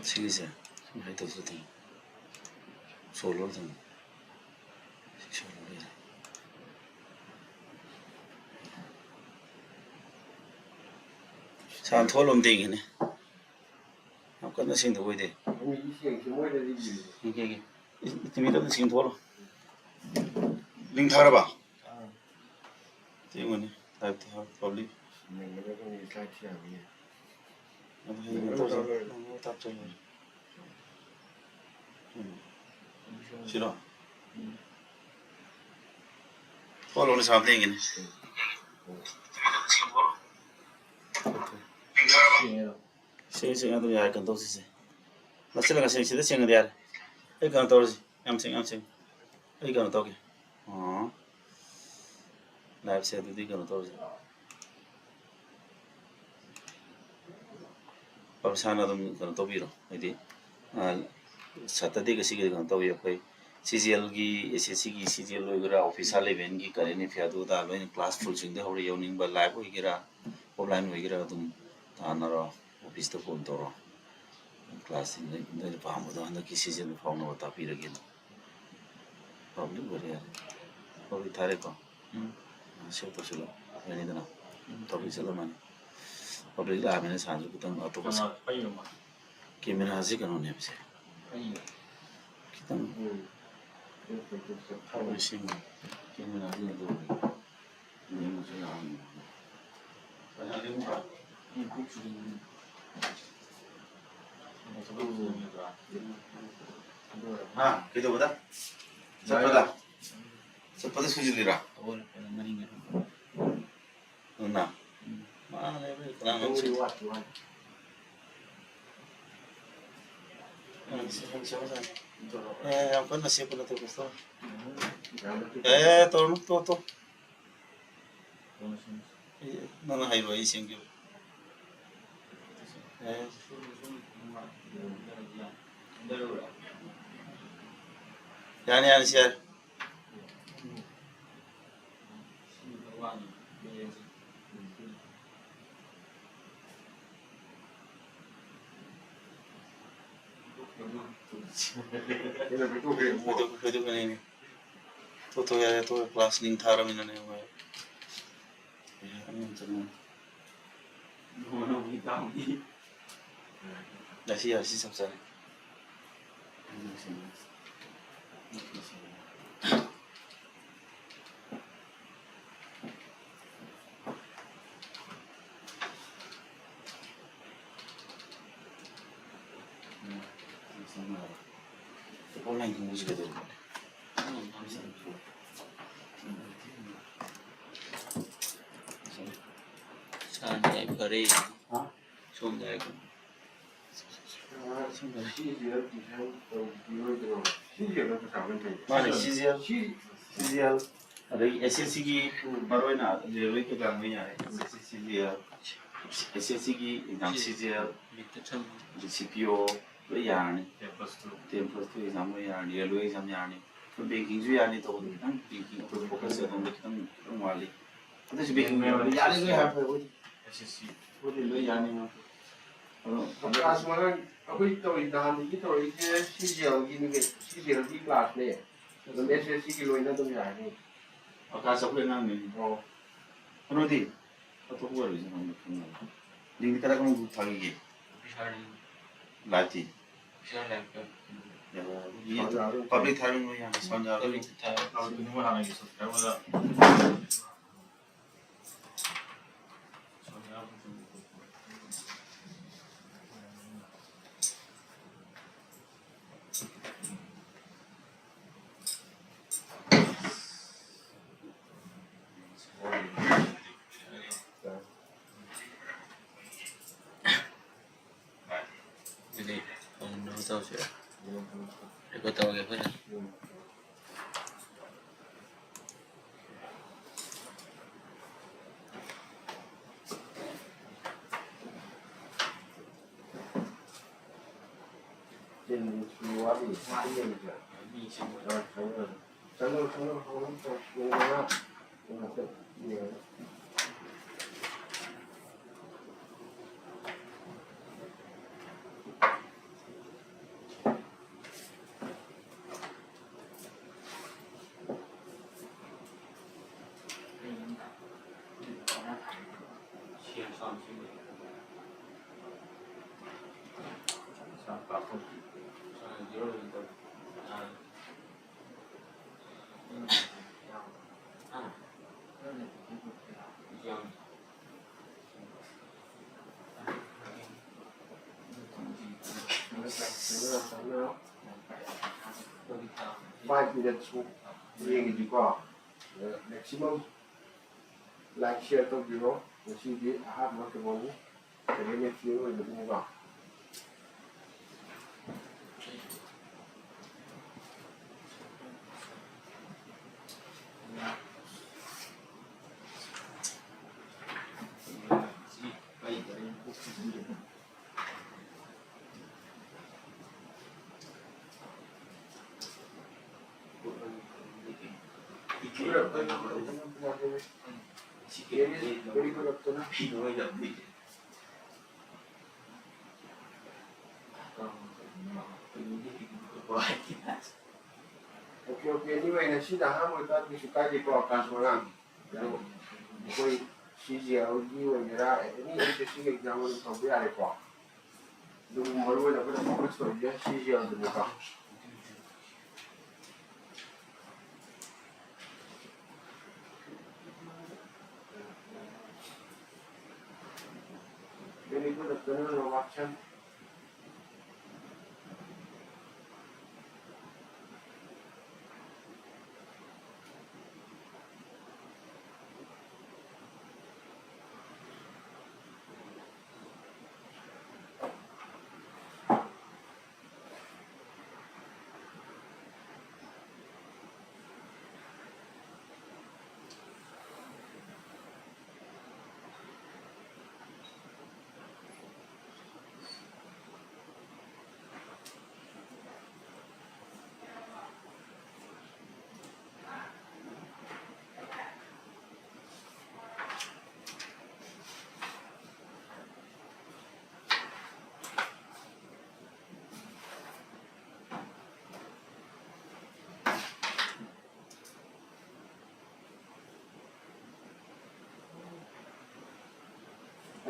시기세 hay to su thing solo thing solo le san tholom ding ne am kan sing do de ke timi to sing tholo ling thara ba te ngone type to public 싫어. 폴로는 사람들이 있네. 생생하도 야 간도 쓰지. 맞으려가 생생도 생각이 야. 이 간도 떨어지. 암생. 이 간도 떨게. 라이브 세도 이 간도 떨어지. 밥사나도 간도 떨비로. 이디. Saturday kasi kita tahu ya koi CGL gi SSC gi CGL lo gira official event gi kare ni fiadu da lo in class full sing de hori yoning ba live ho gira offline ho gira tum tanaro office to phone to ro class in de pa mo da na ki CGL phone no ta pi ragi public bari ya public thare ko se to silo yani da na public silo man public la mane sanju kutam ato ko sa camera hazi kanu ne bise kita harus sih kita nanti itu ini maksudnya banyak lagi muka ini kucing kita betul cepat suji lira nah mana ini kenapa sih yang pun nasi pun itu besar. To. Nana hai roi sing you. Yani share. Itu kan ini. Tuh ya itu kelas ning thara mina ne hoy. Ya ini jangan. Nasi sabsa. Online की मुझे दे दो शान जाए करे हाँ सोम जाएगा माने CGL अरे SSC की मरोई ना रेलवे के काम में आए SSC की exam CGL CPO lo yani tempo tu exam lo yani railway exam yani to banking ju yani to banking to focus on the kitam wali to is banking yani lo have SSC wo lo yani ma class mana akoi to idan ni to ise CGL gi ni CGL gi class ne to SSC gi lo ina to yani aka sa ko nang ni ano di to ko ro jina mo ding kara ko mo thagi gi lati public tharing lo yang sonja public tharing kalau ini mah hanya gitu kalau ada jadi kamu tahu sih aku tahu apa ya jadi semua ini 5 minutes maximum like share to biro si di ahad mo ke boni kaya ne fio in the move very good up to now. Okay, anyway, na si dah mo tat ni suka di ko akas orang. Koi CGL di wera ini itu sih exam ni sampai ada ko. Dulu malu na pada fokus ko dia CGL di muka. Very good up to now, no action.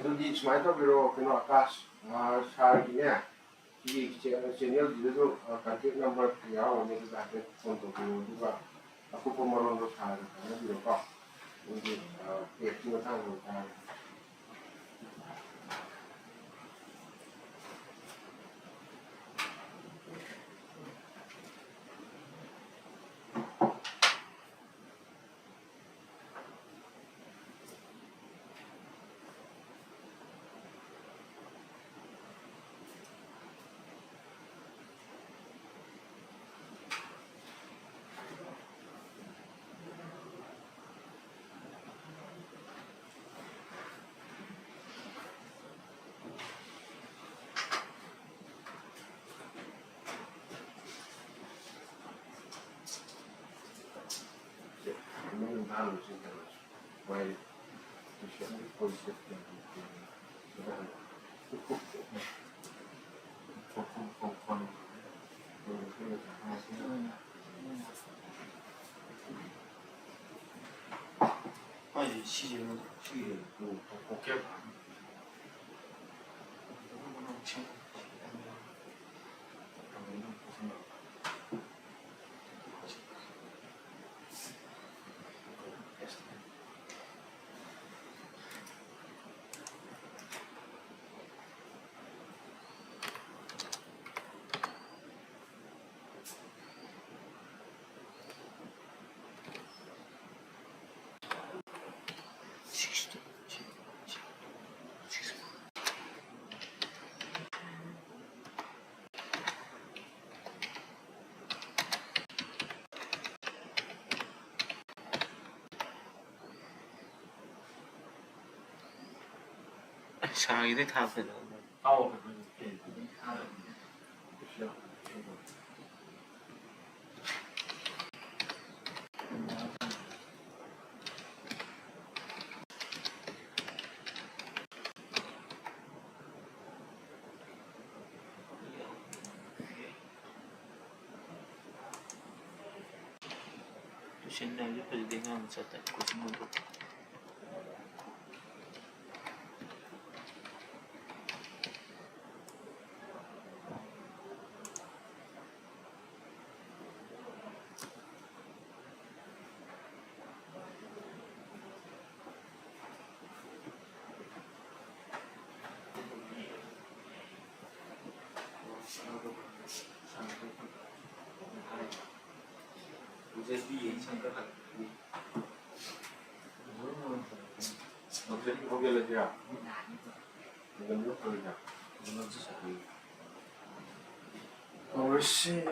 Itu di semua itu biro kena atas hari ini ya. Jadi channel itu kantor nomor dia orang itu ada untuk biro juga. Aku pemeran terus hari karena biro kok untuk cuma tanggung hari. Harus terus, baik, bisa positif dan 아니 시즌은 시즌 그 복개 상황이 다 그래. 아우 신나게 빌딩하면서 딱 고집만 고 SB Center 어떻게 거기를 이건 몇 번이냐? 옳지.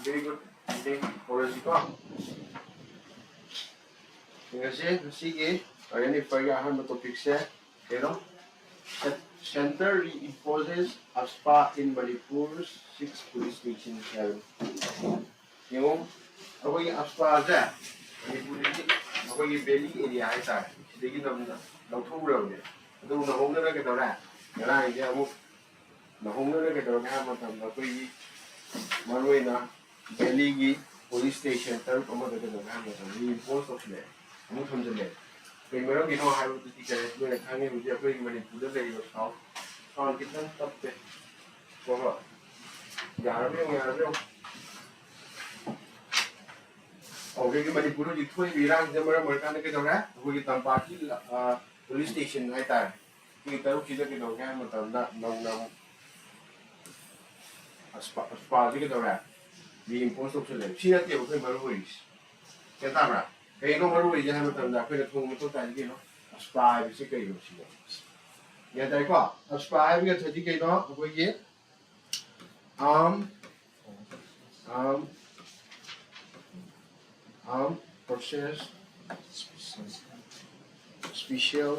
Very good evening, Horacica. Sige, identify ang topic siya. Center reimposes AFSPA in Manipur's 6 police stations. Yung ako yung AFSPA siya, ako yung belly area ay tayo. Sige naman nautulang niya. Ito nahong na kita na. Ngayon hindi ako nahong na kita na matanda ko yung manuwi na belly police station tayo pamaganda ng hanggang reimpose of the mo ꯊꯝꯖꯜꯂꯦ ꯀꯩ ꯃꯔꯝꯒꯤꯅꯣ ꯍꯥꯏꯕꯗꯨꯗꯤ ꯀꯔꯤ ꯅꯣꯏꯅ ꯈꯪꯉꯤꯕꯗꯤ ꯑꯩꯈꯣꯏꯒꯤ ꯃꯅꯤꯄꯨꯔꯗ ꯂꯩꯔꯤꯕ sound ꯈꯤꯇꯪ ꯇꯞꯄꯦ ꯍꯣꯏ ꯌꯥꯔꯕ ꯑꯩꯈꯣꯏꯒꯤ ꯃꯅꯤꯄꯨꯔꯗ ꯍꯧꯖꯤꯛ ꯊꯣꯛꯏꯕ ꯏꯔꯥꯡꯁꯤꯅ ꯃꯔꯝ ꯑꯣꯏꯔꯀꯥꯟꯗ ꯀꯩꯗꯧꯔꯦ ꯑꯩꯈꯣꯏꯒꯤ ꯇꯝꯄꯥꯛꯀꯤ ꯄꯨꯂꯤꯁ ꯁ꯭ꯇꯦꯁꯟ ꯍꯥꯏꯇꯥꯔꯦ ꯁꯤꯒꯤ ꯇꯔꯨꯛꯁꯤꯗ ꯀꯩꯗꯧꯒꯦ ꯍꯥꯏꯕ ꯃꯇꯝꯗ ꯅꯧꯅ ꯑꯁꯄꯥꯁꯤ ꯀꯩꯗꯧꯔꯦ ꯔꯤꯏꯝꯄꯣꯁ ꯇꯧꯁꯜꯂꯦ ꯁꯤ ꯅꯠꯇꯦꯕ ꯑꯩꯈꯣꯏ ꯃꯔꯨ ꯑꯣꯏꯔꯤꯁꯤ ꯒ꯭ꯌꯥꯟ ꯇꯥꯕ꯭ꯔꯥ ꯀꯩꯅꯣ ꯃꯔꯨ ꯑꯣꯏꯔꯤꯁꯦ ꯍꯥꯏꯕ ꯃꯇꯝꯗ ꯑꯩꯈꯣꯏꯅ ꯊꯣꯡꯕ ꯃꯊꯧ ꯇꯥꯏꯁꯤ ꯀꯩꯅꯣ ꯑꯁꯄꯥ ꯍꯥꯏꯕꯁꯤ ꯀꯩꯅꯣ ꯁꯤꯅ ꯒ꯭ꯌꯥꯟ ꯇꯥꯏꯀꯣ ꯑꯁꯄꯥ ꯍꯥꯏꯕꯒꯤ ꯑꯊꯗꯤ ꯀꯩꯅꯣ ꯑꯩꯈꯣꯏꯒꯤ armed forces special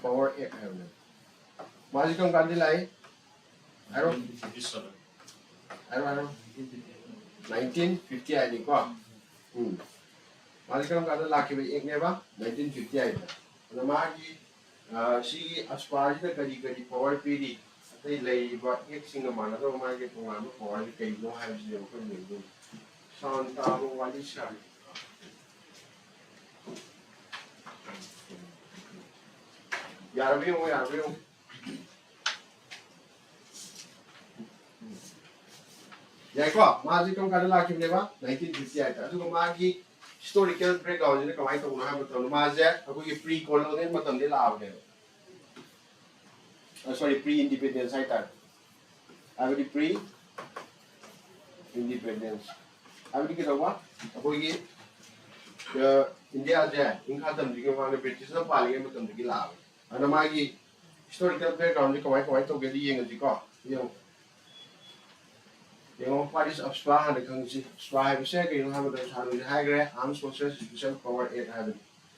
power act 하는 마지 좀 간디 라이 알아 1950 아니까 마지 좀 간디 라키베 액 내봐 1950 아니다 그다음 마기 시기 아스파지다 거리 power PD 이 레이버 액싱가 많아서 마게 동안 power 그리고 하지 좀 그런 sound 타고 완전 잘 야르비용 야이거 마지 좀 가르 라키네바 1950 아이다 그리고 마기 historical background 네 그만이 또 오늘 하면 또 마제 거기 pre colonial 맞던데 라오네 sorry pre independence 아이다 아버지 pre independence 아버지 그러와 거기 인디아제 인카덤 지금 하는 브리티시가 빨리 맞던 데기 라오 ana magi historical background ni kawai to geli yeng ji ko yung what is AFSPA na kang si AFSPA hai se ke no ha ba sa no hai gre armed forces special power act ha ba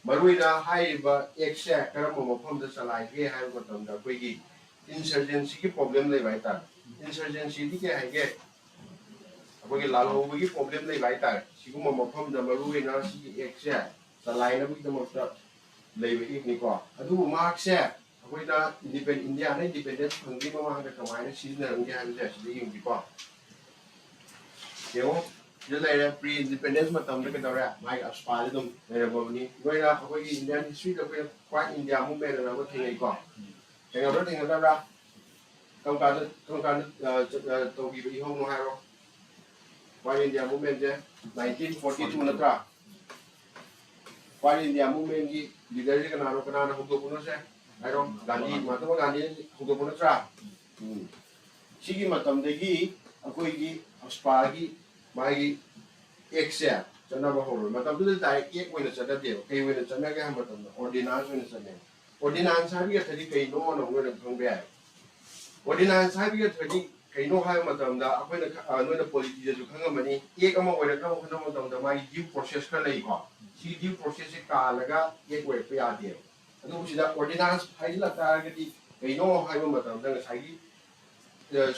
marui na hai ba ek se karam mo phom da salai ke hai ba tam da koi gi insurgency ki problem lai bai ta insurgency di ke hai ke koi gi lalo bu gi problem lai bai ta si ku mo phom da marui na si ek se salai na bu da mo ta lấy với cái quoi à đúng mà xe bây giờ independent India này independent thằng gì mà hàng cái cái này xí nữa cái hàng cái gì dùng gì quoi hiểu giờ này là pre independence mà tầm cái đâu ra mai AFSPA đúng này là bao nhiêu bây giờ cái India history là cái qua India muốn bên là có thể này quoi cái nào đó thì người ta ra công can tôi bị không nó hay không qua India muốn bên chứ 1942 nữa ra qua India muốn bên gì leader cái nào không được nó sẽ ai đâu Gandhi mà tôi Gandhi không được nó ra chỉ mà tầm đấy cái cái AFSPA cái mai cái xe cho nó bảo rồi mà tầm thứ tại cái quên là sẽ đã điều cái quên là sẽ cái hàng mà tầm ordinance quên là sẽ này ordinance hay cái thời cái nó người được không biết ordinance hay cái nó hay mà tầm đó quên là người là politics rồi không mà đi cái mà quên là không mà tầm đó mai due process cái này có si due process ka laga एक way पे आती है अदो सिदा ordinance high लगता है कि कहीं हाई में मतलब दंग साइगी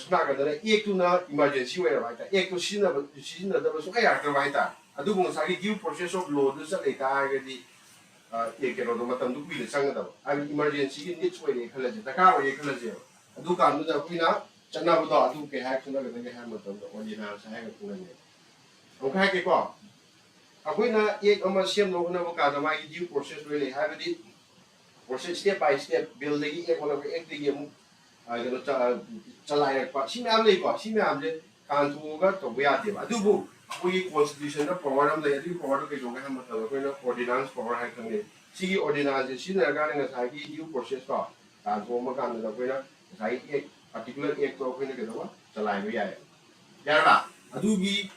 सुना कर दे एक तो ना emergency way रहता है एक तो सीजन दबा सो क्या कर रहता है अदो बुंग साइगी due process of law तो सब लेता है कि एक के रोड मतलब तो कोई ले संग दबा अब emergency की needs way ले खले जता का way खले जे अदो काम तो कोई ना चन्ना बता अदो के हैक सुना कर दे है मतलब ordinance है का पूरा ने ओके के को अखोइना एक अमा सेम लो होना बका द मागी ड्यू प्रोसेस वे ले हाबदि process step by step build the ek wala ek the mu kano chalai pa si myam lei ko si myam je kan thu ga to ya de ba du bu we constitution na power am le adu power ke jong ha ma ta ko na ordinance power ha kan ne si ordinance si na ga na sa ki due process ko kan thu ma kan da ko na sa ek particular ek to ko ne ke do chalai lo ya ya ba adu gi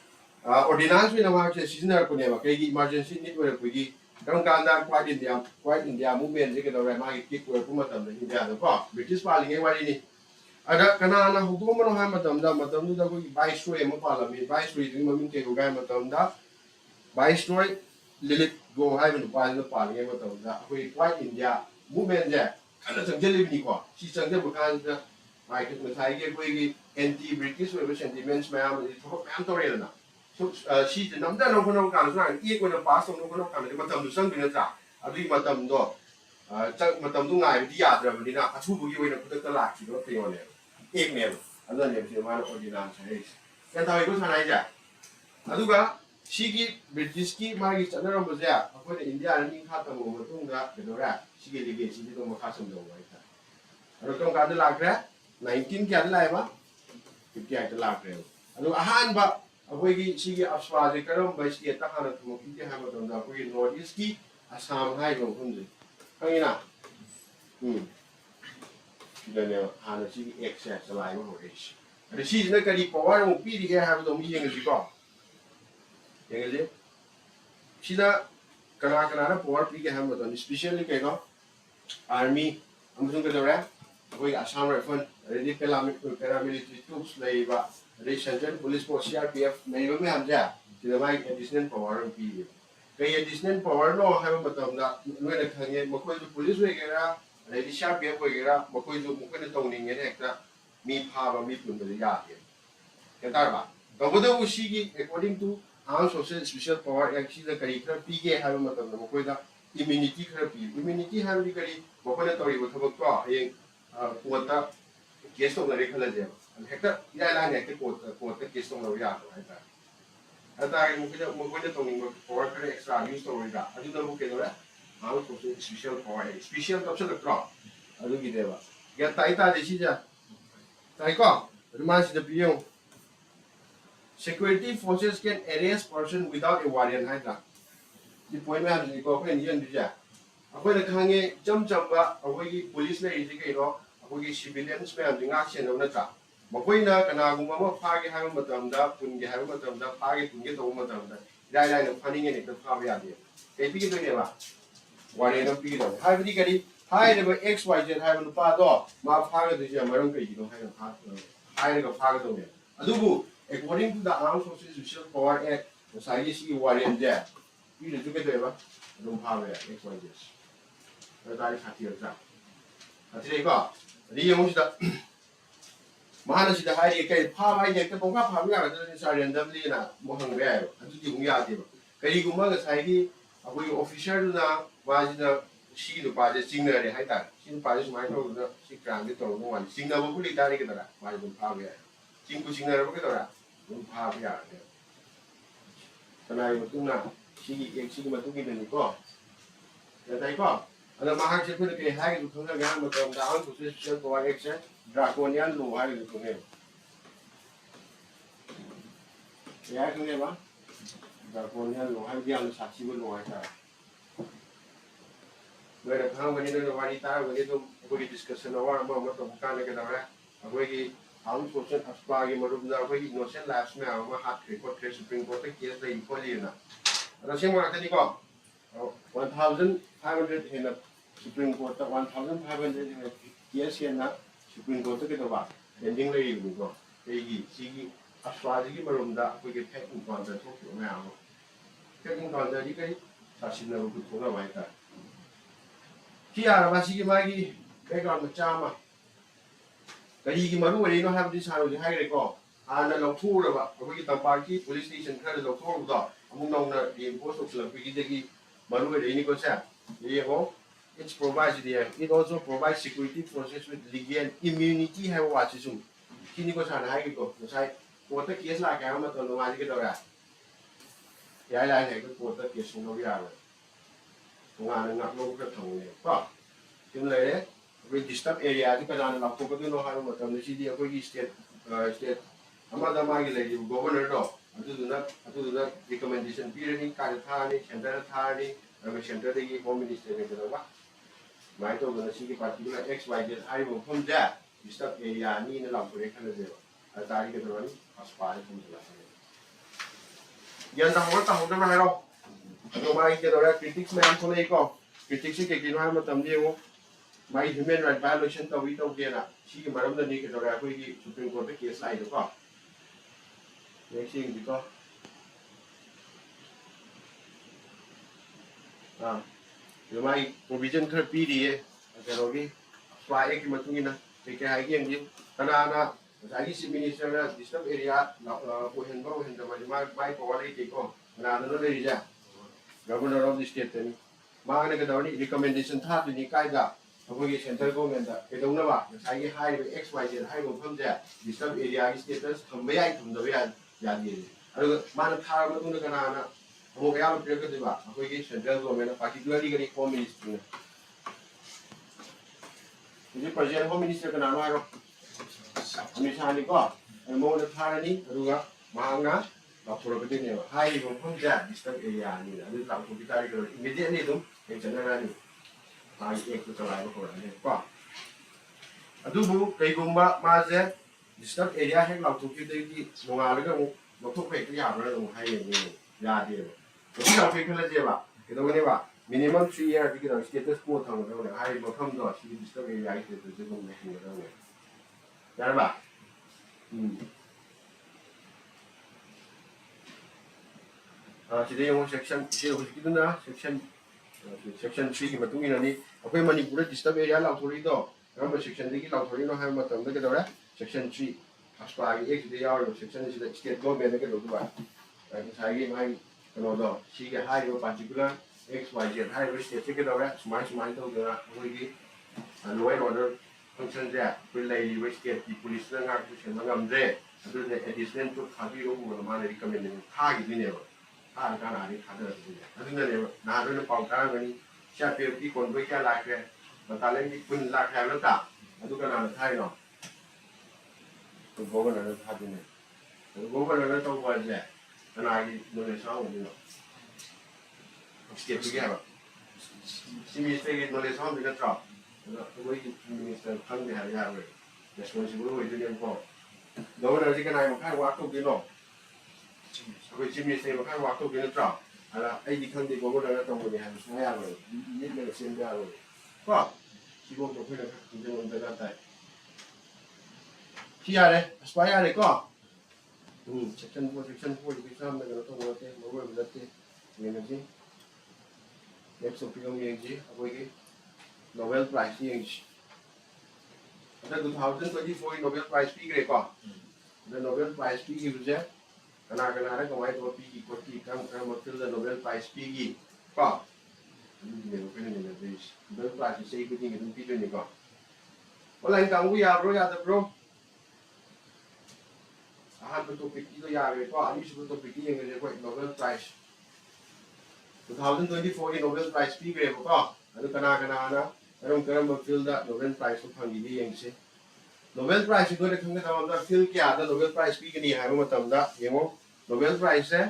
ordinance we na ma che si na ko ne ba ke gi emergency need we ko gi kang kan da quite India movement je ke do ma ki ko ko ma tam ne India da ko British pa li nge wa ni ada kana na hukum mo ha matam da ko viceroy mo parliament viceroy ni mamin ke ga matam da viceroy lilit go ha ben pa ni pa ni matam da ko quite India movement je kana sang je ni ko si sang je bu kan da mai ke ma thai ke ko gi anti British we sentiments ma am ni to ma to re na so si de nam da no ko no kan sa i ko na pa so no ko no kan ni matam du sang bi na ta adu matam do matam du ngai bi ya da ni na a thu bu gi we na ku ta la ki do te yo ne एक ने other ने से मान ordinance है क्या था eco सनाई जा अदुगा सिगी British की मागी चनरम बजा अखोने इंडिया नि खा तमो मतुंगा केदोरा सिगी लेगेसी नि तो मखा सम दो वाई था अरो तों का लाग्रे 19 क्या लाइबा 58 लाग्रे अदु अहान बा अखोगी सिगी अफस्पा जे करम बस के तखाना तुम की हा मतम दा अखोगी नॉर्थ ईस्ट की Assam high row Hunje खंगिना then hana si excess lai mo horis ada si na kali power mo pi di ha do mi yeng ji ko yeng ji si da kana na power pi ke ha mo do especially ke ko army amsung ke dora koi assam rifle ready paramilitary troops lai ba ready central police force CRPF mai ba me ham ja si da mai additional power pi ke additional power no ha mo do da no na khang mo ko police we ke ra ready sharp ya ko gira mo ko ju mo ko na tong ning ne ka mi pha ba mi pun ba ya ke ke tar ba to bo do shi gi according to armed social special power act si da kari kra pi ge ha ma tam mo ko da immunity kra pi immunity ha ri kari mo ko na tori bo thobak ko heng ko ta case to na re khala je hekta ila la ne ke ko ta case to na ya to ha ta ata mo ko na tong ning power kra extra use to ri da adu da mo ke do ra out process special power है special तब से लगता है अदु की देवा क्या ताइता जैसी जा ताइको रिमांड से पियो security forces can arrest person without a warrant है ना ये पॉइंट में हम निको अपन इंडियन दिया अपन ने कहेंगे जम बा अपन की पुलिस ने इसे कहीं रो अपन की civilians में हम जिंगा से ना चा मकोई ना कना गुमा में फागे है मतलब दा पुंगे है मतलब दा फागे पुंगे तो मतलब दा राय ने फनिंग ने तो फागे आ दिया कहीं भी तो नहीं बा warning of Peter. How did he get it? High the XYZ having the part off. My father is your maroon, you don't have a part hiding a part of it. Adubu, according to the Armed Forces Special Power Act, the Saisi warrior there. You took it ever, don't have it, XYZ. But I had your trap. I tell you what, the young Mahana the high cake, how I get the Ponga Pavia, the Sergeant Dublina, Mohan Bear, and to the Muyati. Kariguma Saidi, a official now. Was the she the party singer the high she parties might know the she can't get on one singer will be direct by the power. Single singer of Kedora, no power. And I was doing now. She took it in the car. That I got. And the Mahachi put a high to come down to special power action, Draconian law, I will come in. Yeah, I can never. Draconian law, I'm the other Sachi will know I have. Where the town when you know what it are, we get to discussion over a moment of Canada, a way armed forces of Spagi Maruna, way innocent last now, my heart report Supreme Court, yes, they Polina. And the same one I go 1,500 in the Supreme Court, 1,500 in the yes, here now, Supreme Court to get over. Ending the evening go. They see a Swazigi Marunda, we get taken on the Tokyo now. Taking on the decay, such never could pull away that. Here, Vasiki Magi, background the Chama. The Higi Maru, you don't have this how you hire a call. And a Lotura, a wicked party, police station, credit of Torda, among the impost of Wikidegi, Maru, the Inigo Sap. It's provided there. It also provides security forces with legal immunity. Have watches soon. Kinikos and Hagico, the site, what the case like Amaton, no Magic. Yeah, I like a good water case from the yard. Not local. ꯁꯤꯝ ꯂꯩꯔꯦ ꯑꯩꯈꯣꯏ ꯗꯤꯁꯇꯔꯕ ꯑꯦꯔꯤꯌꯥꯁꯤ ꯀꯅꯥꯅ ꯂꯥꯎꯊꯣꯛꯀꯗꯣꯏꯅꯣ ꯍꯥꯏꯕ ꯃꯇꯝꯗ ꯁꯤꯗꯤ ꯑꯩꯈꯣꯏꯒꯤ state ꯑꯃꯗ ꯃꯥꯒꯤ ꯂꯩꯔꯤꯕ ꯒꯣꯕꯔꯅꯔꯗꯣ ꯑꯗꯨꯗꯨꯅ ꯔꯤꯀꯃꯦꯟꯗꯦꯁꯟ ꯄꯤꯔꯅꯤ ꯀꯥꯏꯗ ꯊꯥꯔꯅꯤ ꯁꯦꯟꯇꯔꯗ ꯊꯥꯔꯅꯤ ꯑꯗꯨꯒ ꯁꯦꯟꯇꯔꯗꯒꯤ ꯍꯣꯝ ꯃꯤꯅꯤꯁꯇꯔꯅ ꯀꯩꯗꯧꯕ ꯁꯨꯃꯥꯏꯅ ꯇꯧꯗꯅ ꯁꯤꯒꯤ ꯄꯥꯔꯇꯤꯀꯨꯂꯔ XYZ ꯍꯥꯏꯔꯤꯕ ꯃꯐꯝꯁꯦ ꯗꯤꯁꯇꯔꯕ ꯑꯦꯔꯤꯌꯥꯅꯤꯅ ꯂꯥꯎꯊꯣꯔꯛꯑꯦ ꯈꯜꯂꯁꯦꯕ ꯑꯗꯨ ꯇꯥꯔꯗꯤ ꯀꯩꯗꯧꯔꯅꯤ ꯑꯁꯄꯥꯗ ꯊꯝꯖꯤꯜꯂꯛꯑꯅꯤ ꯒ꯭ꯌꯥꯟ ꯇꯥꯍꯧꯕ ꯇꯥꯍꯧꯗꯕ꯭ꯔꯥ ꯍꯥꯏꯔꯣ ꯑꯗꯣ ꯃꯥꯒꯤ ꯀꯩꯗꯧꯔꯦ ꯀ꯭ꯔꯤꯇꯤꯛꯁ ꯃꯌꯥꯝ ꯊꯣꯛꯂꯛꯏꯀꯣ ꯀ꯭ꯔꯤꯇꯤꯛꯁꯤ ꯀꯩꯒꯤꯅꯣ ꯍꯥꯏꯕ ꯃꯇꯝꯗ ꯌꯦꯡꯉꯣ ꯃꯥꯒꯤ ꯍ꯭ꯌꯨꯃꯦꯟ ꯔꯥꯏꯠ ꯚꯥꯏꯑꯣꯂꯦꯁꯟ ꯇꯧꯗꯦꯅ ꯁꯤꯒꯤ ꯃꯔꯝꯗꯅꯤ ꯀꯩꯗꯧꯔꯦ ꯑꯩꯈꯣꯏꯒꯤ ꯁꯨꯄ꯭ꯔꯤꯝ ꯀꯣꯔꯠꯇ ꯀꯦꯁ ꯂꯥꯛꯏꯗꯣꯀꯣ ꯅꯦꯛꯁ ꯌꯦꯡꯁꯤꯀꯣ ꯑꯗꯣ ꯃꯥꯒꯤ ꯄ꯭ꯔꯣꯚꯤꯖꯟ ꯈꯔ ꯄꯤꯔꯤꯌꯦ ꯀꯩꯅꯣꯒꯤ ꯑꯦꯐꯁꯄꯥ ꯑꯦꯛꯀꯤ ꯃꯇꯨꯡ ꯏꯟꯅ ꯀꯩ ꯍꯥꯏꯒꯦ ꯌꯦꯡꯁꯤ ꯀꯅꯥꯅ ꯉꯁꯥꯏꯒꯤ ꯆꯤꯐ ꯃꯤꯅꯤꯁꯇꯔꯅ ꯗꯤꯁꯇꯔꯕ ꯑꯦꯔꯤꯌꯥ ꯑꯣꯏꯍꯟꯕ ꯑꯣꯏꯍꯟꯗꯕ ꯃꯥꯒꯤ ꯄꯋꯥꯔ ꯂꯩꯇꯦꯀꯣ ꯀꯅꯥꯗꯅꯣ ꯂꯩꯔꯤꯁꯦ ꯒꯚꯔꯅꯔ ꯑꯣꯐ ꯗꯤ ꯁ꯭ꯇꯦꯠꯇꯅꯤ ꯃꯥꯅ ꯀꯩꯗꯧꯔꯅꯤ ꯔꯤꯀꯃꯦꯟꯗꯦꯁꯟ ꯊꯥꯗꯣꯏꯅꯤ ꯀꯥꯏꯗ ꯑꯩꯈꯣꯏꯒꯤ ꯁꯦꯟꯇ꯭ꯔꯦꯜ ꯒꯣꯔꯃꯦꯟꯗ ꯀꯩꯗꯧꯅꯕ ꯉꯁꯥꯏꯒꯤ ꯍꯥꯏꯔꯤꯕ XYZ ꯍꯥꯏꯔꯤꯕ ꯃꯐꯝꯁꯦ ꯗꯤꯁꯇꯔꯕ ꯑꯦꯔꯤꯌꯥꯒꯤ ꯁ꯭ꯇꯦꯇꯁ ꯊꯝꯕ ꯌꯥꯏ ꯊꯝꯗꯕ ꯌꯥꯗꯦ ꯑꯗꯨꯒ ꯃꯥꯅ ꯊꯥꯔꯕ ꯃꯇꯨꯡꯗ ꯀꯅꯥꯅ ꯑꯃꯨꯛ ꯑꯌꯥꯝꯕ ꯄꯤꯔꯛꯀꯗꯣꯏꯕ ꯑꯩꯈꯣꯏꯒꯤ ꯁꯦꯟꯇ꯭ꯔꯦꯜ ꯒꯣꯔꯃꯦꯟꯅ ꯄꯥꯔꯇꯤꯀꯨꯂꯔꯂꯤ ꯀꯔꯤ ꯍꯣꯝ ꯃꯤꯅꯤꯁꯇ꯭ꯔꯤꯅ ꯍꯧꯖꯤꯛ ꯄ꯭ꯔꯖꯦꯟ ꯍꯣꯝ ꯃꯤꯅꯤꯁꯇꯔ ꯀꯅꯥꯅꯣ ꯍꯥꯏꯔꯣ ꯑꯃꯤꯠ ꯁꯥꯍꯅꯤꯀꯣ ꯃꯉꯣꯟꯗ ꯊꯥꯔꯅꯤ ꯑꯗꯨꯒ ꯃꯍꯥꯛꯅ ꯂꯥꯎꯊꯣꯔꯛꯀꯗꯣꯏꯅꯦꯕ ꯍꯥꯏꯔꯤꯕ ꯃꯐꯝꯁꯦ ꯗꯤꯁꯇꯔꯕ ꯑꯦꯔꯤꯌꯥꯅꯤꯅ ꯑꯗꯨ ꯂꯥꯎꯊꯣꯛꯈꯤ ꯇꯥꯔꯗꯤ ꯏꯃꯤꯗꯤꯌꯦꯠꯂꯤ ꯑꯗꯨꯝ ꯆꯠꯅꯔꯅꯤ ꯃꯥꯒꯤ ꯑꯦꯛꯇꯨ ꯆꯂꯥꯏꯕ ꯍꯧꯔꯛꯑꯅꯤꯀꯣ ꯑꯗꯨꯕꯨ ꯀꯩꯒꯨꯝꯕ ꯃꯥꯁꯦ ꯗꯤꯁꯇꯔꯕ ꯑꯦꯔꯤꯌꯥ ꯍꯦꯛ ꯂꯥꯎꯊꯣꯛꯈꯤꯕꯗꯒꯤ ꯅꯣꯡꯉꯥꯜꯂꯒ ꯑꯃꯨꯛ ꯂꯧꯊꯣꯛꯄ ꯍꯦꯛꯇ ꯌꯥꯕ꯭ꯔꯥ ꯑꯃꯨꯛ ꯍꯥꯏꯔꯅꯤ ꯌꯥꯗꯦꯕ ꯍꯧꯖꯤꯛ ꯂꯥꯎꯊꯣꯛꯑꯦ ꯈꯜꯂꯁꯦꯕ ꯀꯩꯗꯧꯒꯅꯦꯕ ꯃꯤꯅꯤꯃꯝ 3 years ꯀꯩꯗꯧ ꯁ꯭ꯇꯦꯇꯁ ꯀꯣ ꯊꯝꯒꯗꯕꯅꯦ ꯍꯥꯏꯔꯤꯕ ꯃꯐꯝꯗꯣ ꯁꯤꯒꯤ ꯗꯤꯁꯇꯔꯕ ꯑꯦꯔꯤꯌꯥꯒꯤ ꯁ꯭ꯇꯦꯇꯁꯁꯦ ꯑꯗꯨꯝ ꯂꯩꯍꯟꯒꯗꯕꯅꯦ ꯌꯥꯔꯕ ꯁꯤꯗ ꯌꯦꯡꯉꯣ ꯁꯦꯛꯁꯟ ꯍꯧꯖꯤꯛꯀꯤꯗꯨꯅ ꯁꯦꯛꯁꯟ 3ꯒꯤ ꯃꯇꯨꯡ ꯏꯟꯅꯅꯤ ꯑꯩꯈꯣꯏ ꯃꯅꯤꯄꯨꯔꯗ ꯗꯤꯁꯇꯔꯕ ꯑꯦꯔꯤꯌꯥ ꯂꯥꯎꯊꯣꯔꯛꯏꯗꯣ ꯀꯔꯝꯕ ꯁꯦꯛꯁꯟꯗꯒꯤ ꯂꯥꯎꯊꯣꯔꯛꯏꯅꯣ ꯍꯥꯏꯕ ꯃꯇꯝꯗ ꯀꯩꯗꯧꯔꯦ ꯁꯦꯛꯁꯟ 3 ꯑꯁꯄꯥꯒꯤ ꯑꯦꯛꯁꯤꯗ ꯌꯥꯎꯔꯤꯕ ꯁꯦꯛꯁꯟꯁꯤꯗ ꯁ꯭ꯇꯦꯠ ꯒꯣꯔꯃꯦꯟꯗ ꯀꯩꯗꯧꯗꯣꯏꯕ ꯉꯁꯥꯏꯒꯤ ꯃꯥꯒꯤ ꯀꯩꯅꯣꯗꯣ ꯁꯤꯒꯤ ꯍꯥꯏꯔꯤꯕ ꯄꯥꯔꯇꯤꯀꯨꯂꯔ XYZ ꯍꯥꯏꯔꯤꯕ ꯁ꯭ꯇꯦꯠꯁꯦ ꯀꯩꯗꯧꯔꯦ ꯁꯨꯃꯥꯏꯅ ꯇꯧꯗꯅ ꯑꯩꯈꯣꯏꯒꯤ ꯂꯣ ꯑꯦꯟ ꯑꯣꯔꯗꯔ ꯐꯪꯁꯟꯁꯦ ꯑꯩꯈꯣꯏ ꯂꯩꯔꯤꯕ ꯁ꯭ꯇꯦꯠꯀꯤ ꯄꯨꯂꯤꯁꯅ ꯉꯥꯛꯄ ꯁꯦꯟꯕ ꯉꯝꯗ꯭ꯔꯦ ꯑꯗꯨꯅ ꯑꯦꯗꯤꯁꯅꯦꯜ ꯇ꯭ꯔꯨꯞ ꯊꯥꯕꯤꯔꯛꯎꯅ ꯃꯥꯅ ꯔꯤꯀꯃꯦꯟꯗꯦꯁꯟ ꯊꯥꯈꯤꯗꯣꯏꯅꯦꯕ ꯊꯥꯔꯀꯥꯟꯗ ꯑꯥꯗꯒꯤ ꯊꯥꯗꯔꯛꯇꯣꯏꯅꯦ ꯑꯗꯨꯅꯅꯦꯕ ꯅꯍꯥꯟ ꯑꯣꯏꯅ ꯄꯥꯎ ꯇꯥꯔꯝꯒꯅꯤ CRPFꯀꯤ ꯀꯣꯟꯕꯣꯏ ꯀꯌꯥ ꯂꯥꯛꯈ꯭ꯔꯦ ꯕꯇꯥꯂꯤꯌꯟꯒꯤ 10 ꯂꯥꯛꯈ꯭ꯔꯦ ꯍꯥꯏꯕ ꯅꯠꯇ꯭ꯔꯥ ꯑꯗꯨ ꯀꯅꯥꯅ ꯊꯥꯔꯤꯅꯣ ꯒꯣꯕꯔꯅꯔꯅ ꯊꯥꯗꯣꯏꯅꯦ ꯑꯗꯨ ꯒꯣꯕꯔꯅꯔꯅ ꯇꯧꯕ ꯍꯥꯏꯁꯦ ꯀꯅꯥꯒꯤ ꯅꯣꯂꯦꯖ ꯌꯥꯎꯔꯝꯗꯣꯏꯅꯣ ꯁ꯭ꯇꯦꯠꯇꯨꯒꯤ ꯍꯥꯏꯕ ꯆꯤꯐ ꯃꯤꯅꯤꯁꯇꯔꯒꯤ ꯅꯣꯂꯦꯖ ꯌꯥꯎꯔꯝꯗꯣꯏ ꯅꯠꯇ꯭ꯔꯣ ꯑꯗꯣ ꯑꯩꯈꯣꯏꯒꯤ ꯆꯤꯐ ꯃꯤꯅꯤꯁꯇꯔ ꯈꯪꯗꯦ ꯍꯥꯏꯕ ꯌꯥꯔꯣꯏ ꯔꯦꯁꯄꯣꯟꯁꯤꯕꯜ ꯑꯣꯏꯗꯣꯏꯅꯦꯕꯀꯣ ꯒꯣꯕꯔꯅꯔꯁꯤ ꯀꯅꯥꯒꯤ ꯃꯈꯥꯗ ꯋꯥꯛ ꯇꯧꯗꯣꯏꯅꯣ ꯑꯩꯈꯣꯏ ꯆꯤꯐ ꯃꯤꯅꯤꯁꯇꯔꯒꯤ ꯃꯈꯥꯗ ꯋꯥꯛ ꯇꯧꯗꯣꯏ ꯅꯠꯇ꯭ꯔꯣ ꯑꯗ ꯑꯩꯗꯤ ꯈꯪꯗꯦ ꯒꯣꯕꯔꯅꯔꯅ ꯇꯧꯕꯅꯤ ꯍꯥꯏꯕ ꯁꯨꯡꯌꯥ ꯌꯥꯔꯣꯏ ꯌꯦꯠꯂꯒ ꯁꯦꯝꯕ ꯌꯥꯔꯣꯏ ꯀꯣ ꯁꯤꯐꯥꯎꯗ ꯑꯩꯈꯣꯏꯅ ꯈꯔ ꯈꯪꯖꯤꯟꯕ ꯗꯔꯀꯥꯔ ꯇꯥꯏ ꯁꯤ ꯌꯥꯔꯦ ꯑꯁꯄꯥ ꯌꯥꯔꯦꯀꯣ ꯁꯦꯛꯁꯟ 4 ꯀꯩꯁꯨ ꯌꯥꯝꯅ ꯀꯩꯅꯣ ꯇꯧꯕ ꯅꯠꯇꯦ ꯃꯔꯨ ꯑꯣꯏꯕ ꯅꯠꯇꯦ ꯌꯦꯡꯉꯁꯤ ꯅꯦꯛꯁ ꯇꯣꯄꯤꯛ ꯑꯃ ꯌꯦꯡꯁꯤ ꯑꯩꯈꯣꯏꯒꯤ ꯅꯣꯕꯦꯜ ꯄ꯭ꯔꯥꯏꯖ ꯌꯦꯡꯁꯤ ꯍꯟꯗꯛ 2024ꯒꯤ ꯅꯣꯕꯦꯜ ꯄ꯭ꯔꯥꯏꯖ ꯄꯤꯈ꯭ꯔꯦꯀꯣ ꯑꯗ ꯅꯣꯕꯦꯜ ꯄ꯭ꯔꯥꯏꯖ ꯄꯤꯈꯤꯕꯁꯦ ꯀꯅꯥ ꯀꯅꯥꯗ ꯀꯃꯥꯏꯅ ꯇꯧꯔ ꯄꯤꯈꯤ ꯈꯣꯠꯈꯤ ꯀꯔꯝ ꯀꯔꯝꯕ ꯐꯤꯜꯗ ꯅꯣꯕꯦꯜ ꯄ꯭ꯔꯥꯏꯖ ꯄꯤꯈꯤ ꯀꯣ ꯑꯗꯨꯒꯤꯅꯦꯕ ꯑꯩꯈꯣꯏꯅ ꯅꯩꯅꯗꯣꯏꯁꯤ ꯅꯣꯕꯦꯜ ꯄ꯭ꯔꯥꯏꯖꯁꯤ ꯆꯍꯤ ꯈꯨꯗꯤꯡꯒꯤ ꯑꯗꯨꯝ ꯄꯤꯗꯣꯏꯅꯤꯀꯣ ꯑꯣꯟꯂꯥꯏꯟ ꯀꯥꯡꯕꯨ ꯌꯥꯕ꯭ꯔꯣ ꯌꯥꯗꯕ꯭ꯔꯣ ꯑꯍꯥꯟꯕ ꯇꯣꯄꯤꯛꯀꯤꯗꯣ ꯌꯥꯔꯦꯀꯣ ꯑꯅꯤꯁꯨꯕ ꯇꯣꯄꯤꯛꯀꯤ ꯌꯦꯡꯉꯁꯦ ꯑꯩꯈꯣꯏ ꯅꯣꯕꯦꯜ ꯄ꯭ꯔꯥꯏꯖ 2024ꯒꯤ ꯅꯣꯕꯦꯜ ꯄ꯭ꯔꯥꯏꯖ ꯄꯤꯈ꯭ꯔꯦꯕꯀꯣ ꯑꯗꯨ ꯀꯅꯥ ꯀꯅꯥꯅ ꯀꯔꯝꯕ ꯐꯤꯜꯗ ꯅꯣꯕꯦꯜ ꯄ꯭ꯔꯥꯏꯖꯇꯣ ꯐꯪꯈꯤꯒꯦ ꯌꯦꯡꯁꯤ ꯅꯣꯕꯦꯜ ꯄ꯭ꯔꯥꯏꯖ ꯑꯩꯈꯣꯏꯅ ꯈꯪꯒꯗꯕ ꯑꯃꯗ ꯐꯤꯜ ꯀꯌꯥꯗ ꯅꯣꯕꯦꯜ ꯄ꯭ꯔꯥꯏꯖ ꯄꯤꯒꯅꯤ ꯍꯥꯏꯕ ꯃꯇꯝꯗ ꯌꯦꯡꯉꯣ ꯅꯣꯕꯦꯜ ꯄ꯭ꯔꯥꯏꯖꯁꯦ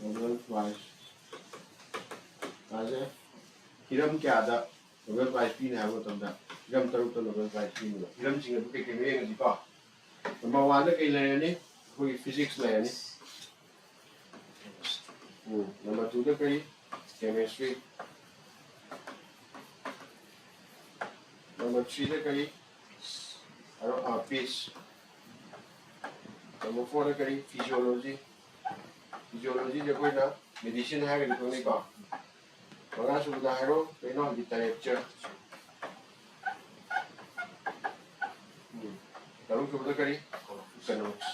ꯅꯣꯕꯦꯜ ꯄ꯭ꯔꯥꯏꯖ ꯍꯤꯔꯝ ꯀꯌꯥꯗ ꯅꯣꯕꯦꯜ ꯄ꯭ꯔꯥꯏꯖ ꯄꯤꯅꯤ ꯍꯥꯏꯕ ꯃꯇꯝꯗ ꯍꯤꯔꯝ 3ꯇ ꯅꯣꯕꯦꯜ ꯄ꯭ꯔꯥꯏꯖ ꯄꯤꯅꯤꯕ ꯍꯤꯔꯝꯁꯤꯡ ꯑꯗꯨ ꯀꯩꯀꯩꯅꯣ ꯌꯦꯡꯉꯁꯤꯀꯣ ꯅꯝꯕꯔ 1ꯗ ꯀꯩ ꯂꯩꯔꯅꯤ ꯑꯩꯈꯣꯏꯒꯤ ꯐꯤꯖꯤꯛꯁ ꯂꯩꯔꯅꯤ नंबर 2 दा करी केमिस्ट्री नंबर 3 दा करी पीस नंबर 4 दा करी फिजियोलॉजी जो कोई ना मेडिसिन है कि कोई का बड़ा सुविधा है रो पेनो लिटरेचर तरुण सुविधा करी इकोनॉमिक्स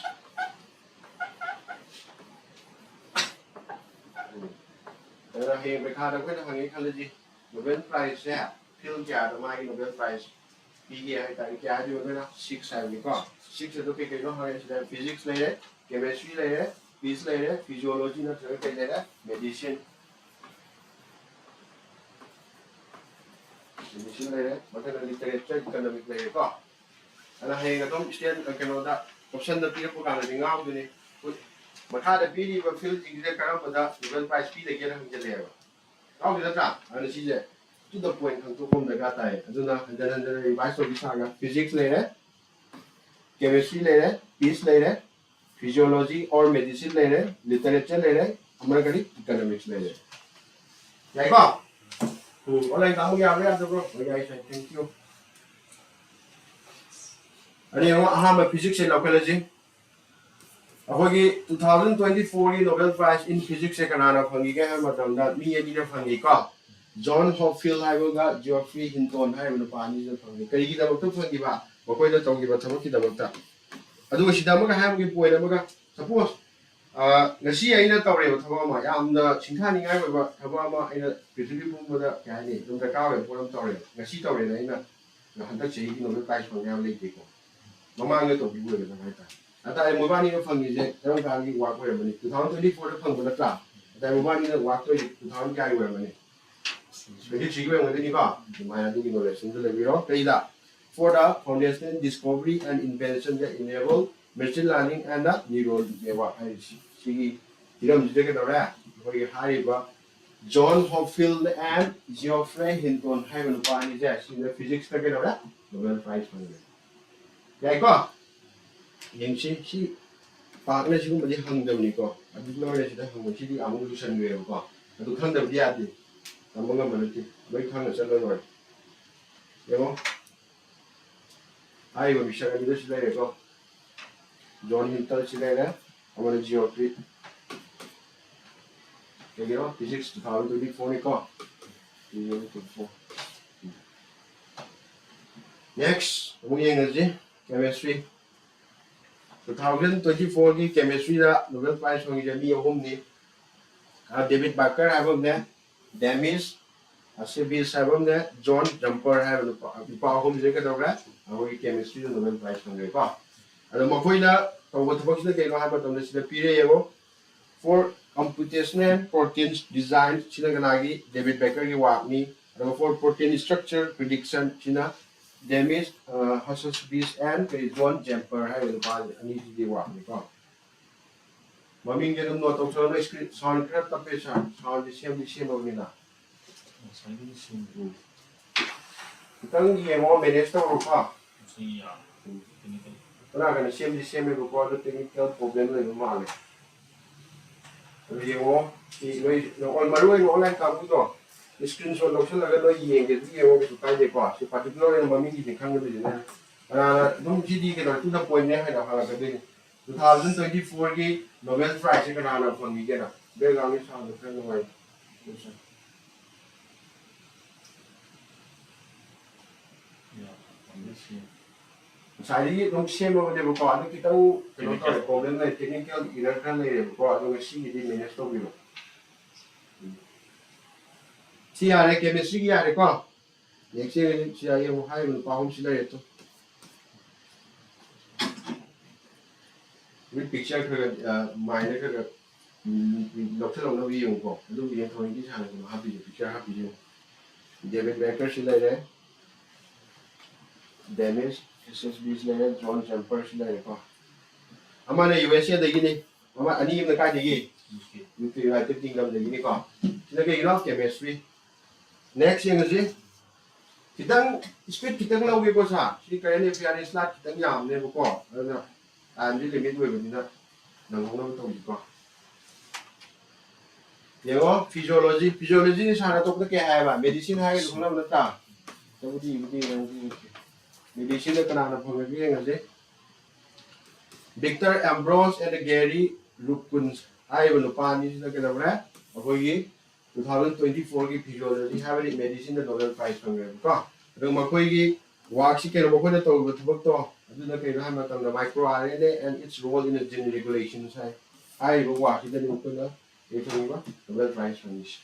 हे बेखा अखोना हंगे खलजी नोबेल प्राइज से फिल क्या मागी नोबेल प्राइज पीगे है ताकि क्या है जो ना 6 है को 6 तो के नो है फिजिक्स ले है केमिस्ट्री ले है पीस ले है फिजियोलॉजी ना के ले है medicine medicine layer, matana literature economic layer ko. Ana hay ngatong stand kano da option da pira pagana dingaw duni. Makha da pili ba field jingde karam da Nobel Prize pi da gera hang jale ba. Aw da ta ana si je to the point hang to kom da ga tai. Aduna handan revise to bisaga physics layer, chemistry layer, peace layer, physiology or medicine layer, literature layer, amara kari economics layer. Yai ko? Online kamu ya bro. Yai thank you. Ani yung ahama physics and ecology. Ako gi 2024 ki Nobel Prize in Physics se kanana phangi ka ha matam da mi ani na phangi ka John Hopfield haibo ga Geoffrey Hinton haibo na pani da phangi kai gi da bak phangi ba bakoi da tawgi ba thabak ki da bak ta adu si da ma ga ha gi point ma ga suppose ngasi ai na tawre ba thaba ma yam da chingkha ni ngai ba thaba ma ai na prithvi pum ba da ka ni dum da ka we poram tawre ngasi tawre na ina na handak chei ki Nobel Prize phangi am le ki ko mama ngai to bi we da ngai ta Ata mobani no fangi je tang kan gi wa ko re mani 2024 da phang ba ta ata mobani no wa ko 2000 kai we mani Jadi chi we ngani ni ba ma ya du gi no le sin le bi ro kai da for the foundation discovery and invention that enable machine learning and the neural network ai chi gi iram je ke da ra ko gi hai ba John Hopfield and Geoffrey Hinton hai ba no pa ni je sin the physics ka ke da ra Nobel Prize phang ya ko yang si Pak na siya mali hangdam ni ko. Adu lo na siya hangdam siya di among lusan gaya ko. Adu hangdam dia di. Among nga malati. May hangdam sa lo. Yo. Ay ba bisa ka dito sila ko. John Hinton sila na. Among geometry. Kaya physics 2024 ni ko. 2024. Next, among yung energy, chemistry. 2024 की chemistry da Nobel Prize होंगी जब ये home ने David Barker है वो ने Demis AFSPA है वो ने John Jumper है वो इपा होम जेके दोगे वो की chemistry da Nobel Prize होंगे पा अरे मकोई ना तो वो तो बक्स ने क्या है बताओ ने सिर्फ पीरे ये वो for computational proteins design चिना कनागी David Barker की वाकनी अरे for protein structure prediction चिना Demis AFSPA and John Jumper hai ba pa ani di wa ni ko maming ge no to so no script sound craft ta pe sa sound di sem ni na tang ye mo manage to ro pa na ga sem me ro ko technical problem le ma le ye mo ki no on maru no online ka bu to screenshot lo chen la ga no ye ge di ye mo su kai de ko si particular no maming di khang de ne dum ji di ke no tu na point ne ha da ha ga de 2024 की Nobel Prize से कराना fungi के ना बेगामी साल में फिर नवाई सारी लोग सेम हो गए बुको आदि कितना कितना तो प्रॉब्लम नहीं टेक्निकल इरर कर नहीं है बुको आदि में सी की मैनेज तो भी लो सी आ रहे केमिस्ट्री की आ रहे को नेक्स्ट सी आ ये वो हाई में पाहुम सी ले तो with picture ka mine ka doctor lo vi yung ko lu vi thoi ki sa ko happy picture happy je David Barker sila re Demis SSB sila re John Jumper sila re ko ama na USA da gini ama ani na ka digi UK United Kingdom da gini ko sila ka ino chemistry next yung ji kitang speed kitang law ko sa si kaya ni fiare slot kitang yam ne ko na and the limit we will not know to go. Physiology is hard to look at medicine. Has one of the time. Medicine the Victor Ambrose and Gary Lukuns. I will upon is the Canada of 2024 physiology having medicine the Nobel Prize from the Makogi walks he can open it over to book. The microRNA and its role in the gene regulation. I will watch it and open the Nobel Prize finish.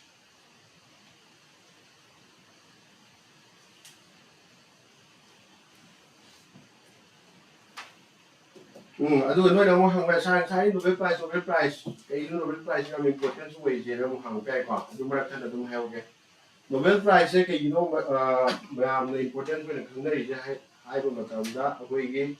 I don't know how science Nobel Prize. Nobel Prize coming important ways. You know how back up. Do not tell them how get. Nobel Prize se cái mà important cái này này je hai bộ mà tầm đó với cái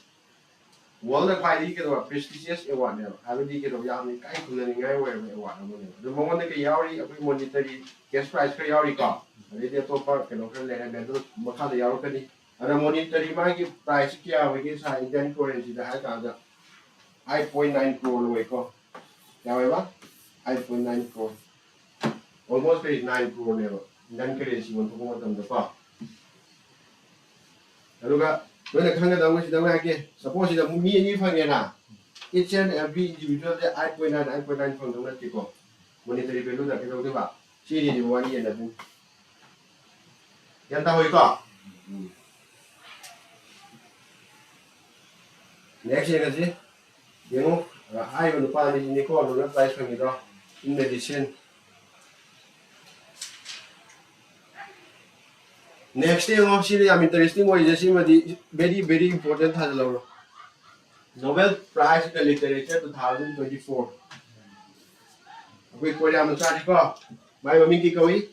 world là phải đi cái đó prestigious award này hay đi cái đó yang này cái thứ này ngay về award nó này rồi mong muốn cái yao đi cái monetary cash prize cái yao đi có đấy thì tôi phải cái nó cái này này tôi mà khai được yao cái đi rồi monetary mà cái prize kia với cái sai Indian currency là hai cái đó 8.9 crore rồi có yao vậy ba 8.9 crore almost cái 9 crore này rồi Indian currency mình không có tầm được có rồi 너네 강가다고 시다고 할게. suppose 다 미니 방에나 each and every individual that 8.9 방정을 찍고 monetary value 다 계속 봐. 시리즈 원이 얘는 연다 보이까. next 얘가지. 영어 아이고 빠니 니코 로나 price 방이다. in addition next thing actually I'm interesting what is very important has Nobel Prize in Literature 2024 we Korea mà cha đi có mai mà mình kia coi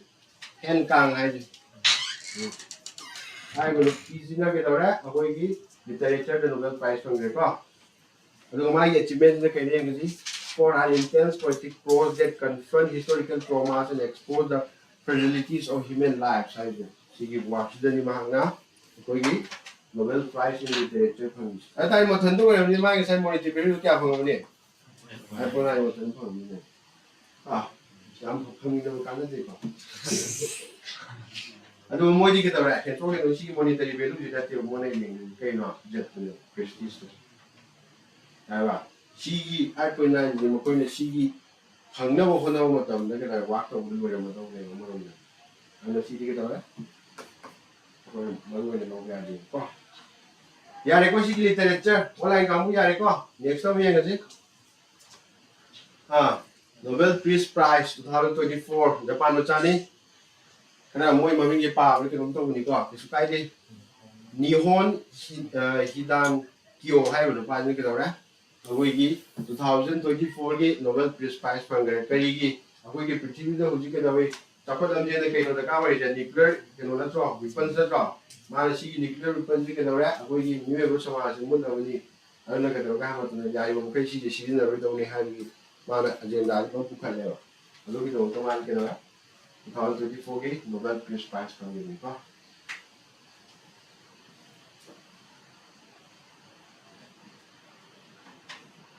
hen càng hay gì ai mà lúc easy na cái đó đấy tôi cái literature Nobel Prize phong rồi có rồi mai achievement cái này cái gì for an intense poetic prose that confront historical traumas and expose the fragilities of human lives hay gì sige watchdan ni mahang na koi gi Nobel Prize in Literature phang ai tai mo than to ni mai sai mo ni value kya phang ni ai po nai mo than phang ni yam phang ni no kan de ko adu mo di ke ta ra ke to ni si monetary value ji da te mo nei ni kai no jet ni prestige ai ba si gi 8.9 ni mo ko ni si gi phang na mo ho na mo tam da ke da wa to bu lo mo to ne mo ro ni ano si di ke ta ra mọi người nó về gì có giờ này có gì literature online kamu giờ này có next time yang gì Nobel Peace Prize 2024 Japan nó chani cái nào mỗi mà mình đi pa với cái đồng tông này có cái số cái đi Nihon Hidan Kyo hay là Japan như cái đó đấy rồi cái 2024 cái Nobel Peace Prize phang cái gì rồi cái Prithvi đó hồi cái đó Takpa lamje na kay no da kawai da nuclear kano na tro weapons da tro ma si nuclear weapons ki kano ra ko gi new ro sama se mun na ni ana ka do ka ma to ya yo kai si si na ro do ni ha ni ma na agenda ko pu kha le ba lo ki do to ma ki no ra 2024 ki Nobel Peace Prize phang ni ko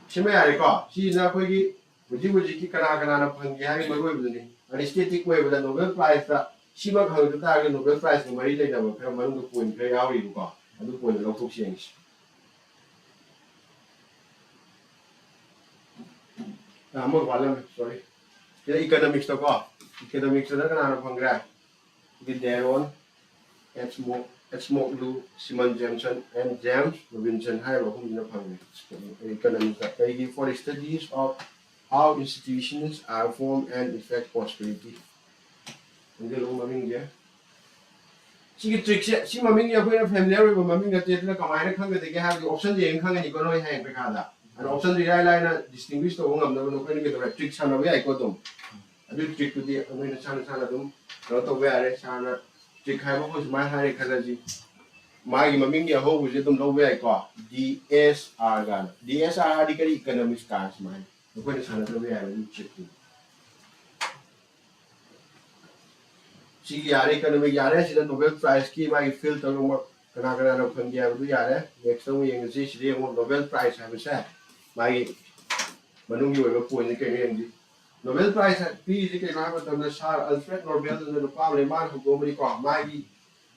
Shime ya ri ko si na ko gi buji ki kana na phang gi ha ni ma ko bu ni aesthetic way with a Nobel Prize that Shima Kang the target Nobel Prize in Marie Dama Perman the point play out in Go and the point of change. More volume, sorry. The economics to go. Economics to the Canada Pangra. With their own at smoke Lou, Simon Jameson, and James Robinson Higher of whom in the Pangra. Economics for studies of how institutions are formed and affect prosperity. Hindi lo maming dia. Sige trick siya. Si maming niya ko na familiar with maming na tiyan na kamay na kang gati kaya option dia yung kang ni ko no hang pekada. An option dia lai na distinguish to ngam na no ko ni ko trick sana wi ai ko dum. Adu trick ko dia ano na sana dum. No to we are sana trick hai mo ko mai hai kada ji. Mai maming niya ho ko dum lo we ai ko. DSR gan. DSR di kari economics ka mai. Bukan di sana tu biar ni cikgu. Si yare economic yare sila Nobel Prize ki mai field tu rumah kena nak pendia tu yare. Next time yang si dia Nobel Prize habis mai menunggu yang poin ni kena yang Nobel Prize pi ni kena apa tu Sir Alfred Nobel tu lupa meleman hukum ni kau mai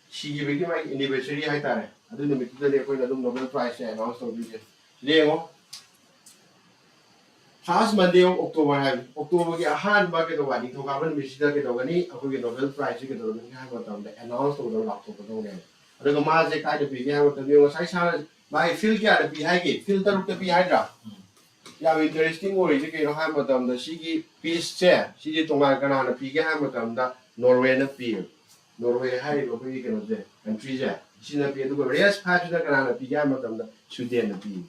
si bagi mai anniversary hai tare. Ada ni kita dia kau nak Nobel Prize ya, announce tu dia. Dia ngo Past Monday of October have October get a hand bucket of one to govern Michigan get away, a Nobel Prize get on the announced to the laptop of the game. The Mazi kind of began with the new size my field get behind it, filter the behind her. Yeah, interesting or is it Hamilton, the Shigi Peace Chair, she did to Marcana, Pig Hamilton, the Norway appeal. Norway high of weekend of the country there. She appeared to go rest patch the Canana Pig Hamilton, the Sudan appeal.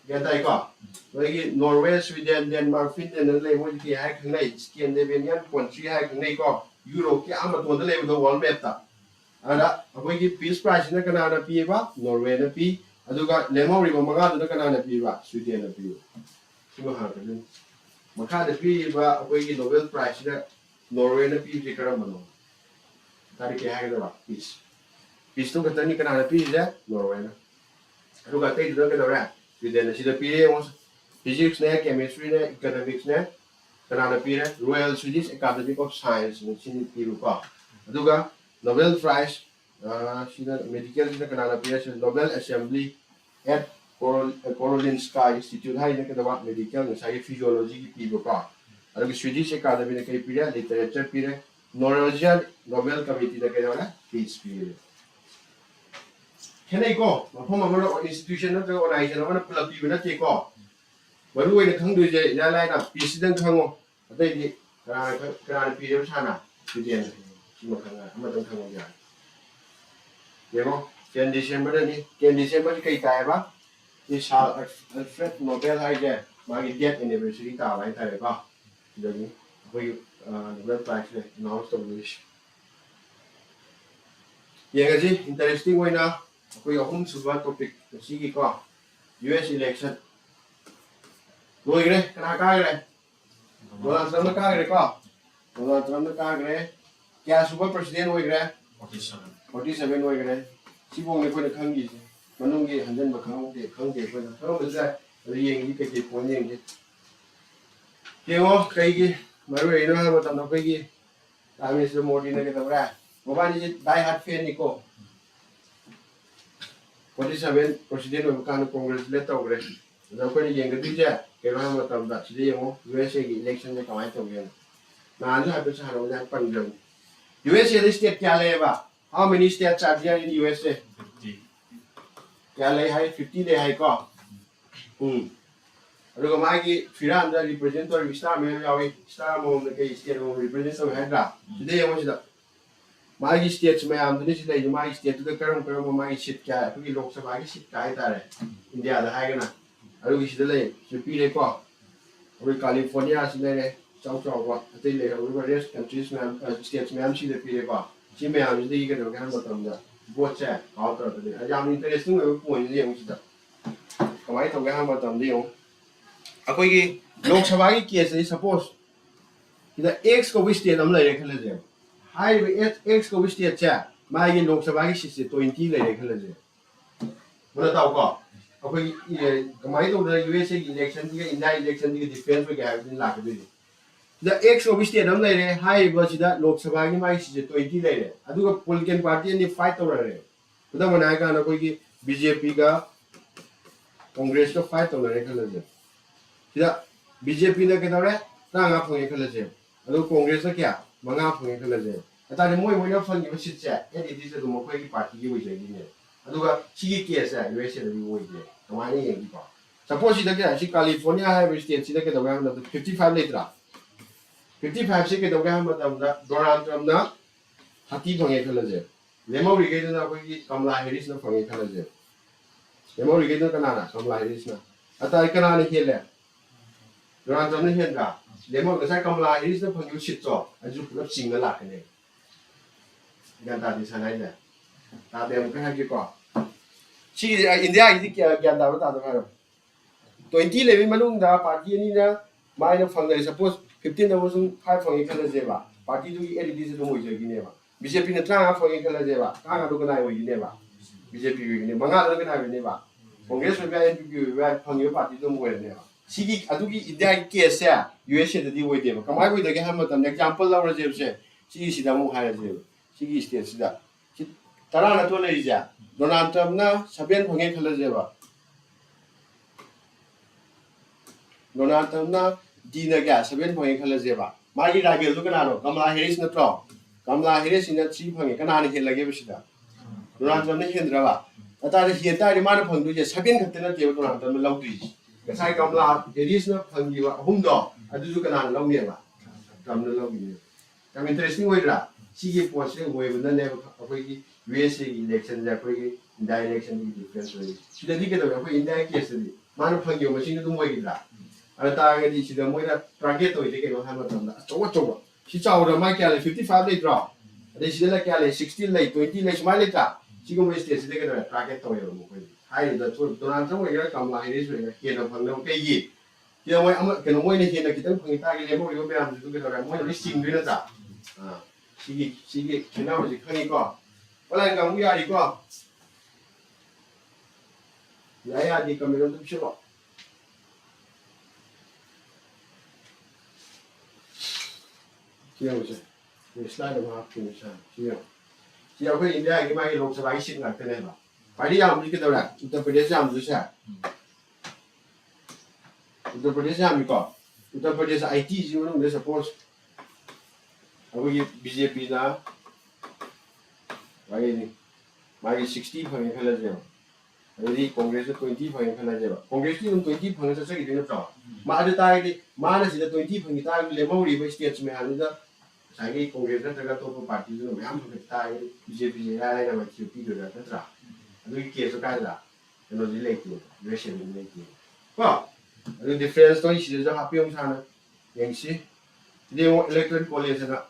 Get that go. Norway, Sweden, Denmark, Finland, and they would be hacking late, Scandinavian country hacking they go. Europe ki ama to the level the world map ta ada akwai peace prize na kana na pi ba Norway na pi aduga lemo ri manga na kana na pi ba Sweden na pi sima ha ka makha da pi ba akwai Nobel Prize na Norway na pi je karam no tari ke ha ba peace peace to ka tani kana na pi je Norway na aduga tai da kana ra Sweden na sida pi physics na chemistry na economics na kana na pi Royal Swedish Academy of Science na sin pi ba aduga Nobel Prize medical kana Nobel Assembly at Karolinska Institute hai na medical na physiology ki pibo ka aru Swedish Academy na kai pira literature pira Norwegian Nobel Committee na kai peace pira kenai ko mafam amana institution na organization na pula pibo na te ko baru oi na khang du je ya lai na peace dang khango atai di kana pira sana Sweden ma khanga ama dang khango ya Demo, 10 December ni, 10 December kay tayo ba? Ni Alfred Nobel hay je, magi death anniversary ta ba tayo ba? Jadi, ako'y Nobel Prize na announce to wish. Yan kasi interesting way na ako'y akong suba topic sige ko. US election. Loy gre, kana gre. Donald Trump na gre ko. Donald Trump na gre. Kaya suba president hoy gre. 47 오이그래 지봉에 거는 강기지 만능기 한전 뭐 강게 거는 그러면 이제 리행이 그게 본행이 개어 그게 말로 이런 거 담는 거기 다음에서 모디네 그러더라 뭐반 이제 다이 핫 팬이고 47 president of kan congress letter 그래 그래서 거기 얘기 듣자 개랑 뭐 담다 지대 뭐 US election 에 가만히 있던 나한테 하면서 하는 거 panjang US state क्या ले बा How many states are there in USA? 50. क्या ले है 50 ले है को अरुग मागी फिरान दा रिप्रेजेंट और स्टार में यावे स्टार मोम के स्टेट में रिप्रेजेंट सब है दा today हम सिदा मागी स्टेट्स में हम ने सिदा मागी स्टेट तो करम मागी सीट क्या है क्योंकि लोकसभा की सीट का है तारे इंडिया दा है ना अरुग सिदा ले यूपी ले को और कैलिफोर्निया सिदा ले चाउ चाउ को अते ले और रेस्ट कंट्रीज में स्टेट्स में हम सिदा पी ले को जी मैं आज देखी के लोग हैं मतलब ना बहुत अच्छा आउट ऑफ द आज हम इंटरेस्टिंग है पॉइंट ये मुझे था कमाई तो क्या हम मतलब नहीं हूँ अकोई की लोकसभा की केस है सपोज इधर एक्स को भी स्टेट हम ले रखे ले जाए हाई एक्स को भी स्टेट चाहे मैं ये लोकसभा की सीट 20 ले रखे ले जाए बोला था उनको अकोई ये कमाई तो उधर यूएसए की इलेक्शन की इंडिया इलेक्शन की डिफेंस में क्या है दिन लाके भी The X of state am lay high was that Lok Sabagi might 20 later. I do a political party and the fight over. But then when I got a quick BJP ga Congress to fight over a BJP na Katare, Tanga for a collegium. I do Congress a cap, Manga for a collegium. I thought the more when you're funny, you should say, and it is a Democratic Party you wish I didn't. I do a CKS, you say you wait there. The money and people. Suppose she again, she California have a state, she look at the round of the 55 later. 55 से के दौगे हम मतलब ना Donald Trump ना हाथी fungi खले जे लेमो regret ना कोई कमला हैरिस ना फंगे खले जे लेमो रिगेट ना कना ना कमला हैरिस ना अता कना ने खेले डोनाल्ड ट्रम्प ने खेलगा लेमो गसा कमला हैरिस ना फंगे शिट जो अजु पुलब सिंग ना लाकने गंदा दिसा नाइ ले ता देम का के को सी इंडिया इदि गंदा बता दो हारो 20 लेवल मनुंग दा पार्टी नि ना माइना फंगे सपोज 15 अमसुंग 5 फंगे खले जेबा पार्टी दुगी एलडी से दमोइ जेगिनेबा बीजेपी ने 3 फंगे खले जेबा कागा दु गनाय ओइगिनेबा बीजेपी विगिने मंगा दु गनाय विनेबा कांग्रेस में एनपी वे फंगे पार्टी दमोइ नेबा सिगी अदुगी इंडिया केस से यूएसए ददी ओइदेबा कमाय ओइदगे हम मतम एग्जांपल लावर जेबसे सिगी सिदा मु हाय जेब सिगी स्टेट सिदा तरा न तो लेजा डोनाल्ड ट्रम्प ना 7 फंगे खले जेबा डोनाल्ड ट्रम्प ना दीना क्या 7 फंगे खले जेबा मागी राइवल तो कनानो कमला हैरिस नत्रो कमला हैरिस इन 3 फंगे कनाने हेलगे बसिदा डोनाल्ड ट्रम्प ने हेंद्राबा अतारे हेतारे माने फंगदु जे 7 खतने जेबा डोनाल्ड ट्रम्प लौदुई गसाय कमला हैरिस न फंगिबा अहुमदो अदुजु कनाने लौनेबा ट्रम्प ने लौगिने याम इंटरेस्टिंग ओइद्रा सिगे पोसे ओइबना ने अखोइगी यूएसए इलेक्शन जा अखोइगी इंडिया इलेक्शन की डिफरेंस ओइ सिदि के दो अखोइ इंडिया केस दि माने फंगिबा मसिन दु ओइगिद्रा अरे तागे दी सिदा मोइना टारगेट ओइदे के नो हामा तमदा चोबा चोबा si chau ra mai kya le 55 le tra ade si la kya le 16 le 20 le smai le tra si ko state si de ka target to yo mo ko hai da to Donald Trump ga kam la Harris ga ke na phang no ke yi ya moi ama ke no moi ne ke na kitang phang ta ge le mo yo be am du ke da mo ni sing du na ta si ke na mo si khani ko wala ga mu ya ri ko ya di kamera tu shi lo kia rồi người slide mà học kiểu sao kia kia cái India cái mai lục sai xin là cái này mà phải đi làm cái đâu là Uttar Pradesh làm gì sao Uttar Pradesh làm gì có Uttar Pradesh IT gì mà nó suppose cái BJP là cái này mai 60 phần hay là gì jadi Congress 20 phần hay là gì Congress thì 20 phần sẽ cái gì nó mà ở đây thì mà nó chỉ là 20 phần người ta level đi với state mà hắn đó sai Congress na jaga to party jo mayam to ta BJP ya la na chi pi do da tra adu ki so ka da no di le ki election ni le ki ko adu difference to is jo happy om sana yang si de electoral college na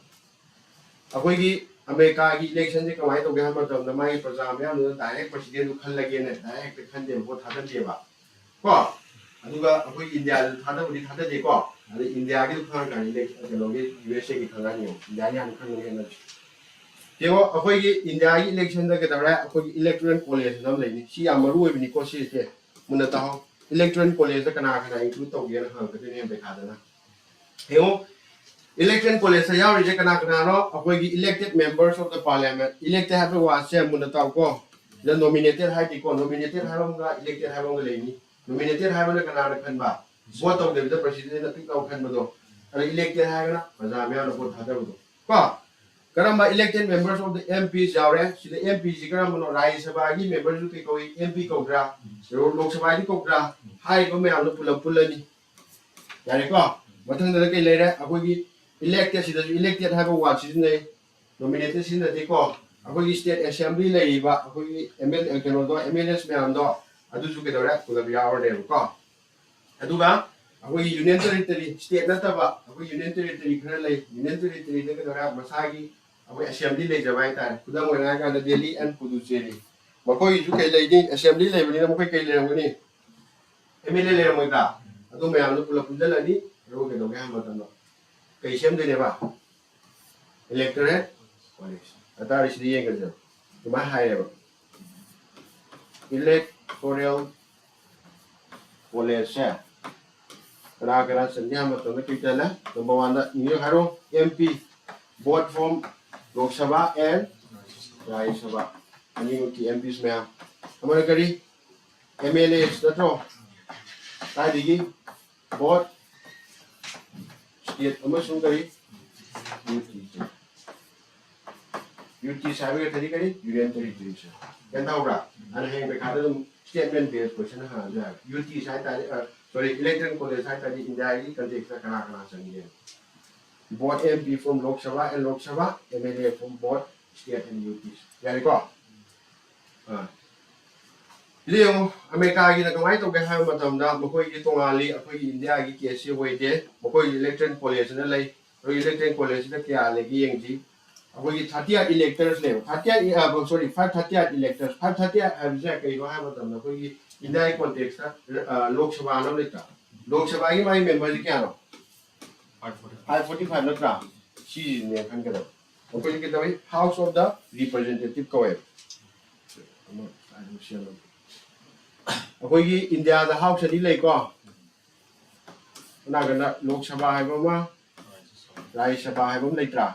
akoi ki America ki election je kamai to ga ma to na mai praja mayam no direct president du khal lage ne direct khan de bo tha da de ba ko adu ga akoi India tha da budi tha da de ko adu India ki khang ka election ke loge USA ki khang ga ni India ni an khang ne na Kyo akoi ki India ki election da ke da ra akoi electoral college nam le ni si ya ma ru ni ko si ke mun da ta electoral college da kana kana include to ge na ha ka ne be kha da na Kyo electoral college sa ya ri je kana kana no akoi ki elected members of the parliament elected have wa se mun da ta ko the nominated hai ki ko nominated ha rom ga elected ha rom ga le ni nominated ha ba kana na khan ba vote of the president na pick out khan ba do ara elected ha na praja me na vote ha da ba do ko karamba elected members of the MPs jawre si the MPs ji karamba no Rajya Sabha gi members ju ke ko MP ko gra Lok Sabha ji ko gra hai ko me am no pulani yare ko mathang da ke le ra akoi gi elected si da elected ha ba wa si ne nominated si na de ko akoi gi state assembly le ba akoi gi ML ke no do MLS me am do adu ju ke da ra ko da ya or de ko adu ga akoi union territory state na ta ba akoi union territory khana le union territory de ke da ra masa gi akoi assembly le jabai ta ku da mo na ga da Delhi and Puducherry makoi ju ke le ni assembly le ni mo kai le mo ni MLA le mo ta adu me am no pula pula ni ro ke do ga ma ta no kai sem de ne ba electorate college atari si yeng ga jo ma hai le ba electoral college ya kara sanya ma to ke ta la number 1 da ni haro MP vote from Lok Sabha and Rajya Sabha ani ki MPs me amar kari MLA statro ta digi vote state amasung kari UT sabe tadi kari union territory sa kan tahu ra ana heng be kada statement based question ha ja UT sai tadi sorry electoral college sai tadi India gi context kana sangi both MP from Lok Sabha and Lok Sabha MLA from both state and UTs yani ko Leo America gi na kamai to ga ha matam da makoi gi tongali akoi India gi case hoi de makoi electoral college na lai electoral college da kya le gi yeng ji akoi gi 30 electors le 30 sorry 530 electors 530 abja kai ro ha matam da koi gi India context da Lok Sabha na le ta Lok Sabha gi mai member ji kya no 545 na tra si ne khan ka da akoi gi da House of the Representative ko hai akoi gi India da house ni lai ko na ga na Lok Sabha hai ba ma Rajya Sabha hai ba lai tra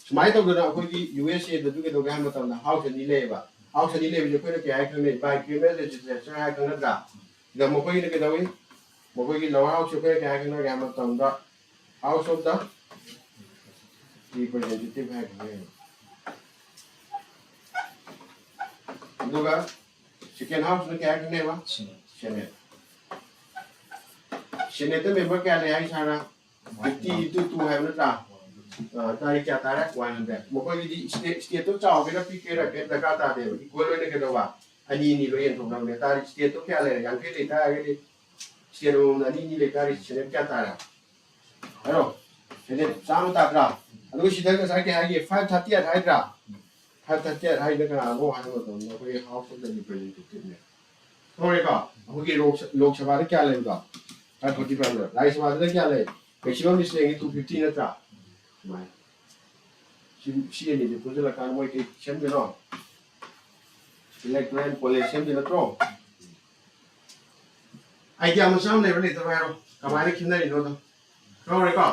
smai to ga akoi gi USA da du ke do ga ma tam da house ni lai ba house ni lai bi ko ne ke ai khang ne by criminal legislation hai khang na da mo koi ne ke da wi mo koi gi lower house ko ke ai khang na ga ma tam da House of the Representative hai khang duga second house ne kya khang ne ba Senate Senate member kya le hai sana 50 to 2 hai na ta tari kya ta ra 100 mo ko di state to chao ke na pi ke ra ke da ka ta de ko lo ne ke do ba ani ni lo yen thong na ne tari state to kya le yang ke le ta ke state ro na ni le tari Senate kya ta ra aro Senate sam ta ra ꯑꯗꯨꯒ ꯁꯤꯗ ꯉꯁꯥꯏꯒꯤ ꯍꯥꯏꯒꯤ 538 ꯍꯥꯏꯗ꯭ꯔꯥ 538 ꯍꯥꯏꯗ ꯀꯅꯥꯅꯣ ꯍꯥꯏꯕ ꯃꯇꯝꯗ ꯑꯩꯈꯣꯏꯒꯤ ꯍꯥꯎꯁ ꯑꯣꯐ ꯗ ꯔꯤꯄ꯭ꯔꯖꯦꯟꯇꯦꯇꯤꯚꯅꯦ ꯈꯪꯉꯦꯀꯣ ꯑꯩꯈꯣꯏꯒꯤ ꯂꯣꯛ ꯁꯚꯥꯗ ꯀꯌꯥ ꯂꯩꯕꯗꯣ 545 ꯔꯥꯖ꯭ꯌ ꯁꯚꯥꯗ ꯀꯌꯥ ꯂꯩ ꯃꯦꯛꯁꯤꯃꯝ ꯂꯤꯁꯇꯦꯡꯒꯤ 250 ꯅꯠꯇ꯭ꯔꯥ ꯁꯨꯃꯥꯏꯅ ꯁꯤ ꯑꯅꯤꯁꯦ ꯄꯨꯟꯁꯤꯜꯂꯀꯥꯟꯗ ꯃꯣꯏ ꯀꯩ ꯁꯦꯝꯗꯣꯏꯅꯣ इलेक्टोरल कॉलेज सेम दिन तो आइडिया मचा हम लेबर लेते हैं कमाने किन्ना नहीं होता क्यों रे का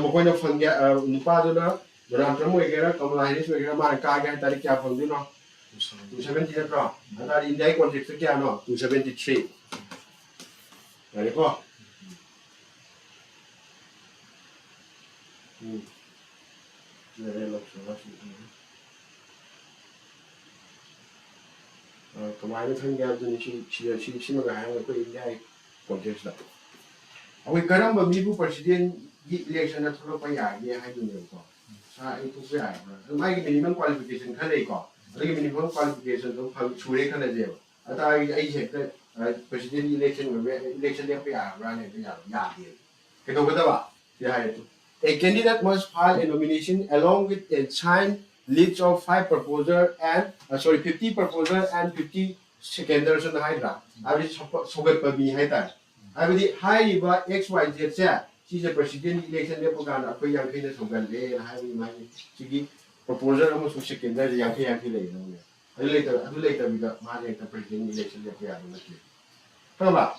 मुझे ना फंड क्या नुपा जो ना जरा प्रमो वगैरह कमला हिरिस वगैरह मार का क्या तारीख क्या फंड ना 270 ना अगर इंडिया कॉन्ट्रैक्ट क्या ना 273 अरे को कमाई खन गया इंडिया कॉन्टेक्स अभी करम मीबू प्रेसिडेंट इलेक्शन थोड़ा मिनिमम क्वालिफिकेशन खा लेको मिनिमम क्वालिफिकेशन सूरे खनजेब प्रेसिडेंट इलेक्शन लेप याने यादे कदोगदबा A candidate must file a nomination along with a signed list of 5 proposers and 50 proposers and 50 seconders on the hydra. I will support me haida. I will high XYZ set. She's a president election lepogana, a young kid of Gande, and having my proposal almost secondary young kid later. I do later with the president election lepogana. Come up.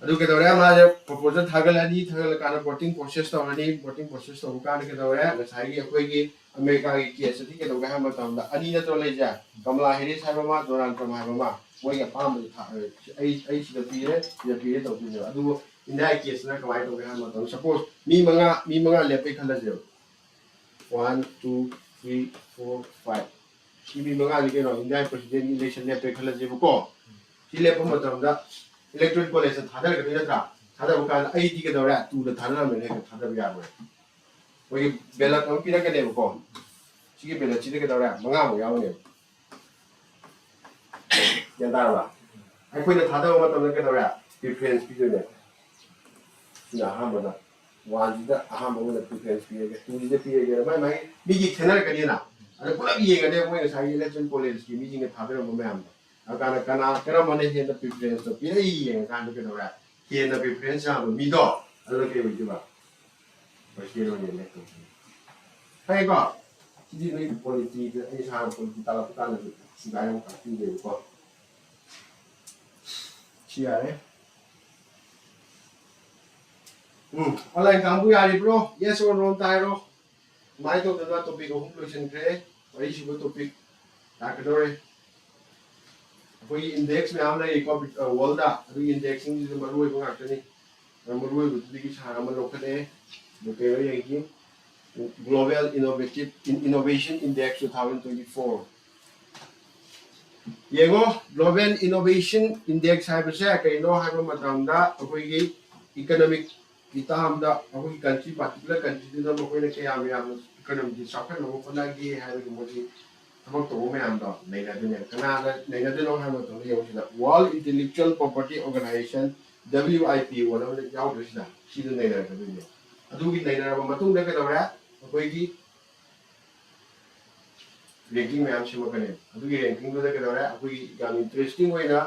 अदु के दौरे माजे proposal थागलानी थागल काना voting process तौरनी voting process तौ काना के दौरे गसाई अखोइगी America की केस थी के दौरे हम मतमदा अनी नतो लेजा कमला हैरिस हाबमा डोनाल्ड ट्रम्प हाबमा मोय पाम सिदा पीरे तौ पिने अदु इंडिया केस ना कमाई तौ हम मतम सपोज मी मंगा लेपे खलजे 1 2 3 4 5 सी मी मंगा लिके नो इंडिया प्रेसिडेंट इलेक्शन लेपे खलजे को सी लेपो मतमदा इलेक्ट्रोल कॉलेज थादर के नत्रा थादर कान आई दी के दौरा तू द थादर में है थादर या बोय ओय बेलट हम पिरा के देबो को सिगे बेलट सिदे के दौरा मंगा मो याव ने या दारा आई कोई थादर मतम के दौरा प्रेफरेंस पिदो ने ना हम बदा वन द हम बो ने प्रेफरेंस पिए के तू दी पिए के माई मिगी थेनर के ना अरे पुला ये के दे मोय साई इलेक्शन कॉलेज की मीटिंग के थादर मो मैम अगर कना करा मने हे द प्रेफरेंस तो पिरे ये कान के दौरा हे द प्रेफरेंस आ मीदो अलो के बिबा बसिरो ने ले तो है को जी नहीं पॉलिटिक्स ए सा पॉलिटिक्स ताला पता नहीं सिगाय को काटी दे को छियारे ऑनलाइन काम बु यारी ब्रो यस और नो ताइरो माइ तो द टॉपिक को हम लोशन करे और इसी को टॉपिक ताकदोरे कोई इंडेक्स में हमने एक वर्ल्ड दा अदु इंडेक्सिंग जो मरुई को ngakani मरुई बुद्धि की सारा मन लोखने बुकेरे यकी ग्लोबल इनोवेशन इंडेक्स 2024 येगो ग्लोबल इनोवेशन इंडेक्स हाइबसे कइनो हाइबो मतमदा अखोइगी इकोनॉमिक कितामदा अखोइ कंट्री पर्टिकुलर कंट्री दा मखोइने कयाम याम इकोनॉमिक साफन नो फनागी हाइबो मोजी थमक तो में हम दो नैना दुनिया कना नैना दुनो हम तो योसिदा World Intellectual Property Organization WIPO नो याव दोसिदा सिदु नैना दुनिया अदुगी नैना ब मतुंग दे कदौरा अखोइगी रैंकिंग में हम सिमकने अदुगी रैंकिंग दे कदौरा अखोइगी याम इंटरेस्टिंग होइना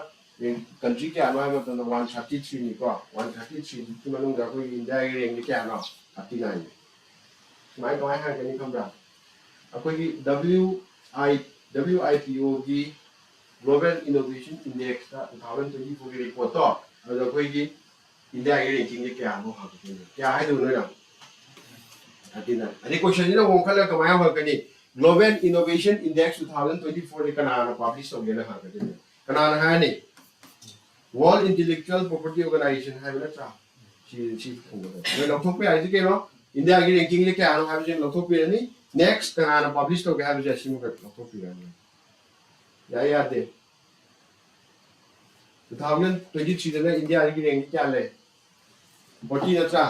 कंट्री के आनो हम तो 133 नि को 133 कि मनुंग दा अखोइगी इंडिया की रैंक के आनो 39 स्माइ तो हां कनी खमरा अखोइगी WIPO की Global Innovation Index 2024 की रिपोर्ट तो अगर कोई की इंडिया की रैंकिंग क्या हो क्या है दोनों ना अतिना अरे क्वेश्चन ना वो कल कमाया हो कनी Global Innovation Index 2024 का नाम पब्लिश हो गया ना हाँ कनी का नाम है नहीं World Intellectual Property Organization है ना चा ची मैं लोगों पे आज के नो इंडिया की रैंकिंग क्या है ना जो लोगों पे नहीं next kana publish to have just simu kat to pirani ya de 2023 da india ki rank kya le 40 na cha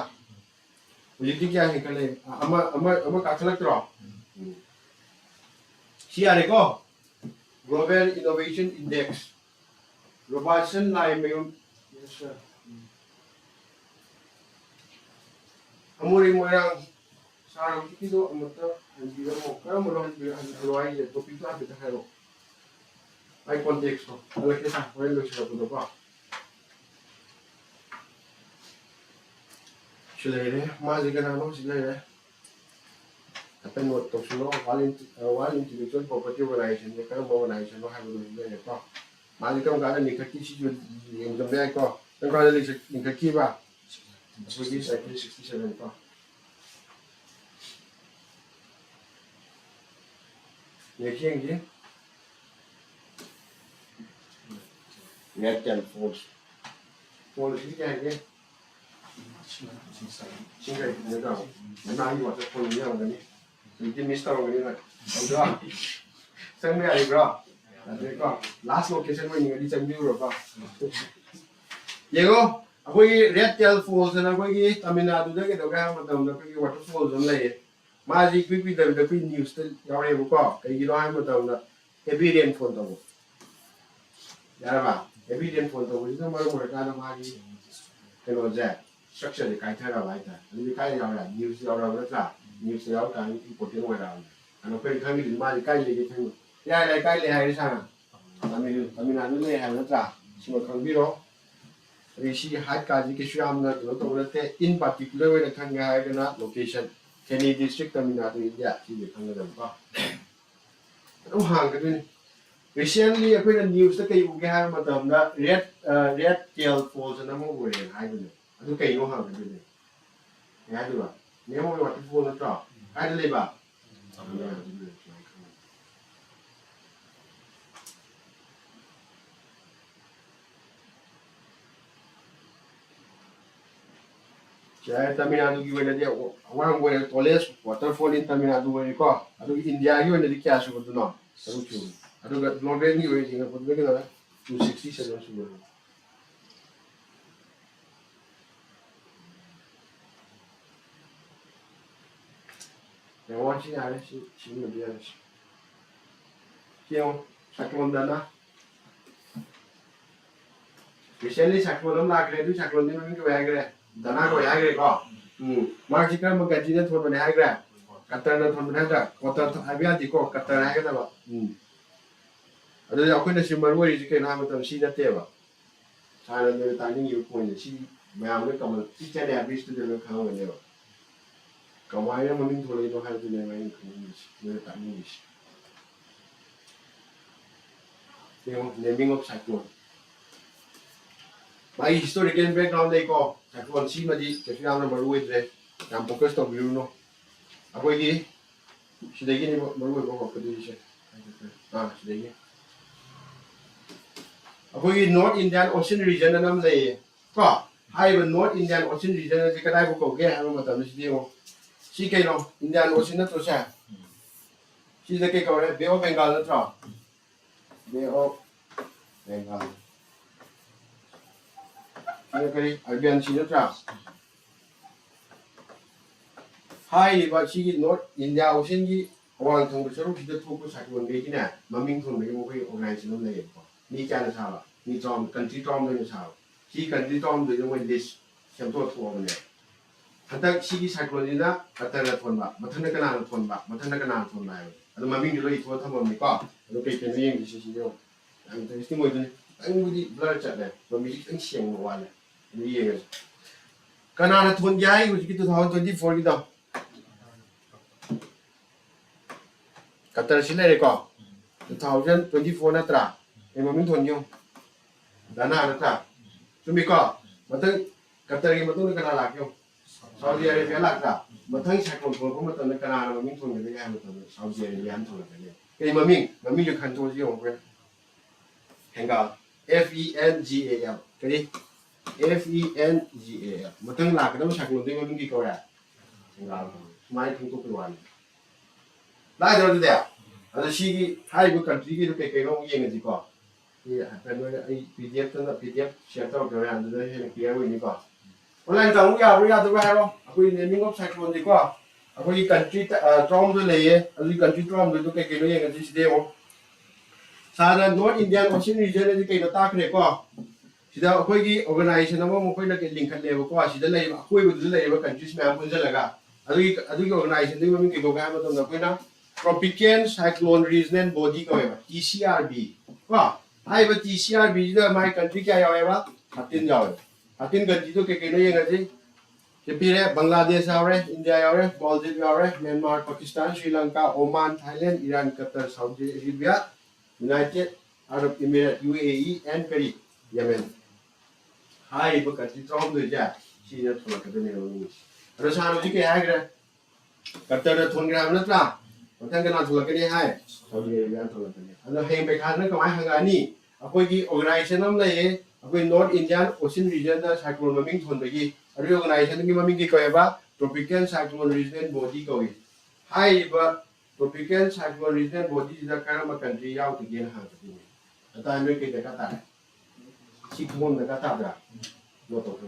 politics kya hai kale ama ka khalak ro siare ko Global Innovation Index Robertson lai me yes Amuri moyang sarang kito amata hindi mo kaya mo lang haluay ito pito at ito hero ay context ko alak kita well lo sila puto pa sila ire mazi ka na no sila ire apen mo to suno wal intellectual property organization ne kaya mo organization no halu lo ne pa mazi ka ngada nikati si jo yung jambe ko ang kada nikati ba so this I think 67 pa देखिए Red and false. False क्या है ये? Single ये तो मैं ना ही water fall नहीं होगा नहीं. ये मिस तो होगा नहीं ना. अब तो संग में आई ब्रो. देखो last location में नहीं चल भी रहा. ये को अकोई Red Tail Falls ना अकोई तमिलनाडु के तो क्या मतलब अकोई waterfall जम ले माजी क्विक द क्विक न्यूज़ तो यारे बुका कहीं गिरा है मतलब heavy rainfall तो यार बा heavy rainfall तो वही तो मर मर का ना माजी कहीं जाए structure de kai thara bai ta ni kai yaw la news yaw la na sa news yaw ta ni important wa da ano pe khang ni ma kai le ke thang ya le kai le hai sa na na nu le hai na sa si ma khang bi ro ri si hat ka ji ke sham na to to le te in particular we na khang ga hai na location Kenny district Tamil Nadu India si le khang da ba no hang ka ni recently apoi na news ta kai u ge ha ma tam na red tail falls na mo we hai ni ಅದು ಕೈ no ಹಾಕಿದೆ ಯಾದುವಾ ನೇಮೋ what phone ಹತ್ರ ಆಡಲೇ ಬಾ ಜಯ ತಮಿಳುನಾಡುಗೆ ಒಳ್ಳೆದೆ ಅವಾಗ ಒಳ್ಳೆ ಟೊಲೆಸ್ water fall in Tamil Nadu ಒಳ್ಳೆಕೋ ಅದು ಇಂಡಿಯಾಗೆ ಒಳ್ಳೆದೆ cash ಕೊಡ್ತು ಅದು ಗ್ಲೋಬಲ್ಗೆ ಒಳ್ಳೆ ಕೊಡ್ಬೇಕು 267 ಸುಮಾರು मैं watching आरे शी में दिया है क्यों cyclone दाना recently cyclone हम लाग रहे थे cyclone ने में क्या आएगा दाना को आएगा को मार्च का में गंजी ने थोड़ा बने आएगा कतर ने थोड़ा बने आएगा कतर अभी आदि को कतर आएगा ना बा अरे आपको ने सिमर वो इसे कहना मतलब सी ना तेवा सारे ने टाइमिंग यू पॉइंट सी मैं हमने कमल टीचर ने अभी स्टूडेंट में खाओ ने Kawai yang mending boleh itu hal itu yang lain kunis, dia tak nulis. Tengok naming of cyclone. Bagi historical background dia ko, cyclone si madi, kasi yang baru itu, yang fokus tu biru no. Apa lagi? Sudah gini baru itu kok kedua sudah gini. Apa lagi North Indian Ocean region nama lagi. Ko, hai North Indian Ocean region ni kadai buka ke, apa macam ni dia. Si kay no Indian Ocean na to siya. Si da kay kawre Bay of Bengal na to. Bay of Bengal. Si kay Arabian Sea na to. Hai ba si North India Ocean gi awang thong besaru si da to ko cyclone be kina maming thong be mo ko organization na le ko. Ni cha na sa ba. Ni tom country tom na sa. Si country tom de mo list siam to to ne. हतक सिगी cyclone ना कतर थोनबा मथन कना थोनबा मथन कना थोनबा अदु ममिंग लो इथो थमम निको अदु के के नियम दिसि सियो आं तस्ति मोदन अंगुदी ब्लर चले ममि सिं सिंग वाले नि ये कना थोन जाय उजि 2024 की दो कतर सिले रे को 2024 नत्रा ए ममिंग थोन यो दाना नत्रा सुमि को मथन कतर की मतुन कना लाक्यो Saudi Arabia lakta, matang cyclone ko matang na kana na maming thong na matang Saudi Arabia thong na kanya. Kaya maming yung kanto siya ko. Hangga FENGAL. Kaya FENGAL. Matang lakta mo cyclone din maming ko ya. Hangga may thong to kuwan. Lai do dia. Ada sigi hai bu country ki ke ke ngong yeng ji ko. Ni pen no ai PDF share to ko ya da he clear wi ni ko. Online tàu ya rồi ya tụi bay không? Aku ini naming of cyclone gì quá? Aku ini country Trump tu leh, aku ini country Trump tu kayak kilo yang kasih sedih oh. Sana North Indian Ocean region ni kayak letak ni quá. sida akhoi organization ama mokoi na ke link khat leba ko sida lei akhoi bu lei ba countries ma pun jalaga adu organization ni mami ke ko ga ma tom na koina tropical cyclone regional body ko ba TCRB ko hai ba TCRB da mai country kya yawe ba 13 yawe 13 country to ke no yenga ji ke pire Bangladesh yawe India yawe Maldives yawe Myanmar Pakistan Sri Lanka Oman Thailand Iran Qatar Saudi Arabia United Arab Emirates UAE and Kari Yemen hai ba country trom de ja si na thola ka ne ro ro sa ro ji ke hai gra Qatar da thon gram na tra thang kana thola ke ne hai Saudi Arabia thola ke ne ado heng pe khan na ka mai hanga ni akoi ki organization am lai akoi North Indian Ocean region da cyclone maming thon de gi ado organization ki maming ki ko ba tropical cyclone regional body ko hai ba tropical cyclone regional body da karama country yaw ti gen ha ti ata me ke ka ta Cyclone da ka ta da no to ko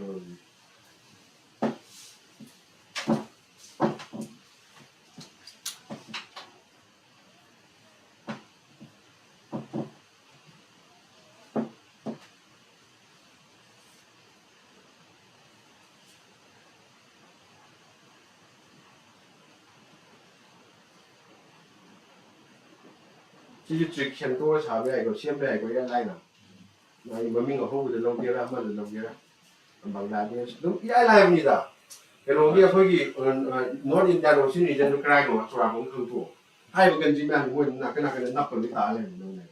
chỉ trick hiện tôi sao vậy có xem về có cái này nè này mà mình ở khu vực lâu kia ra mà lâu kia ra bằng đá kia đúng cái này như đó cái lâu kia thôi gì nó đi ra đâu xin đi ra nó cái nó cho cũng không thuộc hai bên chỉ mang quên là cái nắp còn cái tả lên đâu này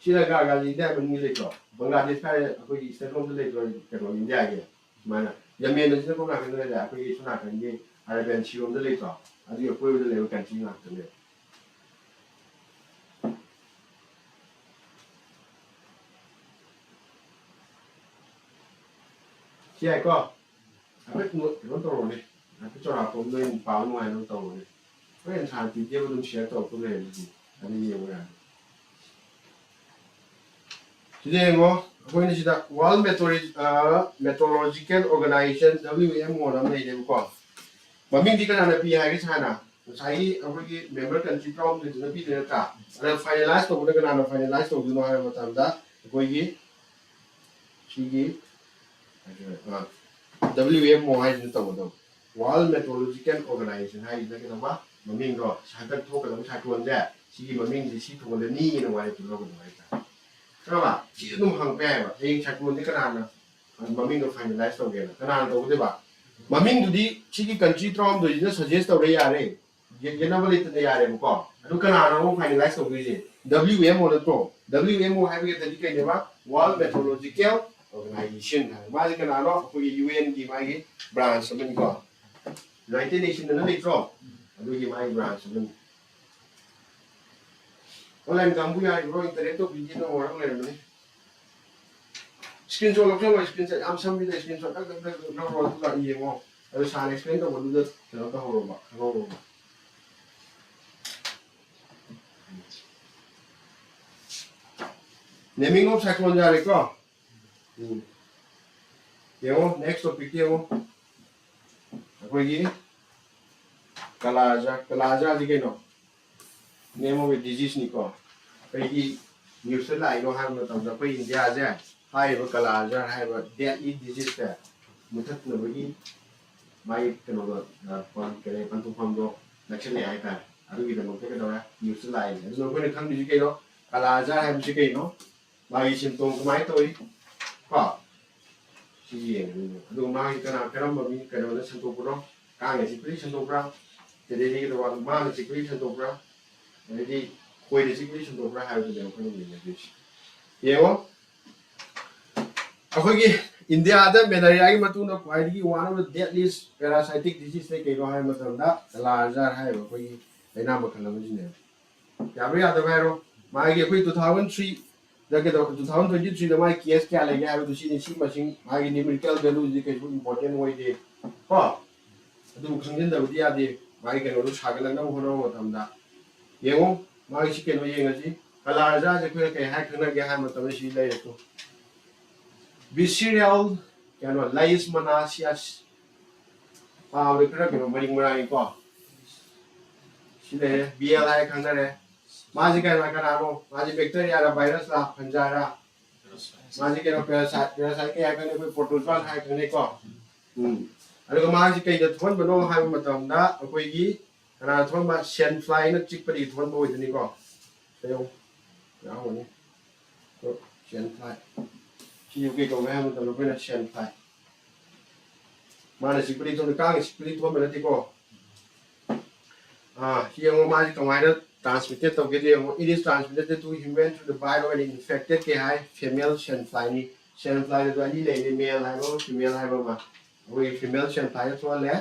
chỉ là cái gì đấy mình nghĩ rồi bằng đá thì phải có gì sẽ không thể rồi cái nó như vậy mà nè giờ mình nó sẽ không làm cái này là có gì sẽ làm cái gì ai bên chịu không thể rồi à thì ở quê bên lấy cái gì làm cái này chị ai có biết nuôi nó tàu này cái chỗ nào cũng nên bảo ngoài nó tàu này cái anh thằng thì tiêu nó sẽ tàu cũng này gì anh nhiều rồi chị đây ngó cái này là World Meteorological Organization WMO làm này đấy có mà mình đi cái nào là pi hai cái sao nào sai cái member country from thì nó pi được cả là finalize tàu cái nào là finalize tàu thì nó hay mà tham gia cái gì chị WMO hay là tàu đâu World Meteorological Organization hay là cái đó mà mình rồi sai cái thuốc cái đó sai tuần ra chỉ mà mình thì chỉ thuốc là ni nó ngoài tụi nó còn ngoài cả các bạn chỉ nó hàng bè mà anh sai tuần thì cái nào mà mình nó finalize tàu cái nào tàu thế bạn mà mình tụi đi chỉ cái country trong tụi nó suggest tàu đấy à đấy cái nào vậy tụi đấy à đấy mà có lúc cái nào nó không finalize tàu cái gì WMO là pro WMO hay cái gì mà World Meteorological Organization mà cái nào đó cái UN gì mà cái branch mình có United Nations nó đi rồi đôi khi mai branch mình online Cambodia rồi internet to video nó orang lain ni screenshot log xong rồi screenshot am sam video screenshot các nó rồi tu là gì không rồi sáng explain to một đứa nó to hồ mà hồ naming of cyclone ra đấy có hiểu next topic hiểu cái gì Kala-Azar gì cái nó name of a disease này có cái gì news lại nó hàng nó tầm đó cái India ra hai và Kala-Azar hai và deadly disease cả một thất là cái mai cái nó là còn cái này ban thu phong đó là cái này ai cả ở đây là một cái đó news lại nó cái này không gì cái đó Kala-Azar hay gì cái nó mai symptom của máy tôi có gì rồi mai cái nào mà mình cái đó nó symptom của nó càng ngày thì symptom ra thì đây cái đó mà là chỉ symptom ra đấy thì quay để chỉ symptom ra hai cái đều không nhìn được hiểu không akhoi gi India da malaria cái matu na quite gi one of the deadliest parasitic disease cái đó hai matam da Kala-Azar hai ba koi cái nào mà khăn làm gì nè ya bây giờ vậy rồi mai cái koi 2003 da cái đó 2023 da mai case kya lagi hai to si si machine mai numerical value gì cái important way đi có adu khangin da dia đi mai cái nó sagal na hono matam da yeng mai si cái nó yeng gì Kala-Azar cái cái hai khana cái hai matam si lai to visceral cái nó leishmaniasis vào được cái nó mình mới có si lai BLI khang đấy mà gì cái là cái nào mà gì bacteria là virus là phần ra ra Masih kena parasite ke akan aku protozoan hai kan ko. Aduh masih kayak tuan benar hai macam dah aku ini karena tuan mas sand fly nak cik padi tuan bawa ini ko. Saya ya ini. Sand fly. Kau kau hai macam aku nak sand fly. Mana cik padi tuan kang cik padi tuan berarti ko. Here masih kau ada transmitted to get it is transmitted to human to the bio and infected ke hai female sand fly ni sand fly to ani le male hai bo female hai bo ma we female sand fly to le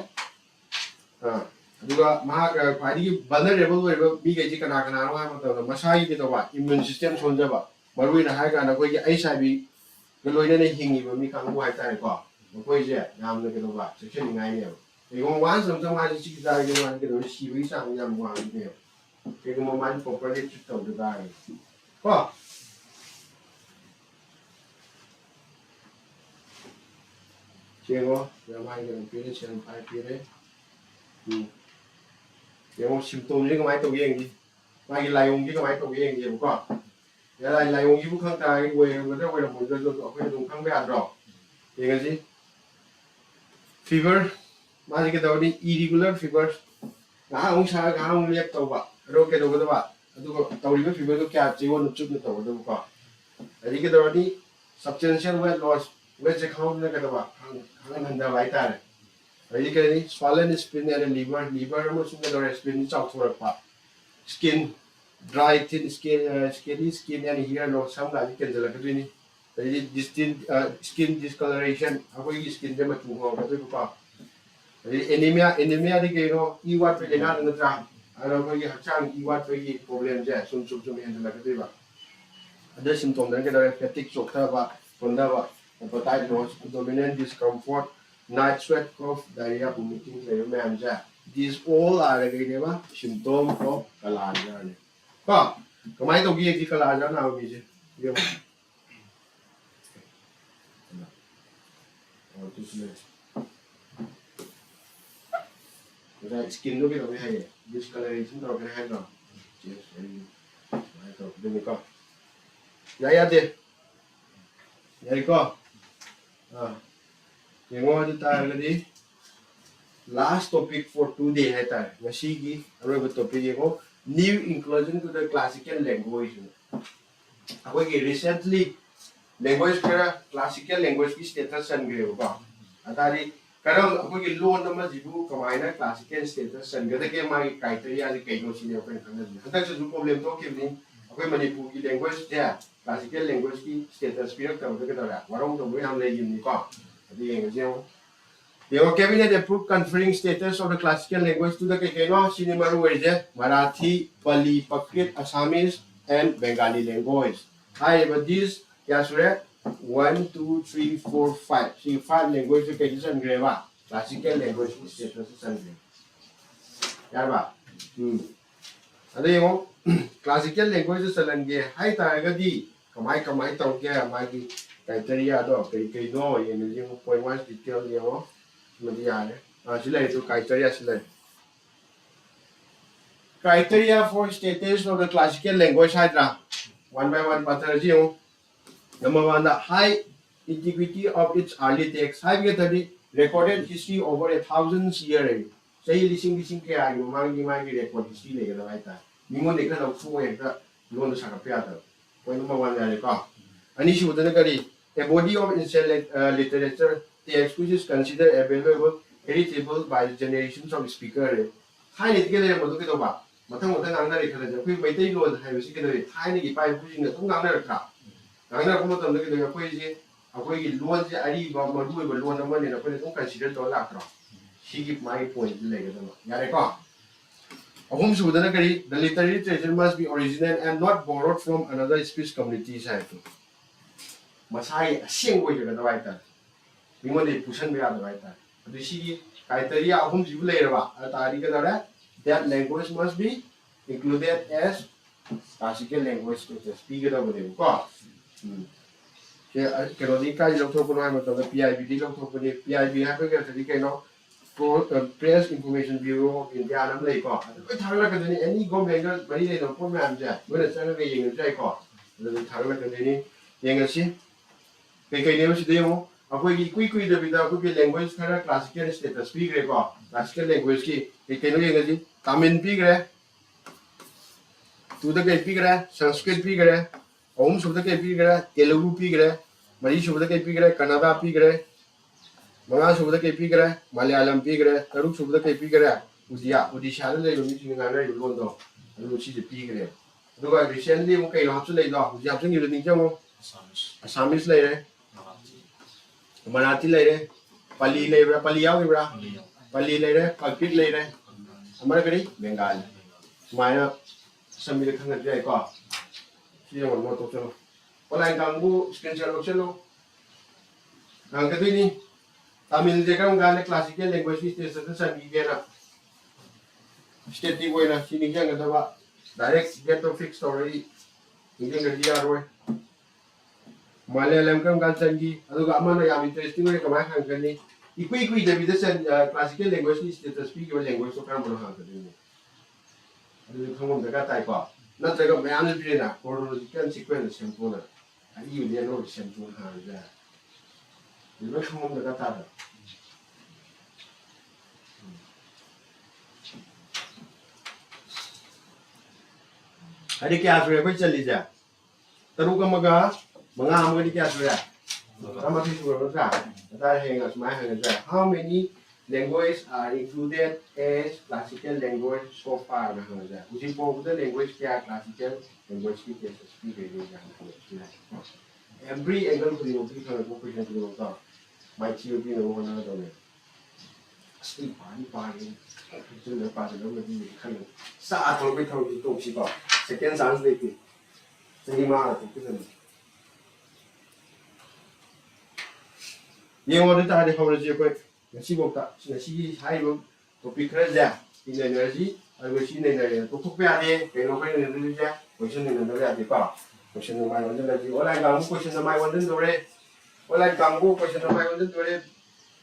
aduga ma phadi vulnerable we mi ge ji kana kana ma to masai ki to ba immune system sonja ba marui na hai ka na ko gi HIV ke loi na hingi ba mi khang bu hai tai ko ko je yam ne ke to ba section ngai ne e gong wan sam sam ma ji ki da ge wan ke do si wi sang yam wa ni ne cái mô man properly chụp đầu được bài có chưa có giờ mai cái phía trên xem phải phía đấy cái một symptom cái máy tàu yên gì mai cái lại ông cái máy tàu yên gì không có cái lại ông cái bút khăn tay cái quê người ta quê là một người rồi ở quê dùng khăn về ăn rồi thì cái gì fever mai cái đầu đi irregular fever ngã ông sao ngã ông liệt tàu vậy rồi cái đầu cái đó aduh tàu đi với fever itu kya jiwa nucuk nih tàu itu kok jadi cái đó đi substantial weight loss weight check home nih cái đó hang handa vậy ta jadi cái này swollen spleen and liver mà chúng ta nói spleen chọc thua được skin dry thin skin and here nó xong lại cái gì là cái gì jadi skin discoloration apa ini skin dia macam ngau cái itu kok jadi anemia di cái nó iwat phải đến ăn nữa ada bagi hacang iwat bagi problem je sum yang jelas itu ba ada simptom dan kita fatigue sokta ba konda ba appetite loss abdominal discomfort night sweat cough diarrhea vomiting le man je these all are cái ba symptom of Kala-Azar ne ko kamai to gi Kala-Azar na bi je yo tu sini cái skin nó cái đó hay discoloration đó cái hay rồi yes hay rồi đừng có vậy đi vậy có những ngôi chúng ta cái đi last topic for today hay ta ngày xí gì rồi cái topic gì có new inclusion to the classical language aku cái recently language cái classical language cái status anh cái có atari karena aku cái loan nama jibu kemaina classical status san gada ke mai criteria di kaino sini aku yang kangen hanta su problem to ke ni aku Manipur ki language dia classical language ki status pirak tahu ke tahu warung to boleh hamle yin ni ko jadi yang jauh yang cabinet approved conferring status of the classical language to the kaino sini maru je Marathi Pali Prakrit Assamese and Bengali language hai but this ya sure 1, 2, 3, 4, 5. See, 5 languages ke jisan greba. Classical language status jisan greba. Ya ba? Ada yang classical language jisan ge. Hai ta ga di kamai tau ke mai criteria do kai do yang ni yang point one detail dia mo. Mesti ada. Sila itu criteria sila. Criteria for status of the classical language hai tra. One by one patar ji ho. Number one, the high integrity of its early text. High recorded history over 1,000 years. Say lising kaya yung mangi record history le kada baita. Mingon de kada fu e ka loan sa kapya ta. Point number one ya ka. Ani shi udan kari a body of ancient literature text which is considered available heritable by the generations of speaker. High ne kede mo do kedo ba. Matang ang na re kada ja. Kui maitai loan hai bisi kedo high ne gi pai pu jing na tung ang na ra. Karena aku mau tahu lagi dengan apa ini luar je ari bawa dua luar nama ni apa ni tu consider tu lah kerana. Sikit my point lagi tu. Ya reka. Aku mesti sudah kali the literary tradition must be original and not borrowed from another speech community saya tu. Masai asyik kau juga tu baik tak. Minggu ni pusan berada baik tak. Jadi sikit criteria aku mesti boleh lah. Tadi kata ada that language must be included as classical language to speak itu boleh. Kau kalau ni kai jauh tu pun macam tu PIB di jauh tu pun PIB apa ke tadi kai no Press Information Bureau India nam lei ko kau thang lah kan ni any government beri lei no pun macam je mana cara ni yang jadi ko jadi thang lah kan ni Yengasi, Kay never see them. Quickly the with language classical status speaker, classical language key, a Kay Tamin Pigre, to the Kay Pigre, Sanskrit Pigre, Homes of the Kay Pigre, Telugu Pigre, Marish of the Kay Pigre, Canada Pigre, Mangas of the Kay Pigre, Malayalam Pigre, Taruks of the Kay Pigre, Udisha, meeting in Ireland, London, and which is the Pigre. Do I recently okay, not to lay off, Japan, you think Assamese later. Marathi later, Pali later, Pali Yagra, Pali later, Kalpit later, American, Bengal. Maya, some of the kind of Jacob. She don't want to know. Well, I can go, Spencer Ocello. Nankatini, Tamil Jagan, classical language is the sun, Indiana. Steady way, she didn't get direct get to fixed already. You can get the other way. Malayalam Gansangi, Alugamana Yam interesting way come back and Gani. Equally, the classical language is the speaker language of Cameroon. Come on the Gataipa. Not like a man Pina, or the consequence Sempona. And you didn't know Sempona there. You will come on the Gatata. I think I have a question, Lisa. Tarukamaga. How many languages are included as classical language so far? Which is both the language classical language every angle could be to my children over another. Sleep party, the part of the kind of start to become the second translated. You want to try the college quick. She woke up. She high room to pick her there in the energy. I wish in the area to cook a open in the area, question in the bar. Question of my one all I can question of my one in the red. All I can go question of my one in the red.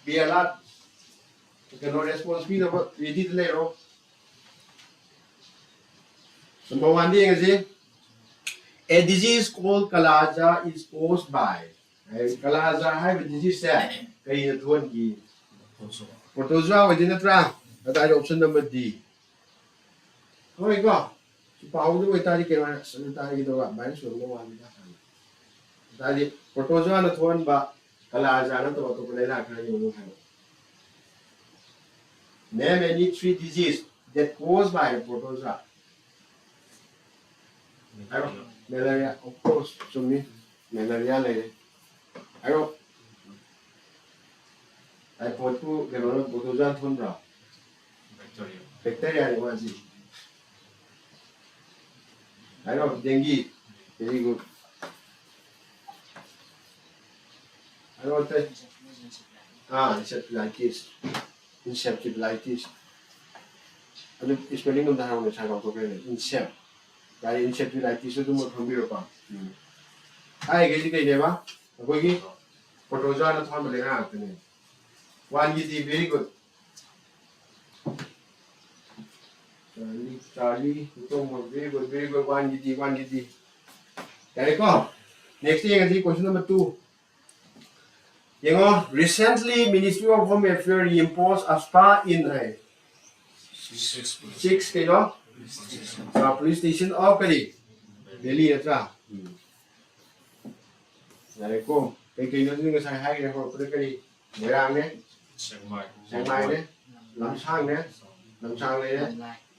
Be a lot. You cannot respond of what we did later. Number one thing is a disease called Kala-Azar is caused by Kala-Azar have a disease that is 20. Protozoa within the trunk. That is option number D. Oh my God. Power the way Tari sanitary minus one. That is Protozoa not one, but Kala-Azar not about to play like name any 3 diseases that caused by Protozoa. Malaria, of course, to me, malaria lady. I put to the Protozoa tundra. Bacteria was it. I know dengue, very good. I know that encephalitis. Encephalitis. I'm spelling on the how much I got to get By encephalitis, so much from Europe. I get it, never. A boogie. Protozoa not harming the one is very good. Charlie, very good. One is There you go. Next thing is question number 2. You know, recently Ministry of Home Affairs imposed AFSPA in 6 kilo police station of Delhi. There you go. Cái nó như sai hay này họ cái mới làm đấy, sáng mai đấy, làm sang này đấy,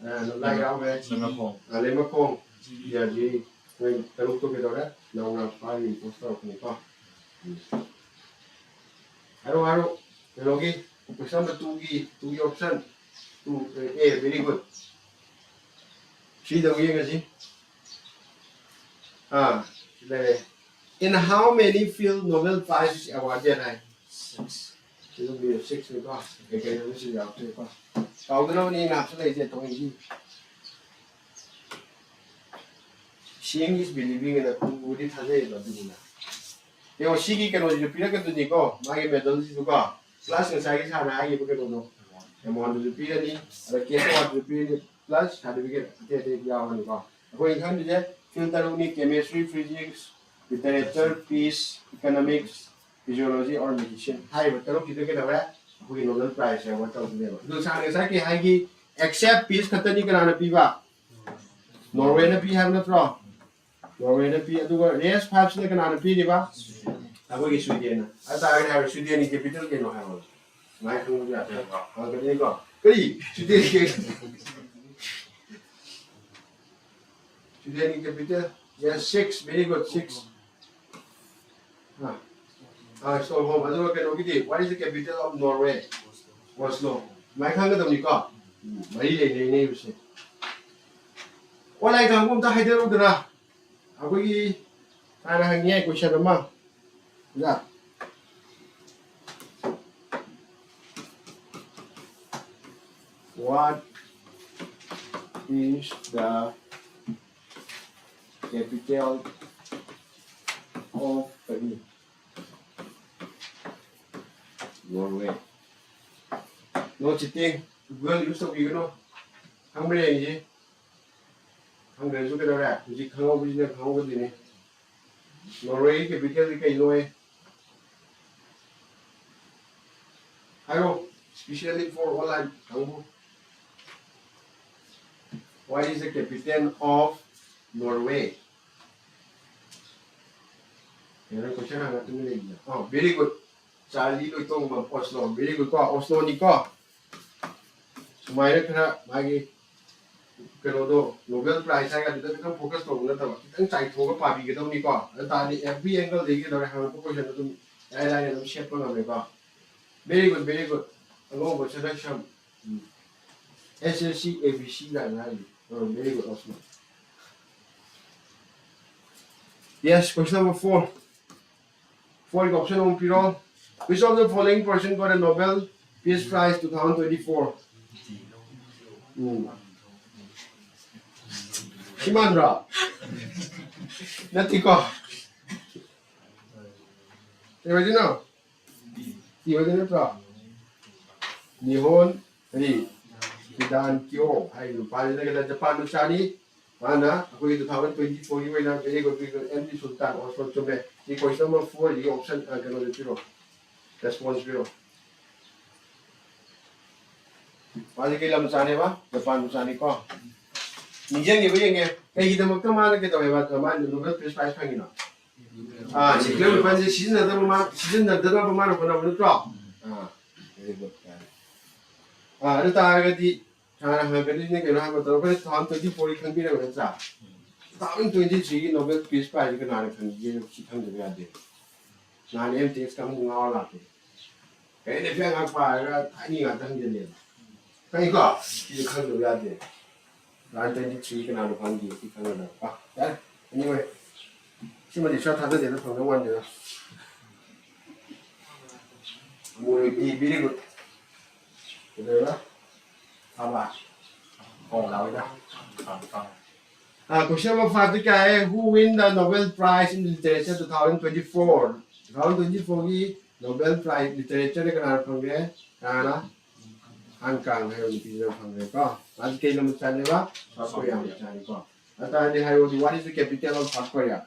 làm lại đâu đấy, lên mất không, giờ gì, mình từ lúc tôi cái đó đấy, nào làm phải mình post out này con, hello, cái đó gì, question number 2 option, 2 A very good, she đồng ý cái gì, đây. In how many field Nobel Prize awarded? 6. It will be 6 because again this is out there. Although in absolutely they don't eat. Seeing is believing in a good it has a lot of dinner. They were seeking and was the period to Nico, my medals to go. Plus and size had I ever get on. And one to the period, the case of the period plus had to get the hour and go. Going on to that, filter only chemistry, physics. literature, peace, economics, physiology, or medicine. Hai but taro kita kita wala. Aku Nobel Prize ya what tau dia. Tu sang sa ki hai ki accept peace khatani kana na piba. Norway na pi have na tro. Norway na pi adu race 5 sina kana na pi di ba. Aku ki Sweden na. Ata ga ha Sweden ni capital ke no ha. Mai khung ya. Ha ka ni ko. Kali Sweden ke Sweden ni capital. Yes 6 very good 6. Stockholm. Adu ka no ki what is the capital of Norway? Oslo. Mai khang ka dam ni ko. Mai le ne se. Wala ka ngum ta haidero dra. Aku ki ana hangye question ma. Ya. What is the capital of Norway? No cheating. Google use of you know. How many? Hang đến số cái đâu ra, chỉ không có business không có gì này. Norway cái cái lôi. Hello, especially for online không. What is the capital of Norway? Cái này question hàng tu này. Oh, very good. Charlie đối tông bằng Oslo, very good có Oslo ni có. Mai đó cái mai cái đó Nobel Prize hay cái đó cái focus tông nó tao cái chạy thua cái bài cái đó ni có, tại vì every angle đấy cái đó là hàng focus nó tụi ai nó shape nó làm có. Very good, very good. Anh có selection. SLC ABC là này. Very good also. Yes, question number 4. 4 option on Piro. Which of the following person got a Nobel Peace Prize 2024? Shimandra. Natiko. Imagine Nihon, Kidan Kyo, I Pali Japan Shani, Mana, aku 2024 ini nak jadi good MD Sultan Oslo coba. Di question number 4 di option kalau di Piro. Response Piro. Pali kita macam ba? Japan macam ni ko. Nijeng ni begini. Kayak kita makan mana kita hebat mana Nobel Prize panggil no. Cyclone panggil season ada mana pun drop. Very good. Ada tak di cara hangkali ni kena apa tahu kan tahun 24 kan bila berasa. Tahun 23 Nobel Peace Prize kan ada kan dia cikang juga ada. Nah ni MTX kamu ngawal lagi. Kayak ni pihak apa ini nggak tahu dia ni. Kan ikut cikang juga ada. Tahun 23 kan ada panggil cikang ada. Ya, anyway. Cuma di suatu hari dia tu pengalaman dia. Mulai very good. Betul lah. Apa? Oh, lawan dah. Question number 5 क्या है? Who win the Nobel Prize in Literature 2024? 2024 की Nobel Prize Literature ने कनार पंगे काना Hong Kong है उनकी जो पंगे का आज के लिए मुझे बा साउथ कोरिया मुझे को अतः ये है वो what is the capital of South Korea?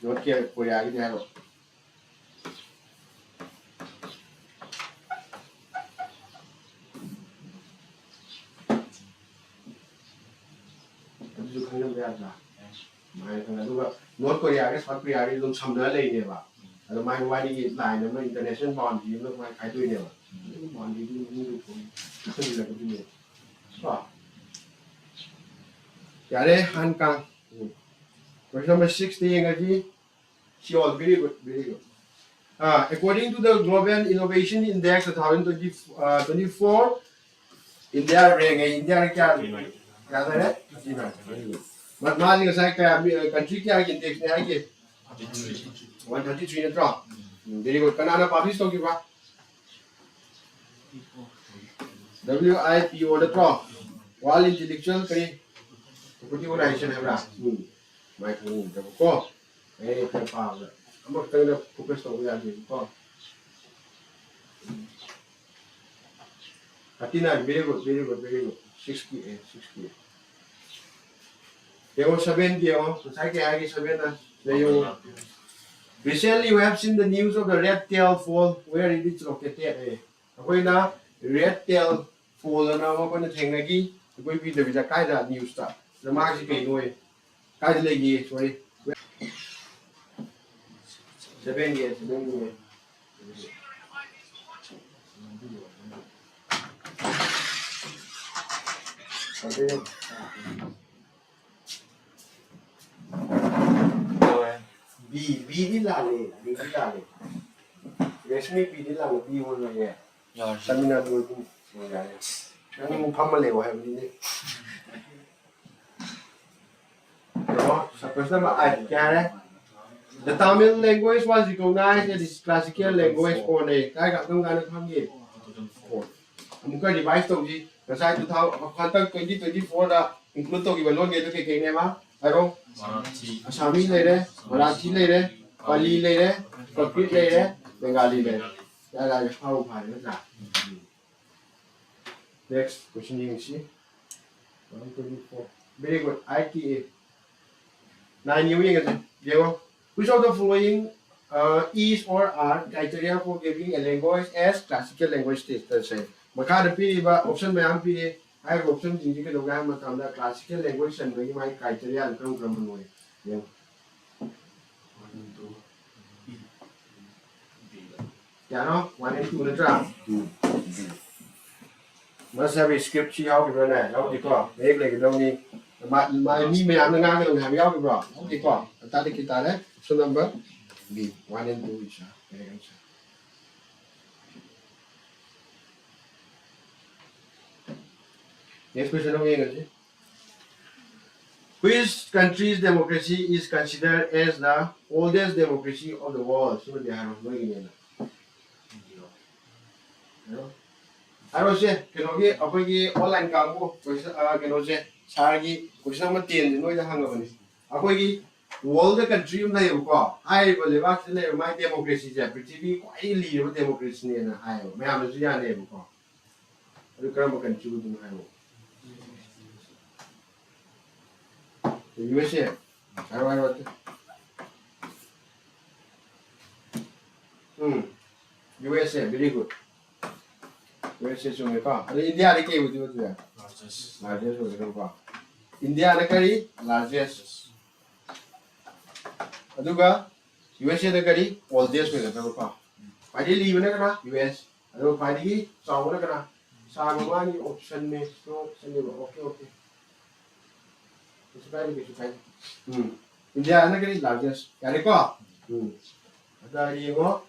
North Korea की है वो North Korea cái South Korea cái luôn sầm nữa lên nè bà, rồi mai qua đi lại nữa mà international bond thì nó mai khai tôi nè bà, bond thì cũng được không là cái gì, đó. Cái đấy Hàn Quốc. Question number 60 cái gì? Seoul, very good, very good. According to the Global Innovation Index 2024, India rank India क्या था रे? But now you say country क्या index ने है कि 133 ने drop. Very good. Kanana publish तो क्या? WIPO ने drop. World Intellectual करी. तो कुछ organization है बरा. मैं कहूँ जब को ये क्या पाव है. हम लोग कहीं ना focus तो हुआ है को. Katina very good, very good, very good. 68. Yo, 7 yo, society 7 yo. Recently, we have seen the news of the red tail fall where it is located. Okay, now red tail fall and now we're going to take again. We're going to be the kind of news stuff. The market is going kind of like sorry. 7 years, 7 years. Okay. B đi làm này, B đi làm này. Resmi B đi làm B luôn rồi nhé. Tamina đôi cũng rồi nhé. Anh muốn thăm mà liệu hay gì đấy. Đó, suppose mà ai kia đấy. The Tamil language was recognized as classical language for này. Cái gặp trong cái nó tham gì? Một cái device đâu gì? Cái sai tụi thao, khoảng tầm 2024 đã include tôi cái vấn đề tôi cái này mà, phải không? Assamese ले रहे, मराठी ले रहे, पाली ले रहे, संस्कृत ले रहे, बंगाली ले रहे. यार आज how भारी ना. Next question you see. 124. Very good. ITA. 9 new English. Diego. Which of the following is or are criteria for giving a language as classical language status? Maka the P option by MP. I have option in the program of classical language and very my criteria and come way. Yeah. 1 and 2 B. Yeah, no? 1 and 2 na 2. Must have a script she how to run how to call. Make like don't need my me may am nga cái đồng hàng nhau bro. Okay có. Ta đi kita đấy. So number B 1 and 2 is very answer. Next question again. Which country's democracy is considered as the oldest democracy of the world? So they are not knowing it. I was saying, can you get online campo? Can you say, Sargi, question number 10, no, the hang of it. Akogi, all the country of the I believe actually my democracy is a pretty quite lead democracy in Ohio. May I have a name? The Grandma can choose in Ohio. The USA. I wrote it. USA, very good. USA so meka. India the ke with you there. Largest was the India the kari largest. Aduga USA the kari oldest with the pa. Padi leave na US. Adu padi saw na kana. Sa mani option me so send okay. It's very good. India is the largest. Yariko. The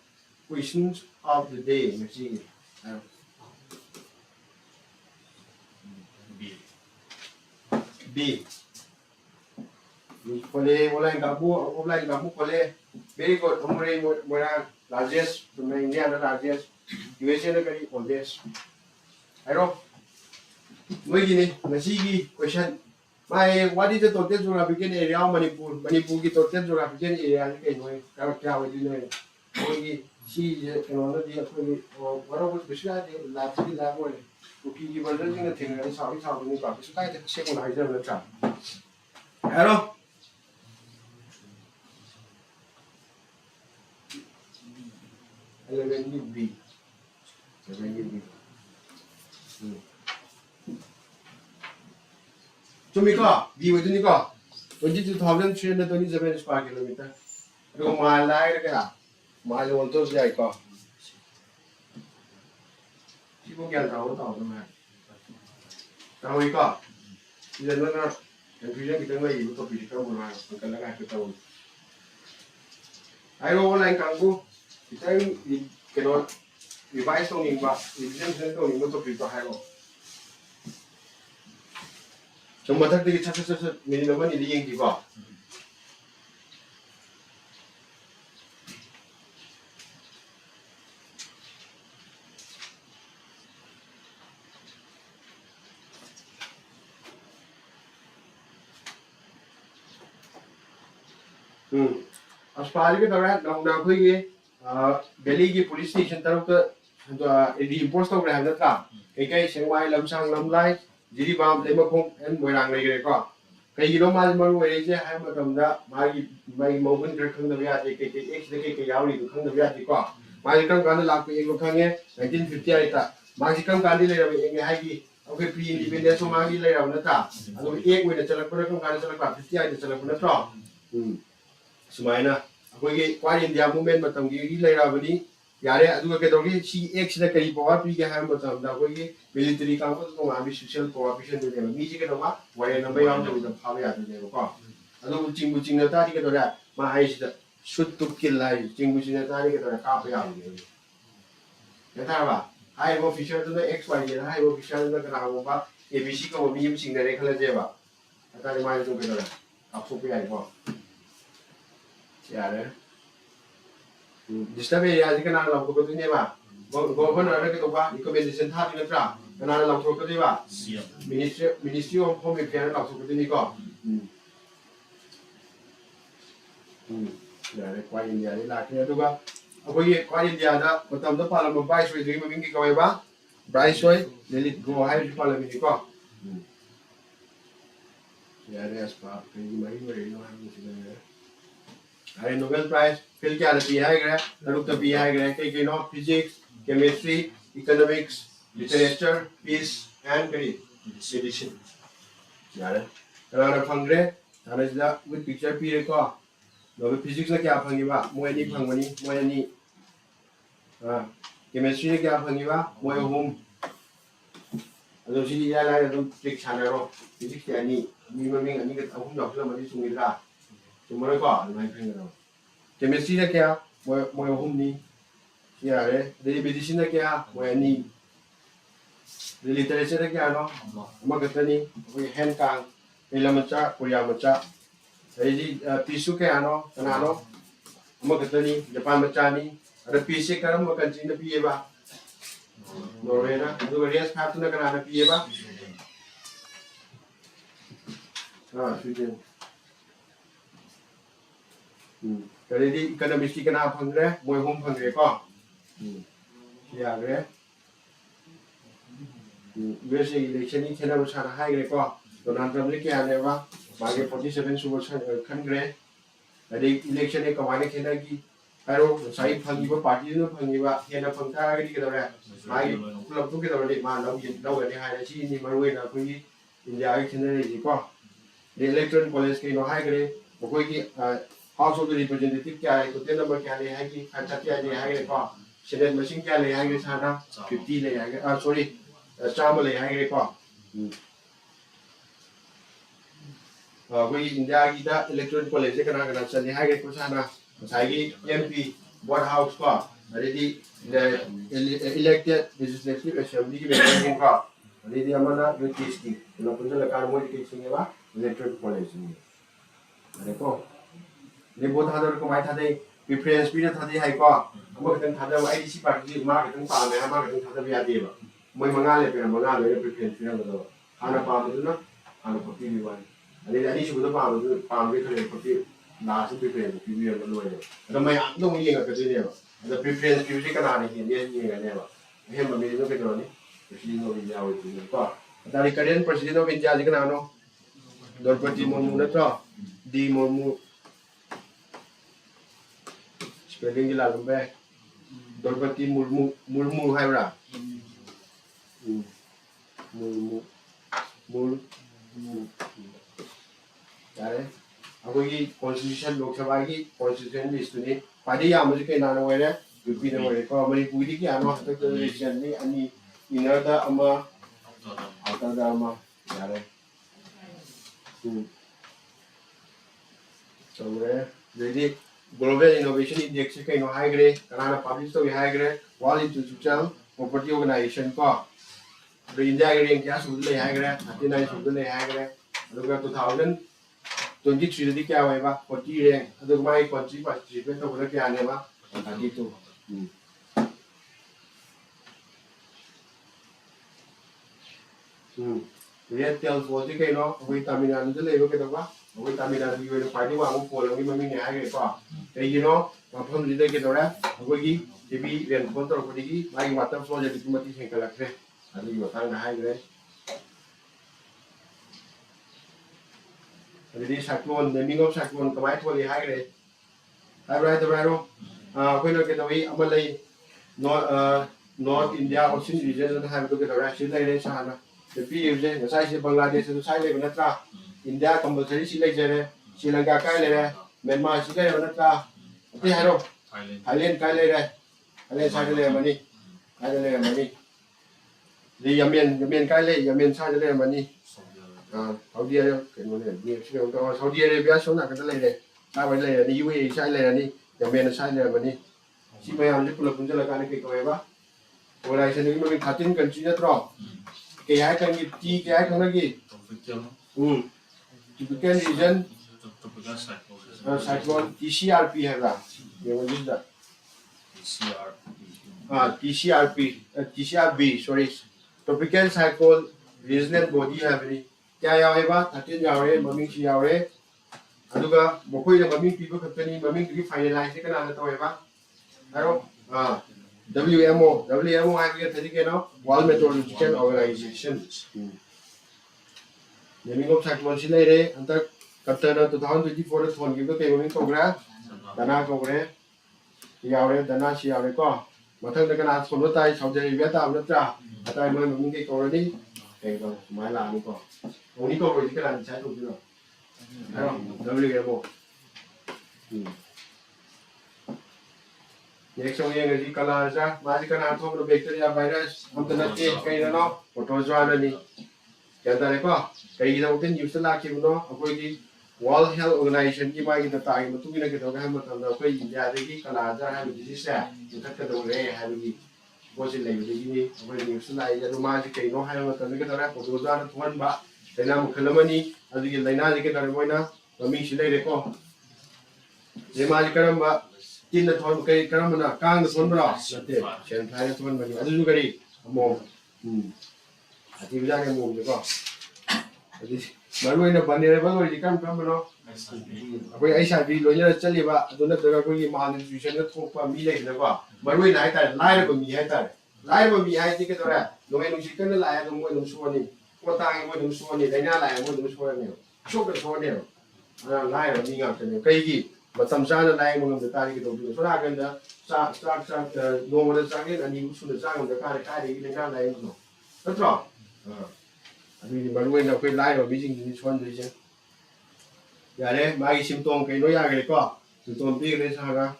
questions of the day. B. B. Kole, online gabu, kole. Very good. Umre, largest. India the largest. USA the oldest. I know. Nasi question. What is the total geographical area of Manipur? Manipur ki total geographical area is only she can what was beside the largely level. Okay, you were looking at things and how it's how we got to the second item of the trap. Hello? B. Chumika, B with Nika, 22,327 square kilometer. No mile like that. Mile on those like a. People get out of the man. Now we got. You don't know, and we don't get away with the physical one. I don't like Kango. The time you cannot revise on him, but if you don't know, to people have. So what are the chances minimum in the English? As far as the right now, Delhi police station, the impost of the car. Okay, Shanghai, Lamsang, Lamlai, Jiribam, Lemacom, and Morang Regreka. ꯀꯩꯒꯤꯅꯣ ꯃꯥꯁꯤ ꯃꯔꯨ ꯑꯣꯏꯔꯤꯁꯦ ꯍꯥꯏꯕ ꯃꯇꯝꯗ ꯃꯥꯒꯤ ꯃꯒꯨꯟ ꯈꯔ ꯈꯪꯗꯕ ꯌꯥꯗꯦ ꯀꯩꯀꯩ ꯑꯦꯛꯁꯤꯗ ꯀꯩꯀꯩ ꯌꯥꯎꯔꯤꯗꯣ ꯈꯪꯗꯕ ꯌꯥꯗꯦꯀꯣ ꯃꯥꯁꯤ ꯀꯔꯝ ꯀꯥꯟꯗ ꯂꯥꯛꯄ ꯑꯦꯛꯅꯣ ꯈꯪꯉꯦ 1958ꯇ ꯃꯥꯁꯤ ꯀꯔꯝ ꯀꯥꯟꯗ ꯂꯩꯔꯕ ꯑꯦꯛꯅꯦ ꯍꯥꯏꯒꯤ ꯑꯩꯈꯣꯏ ꯄ꯭ꯔꯤ ꯏꯟꯗꯤꯄꯦꯟꯗꯦꯟꯁ ꯃꯥꯒꯤ ꯂꯩꯔꯕ ꯅꯠꯇ꯭ꯔꯥ ꯑꯗꯨꯒ ꯑꯦꯛ ꯑꯣꯏꯅ ꯆꯠꯂꯛꯄꯅ ꯀꯔꯝ ꯀꯥꯟꯗ ꯆꯠꯂꯛꯄ 58ꯗ ꯆꯠꯂꯛꯄ ꯅꯠꯇ꯭ꯔꯣ ꯁꯨꯃꯥꯏꯅ ꯑꯩꯈꯣꯏꯒꯤ ꯀ꯭ꯋꯥꯏꯠ ꯏꯟꯗꯤꯌꯥ ꯃꯨꯚꯃꯦꯟ ꯃꯇꯝꯒꯤ ꯂꯩꯔꯕꯅꯤ ꯌꯥꯔꯦ ꯑꯗꯨꯒ ꯀꯩꯗꯧꯒꯤ ꯁꯤ ꯑꯦꯛꯁꯤꯗ ꯀꯔꯤ ꯄꯋꯥꯔ ꯄꯤꯒꯦ ꯍꯥꯏꯕ ꯃꯇꯝꯗ ꯑꯩꯈꯣꯏꯒꯤ ꯃꯤꯂꯤꯇꯔꯤ ꯀꯥꯡꯕꯨꯗ ꯇꯣꯉꯥꯟꯕ ꯁꯣꯁꯤꯌꯦꯜ ꯄꯋꯥꯔ ꯄꯤꯁꯟꯗꯣꯏꯅꯦꯕ ꯃꯤꯁꯤ ꯀꯩꯗꯧꯕ ꯋꯥꯔꯦꯟ ꯑꯃ ꯌꯥꯎꯗꯕꯤꯗ ꯐꯥꯕ ꯌꯥꯗꯣꯏꯅꯦꯕꯀꯣ ꯑꯗꯨꯕꯨ ꯆꯤꯡꯕꯨ ꯆꯤꯡꯅ ꯇꯥꯔꯗꯤ ꯀꯩꯗꯧꯔꯦ ꯃꯥ ꯍꯥꯏꯁꯤꯗ ꯁꯨꯠ ꯇꯨ ꯀꯤꯜ ꯍꯥꯏ ꯆꯤꯡꯕꯨ ꯆꯤꯡꯅ ꯇꯥꯔꯗꯤ ꯀꯩꯗꯧꯔꯦ ꯀꯥꯞꯄ ꯌꯥꯕꯅꯦꯕ ꯒ꯭ꯌꯥꯟ ꯇꯥꯔꯕ ꯍꯥꯏꯔꯤꯕ ꯑꯣꯐꯤꯁꯔꯗꯨꯅ ꯑꯦꯛꯁ ꯋꯥꯏ ꯖꯦꯗ ꯍꯥꯏꯔꯤꯕ ꯑꯣꯐꯤꯁꯔꯗꯨꯅ ꯀꯅꯥꯒꯨꯝꯕ ꯑꯦ ꯕꯤ ꯁꯤ ꯀꯧꯕ ꯃꯤ ꯑꯃ ꯆꯤꯡꯅꯔꯦ ꯈꯜꯂꯁꯦꯕ ꯑꯗꯨꯇꯥꯔꯗꯤ ꯃꯥꯁꯤ ꯑꯗꯨꯝ ꯀꯩꯗꯧꯔꯦ ꯀꯥꯞꯊꯣꯛꯄ ꯌꯥꯏꯀꯣ ꯌꯥꯔꯦ ꯗꯤꯁꯇꯔꯕ ꯑꯦꯔꯤꯌꯥꯁꯤ ꯀꯅꯥꯅ ꯂꯥꯎꯊꯣꯛꯀꯗꯣꯏꯅꯦꯕ ꯒꯣꯚꯔꯅꯔꯅ ꯀꯩꯗꯧꯕ ꯔꯤꯀꯃꯦꯟꯗꯦꯁꯟ ꯊꯥꯗꯣꯏ ꯅꯠꯇ꯭ꯔꯥ ꯀꯅꯥꯅ ꯂꯥꯎꯊꯣꯛꯀꯗꯣꯏꯕ ꯃꯤꯅꯤꯁꯇ꯭ꯔꯤ ꯑꯣꯐ ꯍꯣꯝ ꯑꯦꯐꯤꯌꯔꯅ ꯂꯥꯎꯊꯣꯛꯀꯗꯣꯏꯅꯤꯀꯣ ꯌꯥꯔꯦ ꯀ꯭ꯋꯥꯏꯠ ꯏꯟꯗꯤꯌꯥꯗꯒꯤ ꯂꯥꯛꯈ꯭ꯔꯦ ꯑꯗꯨꯒ ꯑꯩꯈꯣꯏꯒꯤ ꯀ꯭ꯋꯥꯏꯠ ꯏꯟꯗꯤꯌꯥꯗ ꯃꯇꯝꯗ ꯄꯥꯜꯂꯝꯕ ꯚꯥꯏꯁꯔꯣꯏꯗꯨꯒꯤ ꯃꯃꯤꯡ ꯀꯧꯋꯦꯕ ꯚꯥꯏꯁꯔꯣꯏ ꯂꯂꯤꯠ ꯒꯣ ꯍꯥꯏꯕꯁꯤ ꯄꯥꯜꯂꯝꯃꯤꯅꯤꯀꯣ ꯌꯥꯔꯦ ꯑꯁꯄꯥ ꯀꯩꯒꯤ ꯃꯔꯤ ꯑꯣꯏꯔꯤꯅꯣ ꯍꯥꯏꯕꯁꯤꯗ अरे नोबेल प्राइज फिर क्या पी है ग्रे तरुक पी है ग्रे कई नो physics chemistry economics literature peace and करी मेडिसिन यार कनाना फंगरे थाने सिदा विद पिक्चर पी रे को नोबेल फिजिक्स ने क्या फंगीबा मोयनी फंगबनी मोयनी केमिस्ट्री ने क्या फंगीबा मोय होम अदो सी या ला दम ट्रिक सानरो फिजिक्स यानी मी ममिंग अनि का अहुम लखलमनी सुंगिदरा तुम्हारे को आलमाई करेंगे केमिस्ट्री ने क्या मोय होमनी यारे मेडिसिन ने क्या मोय नी लिटरेचर ने क्या नो मगतनी वे हैंड कांग एला मचा कोरिया मचा एजी पीसु क्या नो कनानो मगतनी जापान मचा नी अरे पीसे करम कंट्री ने पिएबा नॉर्वे ना तो रेस खातु ने कनाना पिएबा हां स्वीडन करेदी इकोनॉमिक्स की कना फंगरे मोय होम फंगरे को यागरे यूएसए इलेक्शन नि थेना बसाना हाइग्रे को डोनाल्ड ट्रम्प ने क्या नेबा मागे 47 सुबह खनग्रे अदे इलेक्शन ने कमाने खेना की हारो साइ फंगीबा पार्टी ने फंगीबा हेना फंगता गदी केदरे मागे क्लब तो केदरे मा लौगने हाइना सी नि मरुवेना खुई इंडिया की खेना रे को द इलेक्टोरल कॉलेज के नो हाइग्रे कोई की हाउस ऑफ द रिप्रेजेंटेटिव क्या है टोटल नंबर क्या ले है कि खर्चा क्या ले है को सेनेट मशीन क्या ले है कि साना 50 ले है सॉरी चाम ले है को कोई इंडिया की दा इलेक्टोरल कॉलेज से कना कना चले है को साना साइगी एमपी बोर्ड हाउस को रेडी इलेक्टेड लेजिस्लेटिव असेंबली की मेंबर को रेडी अमना ब्रिटिश की नो पुजल कार मोदी के सिंगेवा इलेक्टोरल कॉलेज में अरे को लेबो थादर को माइ थादे प्रेफरेंस पीना थादे हाइ को अमो खतन थादे आईडीसी पार्टी मा खतन पामे मा खतन थादे यादे बा मोय मंगा ले पेरा मंगा ले प्रेफरेंस पीना बदो हाना पामदुना हाना कॉपी बिवान अरे अनि सुबुद पामदु पामबे खले कॉपी लास्ट प्रेफरेंस पीबी बा लोय अदा मै आदो येंगा कजने बा अदा प्रेफरेंस पीबी कना ने हेंदे येंगा ने बा हेम बा मेनो के दोनी प्रेसिडेंट ऑफ इंडिया होय को अदा करेंट प्रेसिडेंट ऑफ इंडिया जी कना नो द्रौपदी मुर्मू नत्रो डी मुर्मू स्पेलिंग की लालम पे द्रौपदी मुर्मू है बरा मुर्मू यारे अगोई की कॉन्स्टिट्यूशन लोकसभा की कॉन्स्टिट्यूशन लिस्ट ने पार्टी या मुझे के नानो वाले यूपी ने वाले को मणिपुर की आनो हतक रिजन ने अनि इनर दा अमा आउटर दा अमा यारे तो रेडी ग्लोबल इनोवेशन इंडेक्स के नो हाइग्रे कनाना पब्लिश तो हाइग्रे वर्ल्ड इंस्टीट्यूशनल प्रॉपर्टी ऑर्गेनाइजेशन को इंडिया के रैंक क्या सुद ले हाइग्रे 39 सुद ले हाइग्रे अदुगा 2023 दी क्या होएबा 40 रैंक अदुगा माई कंट्री पार्टिसिपेट तो बड़ा क्या नेबा 32 रेड टेल फोर्टी के नो कोई तमिलनाडु ले लो के दबा कोई तमिलनाडु की वेल पार्टी वांगो पोल की मम्मी ने आगे को कई नो मफम जिदे के दौरा कोई टीवी रेन फोन तो कोई की माई वाटर फ्लो जे किमती सेंकल रखे अभी बतांग ना है Jadi cyclone, naming of cyclone kamai tholi hai gre. Hai brai ro. Koi no ke doi amalai North India Ocean region and have to get a rashi lay sana. The P the size of Bangladesh and the side of Natra. India compulsory Sri Lanka Kai Myanmar Sri Natra. Thailand Kai Thailand side money. Thailand money. The Yamen Kai Yamen side money. Saudi Arabia Saudi Arabia số nào cái này này ta phải này đi UAE sai này đi nhà bên sai này mà đi chỉ bây giờ chúng tôi cũngจะละกันcái coi ba hồi này sẽ mình phát triển cần chuyện đó cái ai cần cái ai cần cái gì typical region cyclone TCRP है ना ये वो जिस TCRB sorry tropical cyclone regional body है बनी क्या याव है बा 13 याव है मम्मी ची याव है अदुगा मकोई ने मम्मी पीपल कंपनी मम्मी की फाइनलाइज के ना तो है बा हेलो WMO है के तरीके ना World Meteorological Organization naming of cyclone से ले रे अंतर कप्तान 2024 थोन की तो के मम्मी कोगरा दना कोगरे याव रे दना सी याव रे को मथंग ने कना सोलो ताई साउदी अरेबिया ता नत्रा ताई मम्मी के कोगरे cái đó máy làm có ông đi câu rồi cái làm tráiถูกchưa thấy không WMO nhớ xong nghe cái gì Kala-Azar mà cái nào thông nó bacteria virus không tên là cái nó protozoa này đi cái đó có cái đầu tiên nhiều là cái nó cái gì World Health Organization cái mai cái tài mà tụi nó cái đó cái mà thằng nào cái gì ra đấy cái Kala-Azar hay cái gì sẽ chúng ta cái đầu này hay cái có gì lấy cái gì vậy nhiều slide giờ mà cái nó hay mà cái đó là của tôi ra thuần bạ cái nào một cái làm gì cái lấy na cái đó là na và mình sẽ lấy được không để mà cái làm bạ tin là thuần cái làm mà na càng là thuần bạ là thế xem thấy là thuần bạ thì cái cái gì mồm thì bây giờ cái mồm được không mà nuôi nó bận này bận rồi thì càng mà nó cái ấy sao vì lúc nhớ chân đi bạ tôi nói tôi cái malnutrition nó không qua mi lấy được không mà nuôi này tại lai là mi hay tại lai mà mi hay thì cái đó là nuôi nuôi chỉ cần là lai nuôi nuôi số này qua tang nuôi nuôi số này đánh ra lai nuôi nuôi số này số cái số này lai là mi ngọc cái này cái gì mà tầm xa là lai nuôi người ta thì cái đầu tiên số nào cái đó sa nuôi nó sang cái là nhiều số nó sang người ta cái đấy đánh ra lai nó rất rõ vì mà nuôi nó cái lai rồi bị gì thì số này chứ giờ đấy mà cái symptom cái nói ra cái có symptom biết cái sao ra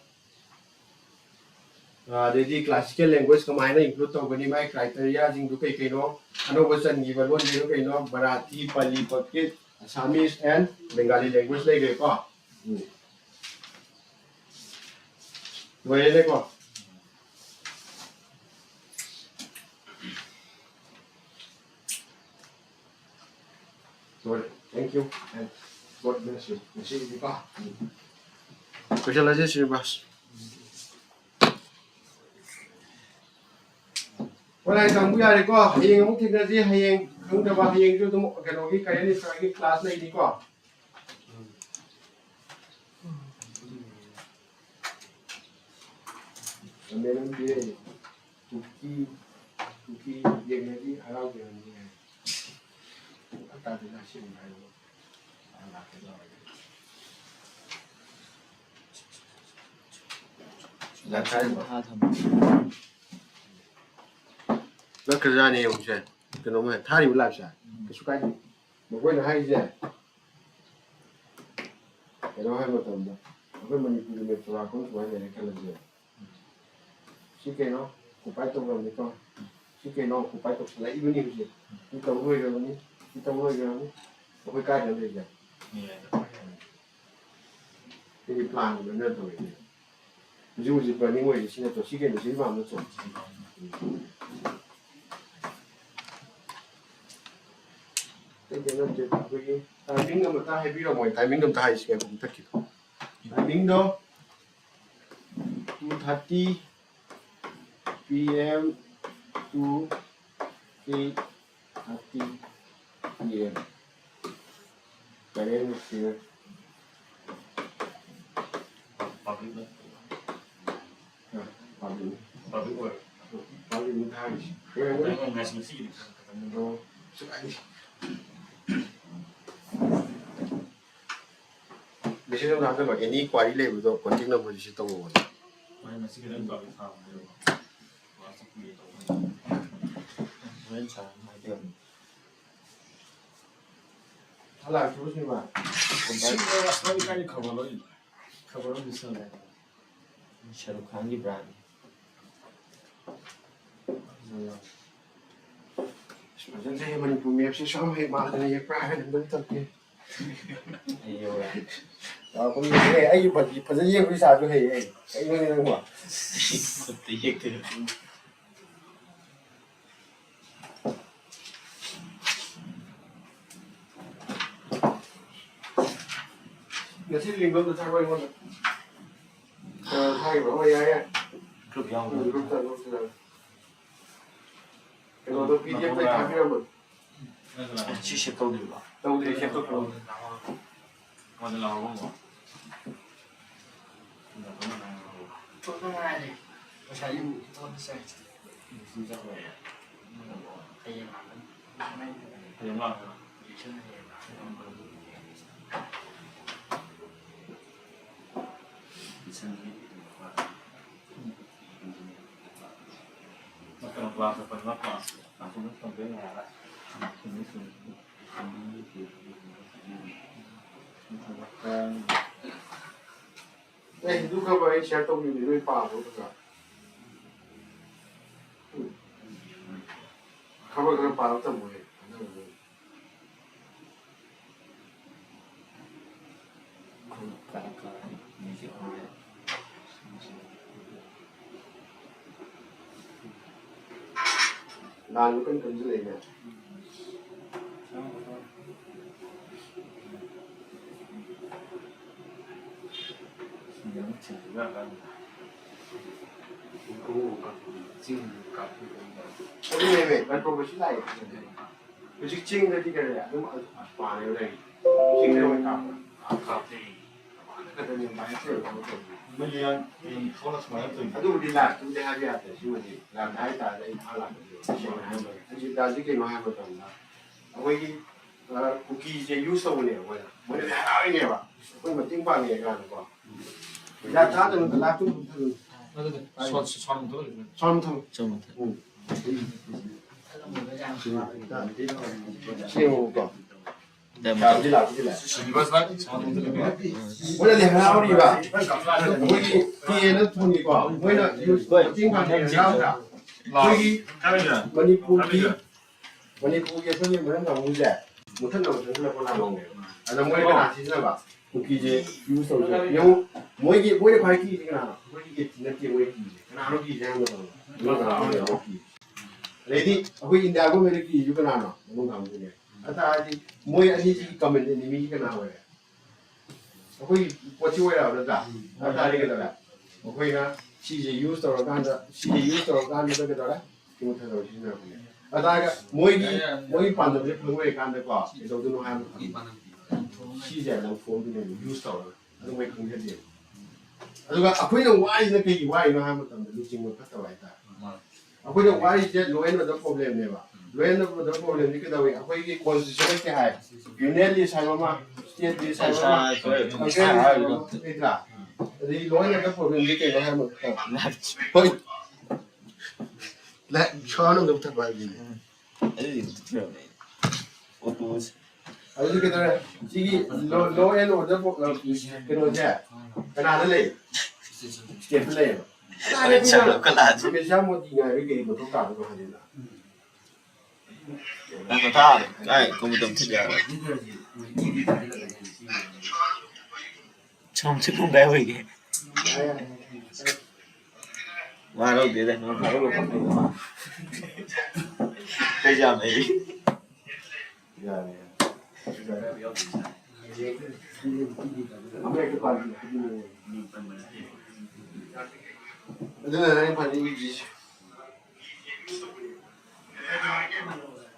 the classical language kamai na include to gani mai criteria jing du kai no ano basan gi balon ni no kai no Marathi Pali Pakit Assamese and Bengali language lai ge ko vậy đấy ko rồi thank you and God bless you see you ko specialization basวันไหนทำผู้ใหญ่ก็เฮงมุกทิ้งนะสิเฮงทั้งแต่ว่าเฮงจุดมุกกันโอ้ยใครนี่ใครที่คลาสไหนดีกว่าเมนูที่ทุกี้ยังไงที่เราเกี่ยวนี่ไงอาการเป็นอะไรเช่นไรอะไรกันเราแล้วใครมาทำแล้วกระจายเนี่ยผมเชื่อกันน้องมันท่าอยู่หลับใช่ก็สุดท้ายบอกว่าให้เจ้แต่เราให้มาทำนะบอกว่ามันมีคุณภาพของตัวเองในการเรียนสิ่งที่น้องกูไปตรงนั้นนี่ก็สิ่งที่น้องกูไปตรงสลายอีกนี่ไม่ใช่ที่ต้องรู้อย่างนี้ที่ต้องรู้อย่างนี้บอกว่าการเรียนเนี่ยที่มีพลังมันเรื่องตัวเอง就是本因为现在做西边的地方都做。timing nó mà ta hay biết rồi mọi timing nó ta hay sẽ cũng thật kịp timing đó 2:30 p.m. to 8:30 p.m. cái này là gì public work public time cái này là ngày sinh nó sự ảnh Mesti dong nanti bagi ini kuari le betul konting nama di situ mau. Mana masih kita tak bisa tahu. Masuk ni tu. Mana cara macam. Halah terus ni mah. Semua asal kan khabar ni sana. Shahrukh Khan की brand. Macam saya Manipur map sih sama hek mah ada yang private dan betul ke. Ayo lah. Kalau ni ayo bagi pasal yang bisa tu hek. Ayo ni nama. Tiap tu. Nasi lingkung tu cakap yang mana? Hai bawa ya ya. Grup yang Grup tu. Kalau tu PDF tu kami apa? Ci ship tahu dulu. Tahu dia siapa tu? Mana lah orang tu. Tudo mais. Eu já ia todo certo. Aí, Yang mana? Makan kelas apa kelas? Langsung sampai lah. Ini Itu kau bawa share tu ni dia apa tu kan? Kau bawa apa tu mui? Lalu kan kerja lagi. Tapi ni kan profesional. Mesti cing dah tiga dah. Tu apa ni orang? Cing dia macam apa? Kata ni macam tu. Melihat kau nak semua tu. Aduh di lah, tu dah ada ada sih macam. Lah naik tak ada alam. Jadi dah jadi macam apa tu lah. Aku ini cookie je use tu ni, mana? Mana dah ada ni apa? Aku macam tinggal ni kan apa? 야, 다들 나 좀. 처음부터. 응. 지금 거. 자, 우리 나. 원래 내가 우리가 우리 뒤에는 통이고, 우리는 띵관에 나오자. 여기 머니푸르에서 뭐는 나오는데 못한 거 무슨 거 나오는 거예요. 아, 나 뭐가 나시나 봐. 이제 유서죠. 영 뭐이게 밝히 이거나 뭐이게 진짜 뭐이게 그나 하기 하는 거. 이거가 나오는 거. 레디 거기 인다고 메르기 이거나 너무 감동이야. 아다지 뭐이 아니지 커먼트 니미가 나와요. 거기 포치워야 그러다. 아다리 그러다. 거기가 시제 유서로 간다. 시제 유서로 간다 그러더라. 이모터로 시나고. 아다가 뭐이 반도에 그거에 간다 거. 저도 하는 거. 시제는 폼들이 유스터 아주 왜 그런 게 아주가 아코이는 와이는 그 와이는 하면 좀 루징을 갖다 와있다. 아코이는 와이 이제 로엔의 프로블렘 봐. 로엔의 프로블렘이 그다음에 아코이게 콘스티튜션 게 해. 유네리 사이마마 스테이트 사이마마 그러니까 이 로엔의 프로블렘이 게 하면 거의 나 처음은 부터 봐야지. Aduh kita sigi low end order kerja, kenapa leh? Step leh. Macam Kala-Azar. Kita mau tinggal lagi betul tak betul hari lah. Aku tahu. Kau betul tidak. Trong chiếc không đeo gì. Mà đâu đi đây, nó phải có không được mà. Bây giờ này. Itu nanti pada uji.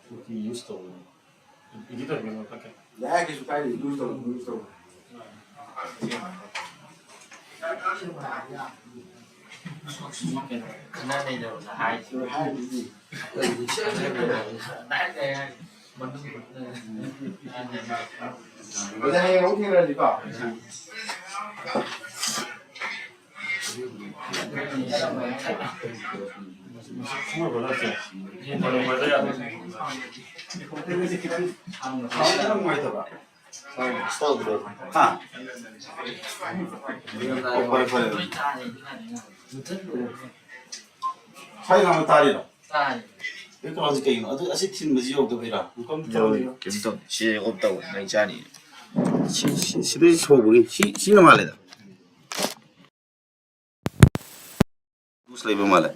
Cookie use tu. Ini tu memang pakai. Ya, kita suka ini use tu. cái này đều là hai Hai uji. đá đây 어제 행동생활이니까 숨을 골랐어요. 바로 맞아야 돼. 사람 많이 더봐. 하. 빨리. 사이가면 딸이라. 이거 아직 게임 아직 팀 뭐지 여기 보이라. 김도 시 없다고 냉자니. 시대 소고기 시는 말이다. 무슨 레벨 말이야?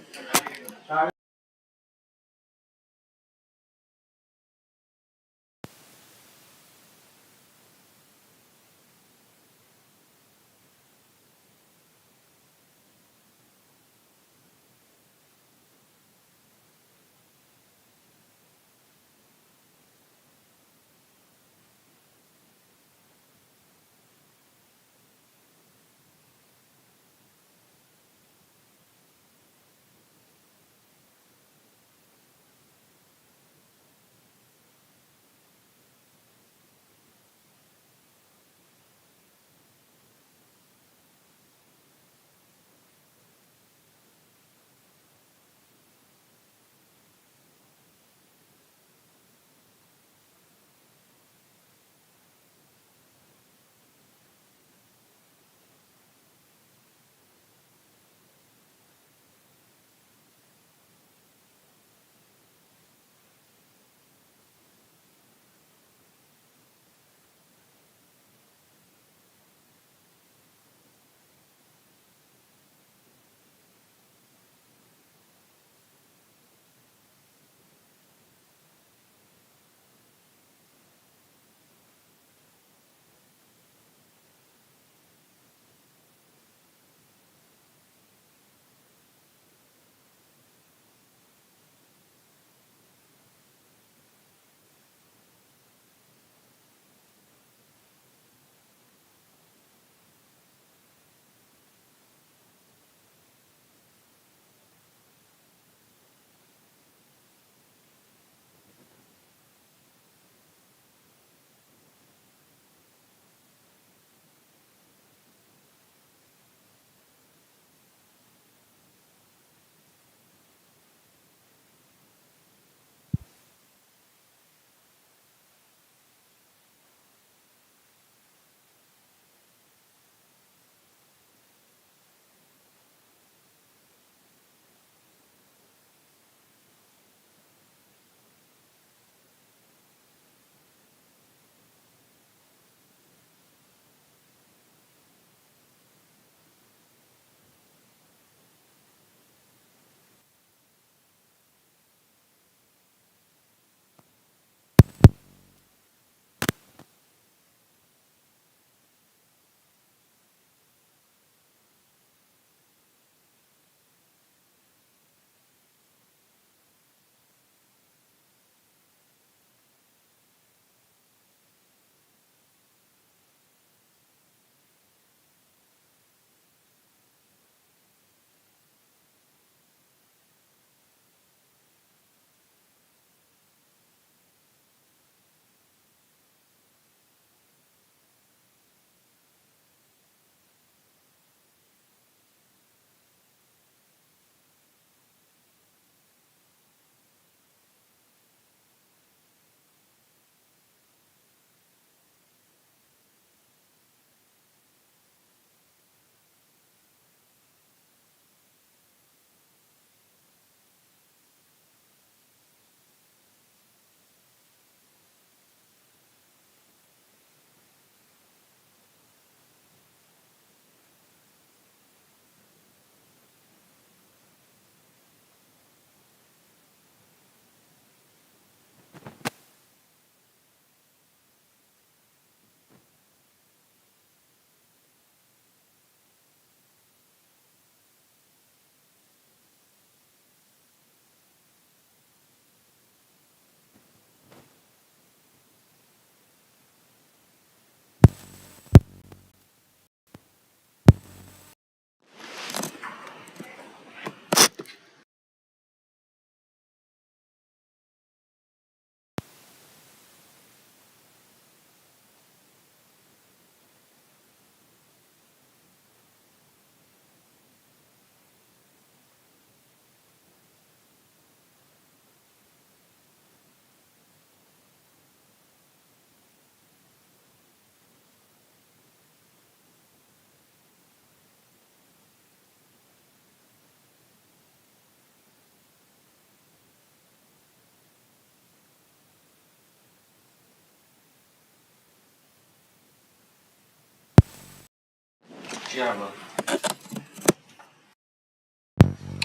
Hello?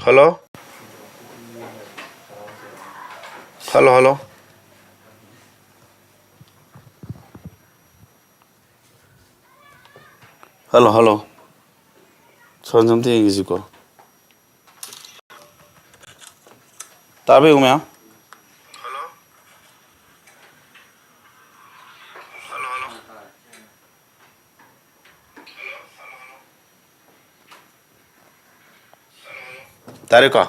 Hello, hello. Hello, hello. something is go. Tabi umya? तारे का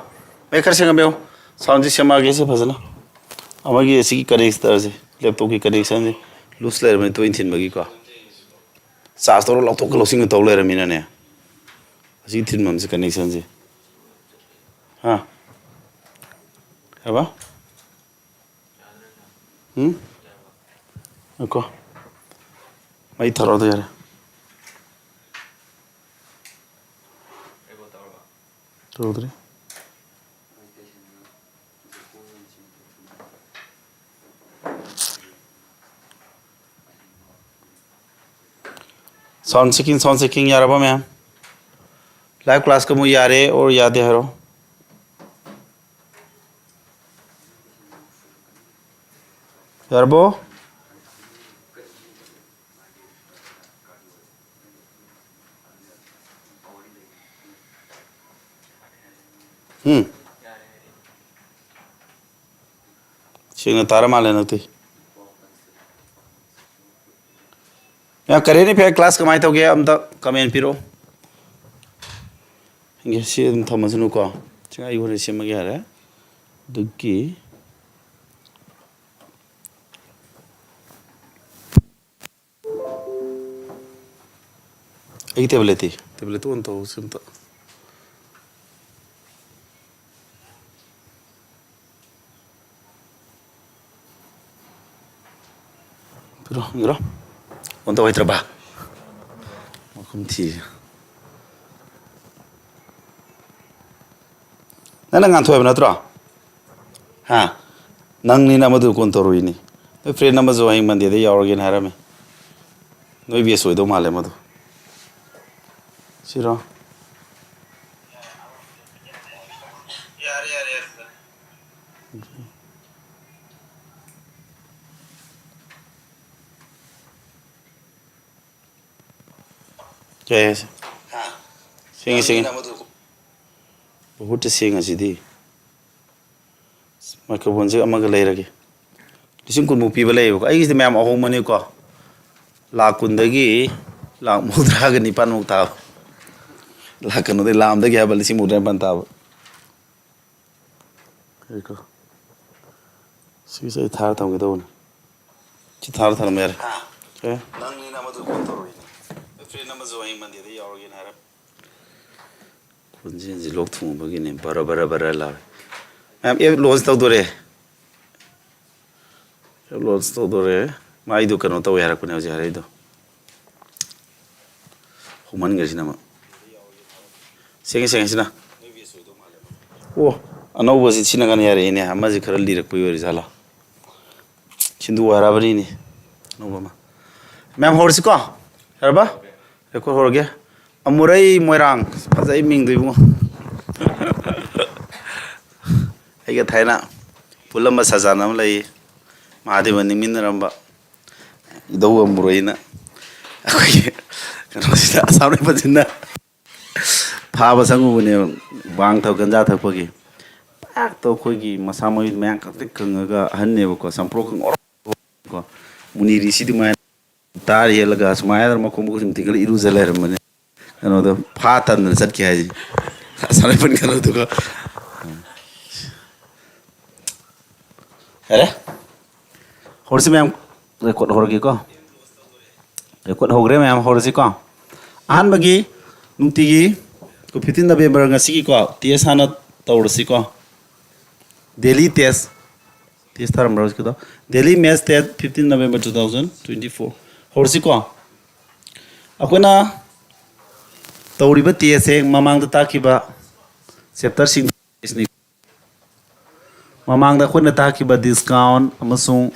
मैं कर सेंगे मैं sound जी शमा कैसे फसना हमारी ऐसी की connection से लैपटॉप की कनेक्शन से लूज लेयर में तो इन थिन बगी का सास तो लॉक तो क्लोजिंग में तो लेयर में ना ऐसी थिन में से कनेक्शन से हाँ है बा ओके मैं थरों तो यार तो उधर साउंड चेकिंग यार बा मैम लाइव क्लास का मुझे यारे और याद है रो यार बो शेंग तारा माले नती मैं करे नहीं फिर क्लास कमाई तो गया हम तो कमेंट पिरो ये सी थमसनु को चंगा इवरे से मगे हरे दुकी आई टेबलेट उन तो सिम तो पिरो ngiro untuk wait terba makum ti nana ngan thoy na tra ha nang ni na madu kon torui ni no friend na mazo ai mande de yaw gen harame no bi soi do male madu siro Yes. Sing. बहुत sing asidi. Microphone se amaga lay rage. Lising kun mupi balay ko. Ay is the ma'am ahong mani ko. La kundagi la mudra ga nipan mukta. La kanu de lam da gya bal lising mudra banta. Eko. Sing se thar tham ke do na. Chi thar thar mer. Eh. Nang ni na madu kon to ri. Friend number zo hing mandi de yaw gen harap. kunjin ji lok thung bagi ne bara la ma'am ye launch taw dore mai du kano taw yara kune ji harai do human ga sina ma sing sina o ano bo ji sina gan yare ne amma ji kharal lirak pai ori jala chindu wara bari ni no ma ma'am horsi ko harba record hor gya amurai moirang fazai ming duibu aiga thaina pulamba sajana lai mahadev ningmin ramba ido amurai na akoi kano sida samne bajina phaba sangu ne wang thau ganja thapagi pak to khogi masamoi mayang ka kanga hanne ko sampro ko muniri sidi ma tar yelaga smayar ma ko mu sim tigal iru zaler mane ano the phatan na sat kya ji sare pan kano to ko are horsi ma'am record horgi ko record hogre ma'am horsi ko an bagi nungti gi ko 15 November ngasi ko ts hana tawrsi ko Delhi test taram ros ko Delhi match test 15 November 2024 horsi ko akona tawriba tse mamang da takiba chapter sing isni mamang da khona takiba discount amasung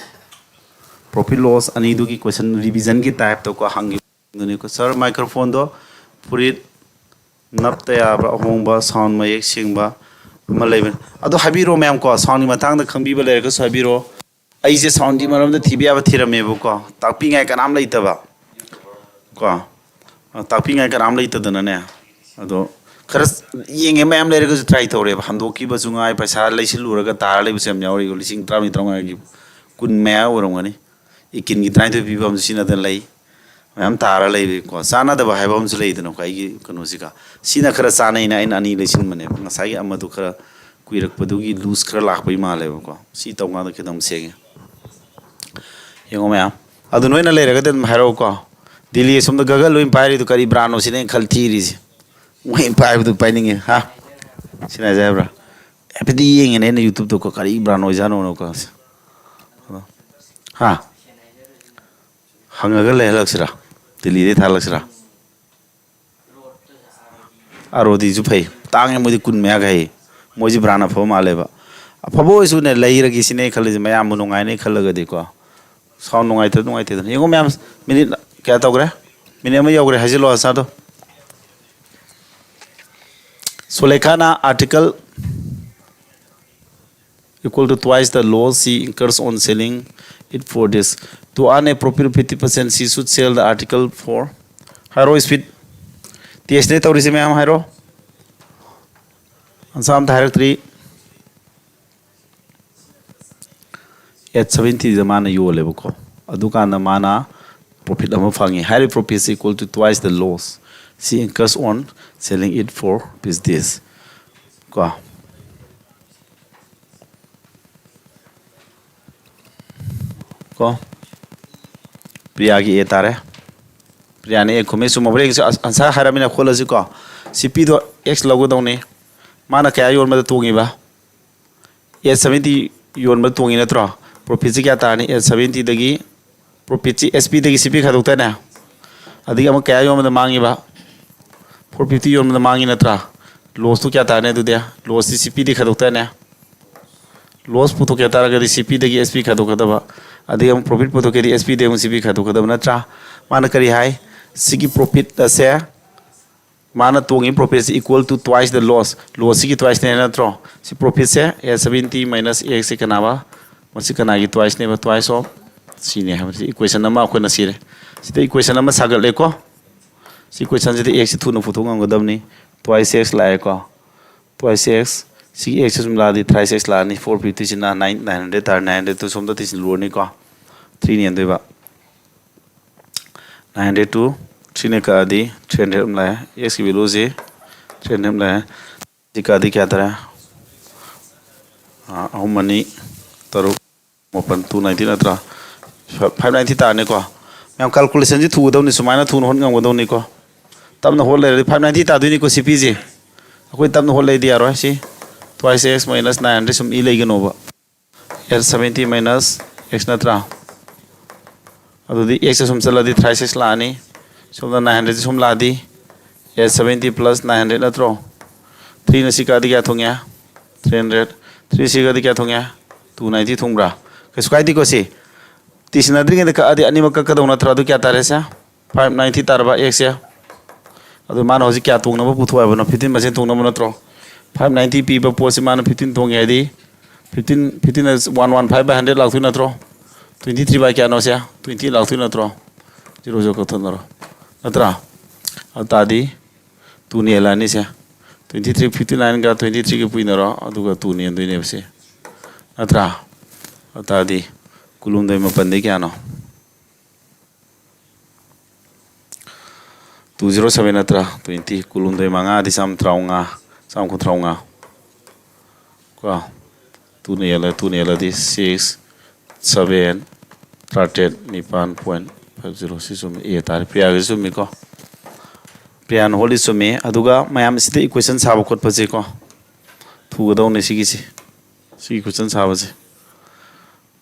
profit loss ani du ki question revision ki type to ko hangi ne ko sir microphone do furit napta yaba ahongba sound mayek singba ma leben ado habiro mem ko sound ma tang da khangbi ba le ko habiro ai je sound di maram da thibi aba thirame bu ko takpi ngai kanam leita ba ko takpi ngai kanam leita dana ne ado khara yenge mem le ko try tore ba hando ki ba sungai paisa leisil uraga tar le bu sem yauri ko lising tram ni tram gi kun me urong ani ikin gi try to bi bam sina da lei ma'am तारा ले को साना दबा है बम सुले इतनो काई की कनोसी का सीना खरा साना इना इन अनी लेसिन मने ngasai amma du khara kuirak padugi lose khara lak pai ma le ko si tonga da khidam sege yengo ma'am adu noi na le raga den haro ko dili som da gagal loin pai du kari brano sine khal thiri ji moi pai du pai ninge ha sina jabra epidi yeng ne youtube to ko kari brano jano no ko ha hangaga le laksira dili de thalaksira arodi ju phai tange modi kun me gai moji brana pho ma leba phabo isu ne leira gi sine khali mayam mu ngai ne khalaga de ko saw ngai te yengo mayam minute kya togre minute ma yogre hajilo asa to Sulekana article equal to twice the loss she incurs on selling it for this. To earn a profit 50%, she should sell the article for hero speed. TS ne tawri se ma'am hero. Ansam direct 3 at 70 zamana yo level ko. Aduka na mana profit ama fangi. Higher profit is equal to twice the loss she incurs on selling it for this. Ko. Ko. Priya ki e tare Priya ne khume su mobre ansa haramina khola ji ko cp do x logo done mana kya yor ma tungi ba e 70 yor ma tungi na tro profit ji kya ta ni e 70 dagi profit ji sp dagi cp khaduk ta na adi am kya yor ma mangi ba 450 yor ma mangi na tra loss to kya ta ne du dia loss ji cp di khaduk ta na loss puto kya ta ga cp dagi sp khaduk ta ba adi am profit puto ke di sp de mu cp khaduk ta na tra mana kari hai sigi profit da se mana tongi profit is equal to twice the loss sigi twice ne na tro si profit se 70 minus x se kana ba masi kana gi twice ne ba twice of si ne ha equation nama ko na sire si te equation nama sagal le ko si equation je x thu no phuthong ang godam ni twice x la ko twice x si x sum la di thrice x la ni 450 sina 900 tar 900 to som da ti lo ni ko 3 ni andoi ba 900 to 3 ne ka di 300 la x ki value je 300 la ji ka di kya tara how many taru open 290 natra 590 ta ne ko ma'am calculation ji thu daw ni sumaina thu hon ngam daw ni ko tamna hol le 590 ta du ni ko cp ji akoi tamna hol le di aro si twice x minus 900 sum e le gi no ba 70 minus x natra adu di x sum chala di thrice x la ni sum 900 sum la di 70 plus 900 natro 3 na si ka di kya thongya 300 3 si ka di kya thongya 290 thongbra ke sukai di ko si tisna dring de ka adi ani mak ka dona tra du kya tare sa 590 tarba x ya adu man hoji kya tongna ba putho ba no 15% tongna ba natro 590 p ba po si man 15 thongya di 15 is 115 by 100 lakh thu natro 23 by kya no sia 20 lakh thu natro 0 ka thonaro natra atadi 2 ni elani sia 23 59 ga 23 ke puinaro adu ga 2 ni andoi ne se natra atadi kulum dai ma pande kya no 207 natra 20 kulum dai manga di sam traunga sam ko traunga ko 2 ni ela di 6 7 rated nipan point 50 sum e tar priya sum ko priyan holi sume aduga mayam site equation sab khot paje ko thu daw ne sigi si equation sab je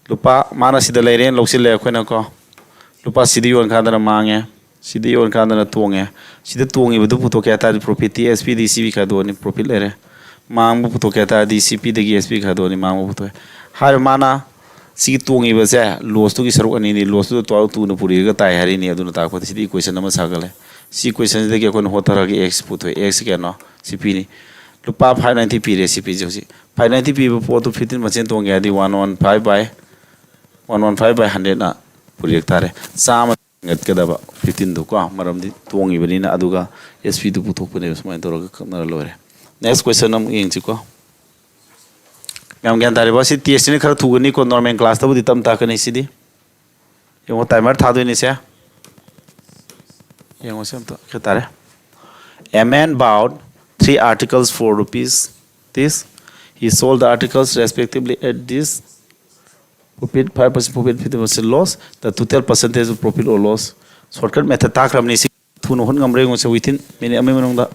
lupa mana sida leire loksil le khona ko lupa sidi yon khadana mange sidi yon khadana tonge sida tongi budu puto kya ta profit sp di cv ka do ni profit lere mang bu puto kya ta di cp de sp ka do ni mang bu puto har mana si tongi ba se loss to ki saru ani ni loss to tu no puri ga tai hari ni aduna ta ko sidi equation nama sagale C question दे के कोन होतरगे x पुतो x के no cp ni lupa 590 pi recipe josi 590 pi po to 15% to nge di 115 by 100 na purek tare sama ngat ke daba 15 do ko maram di tongi bani na aduga sp du putok pune smai to ro kamna lore next question nam ing chi ko ngam gyan tare ba si test ni khar thugani ko normal class ta budi tam ta ka ni sidi yo timer tha do ni se yo sem to ke tare a man bought 3 articles for rupees this he sold the articles respectively at this profit 5% profit 50% loss the total percentage of profit or loss shortcut method ta kram ni si thun hon ngam re ngo se within minute ame manong da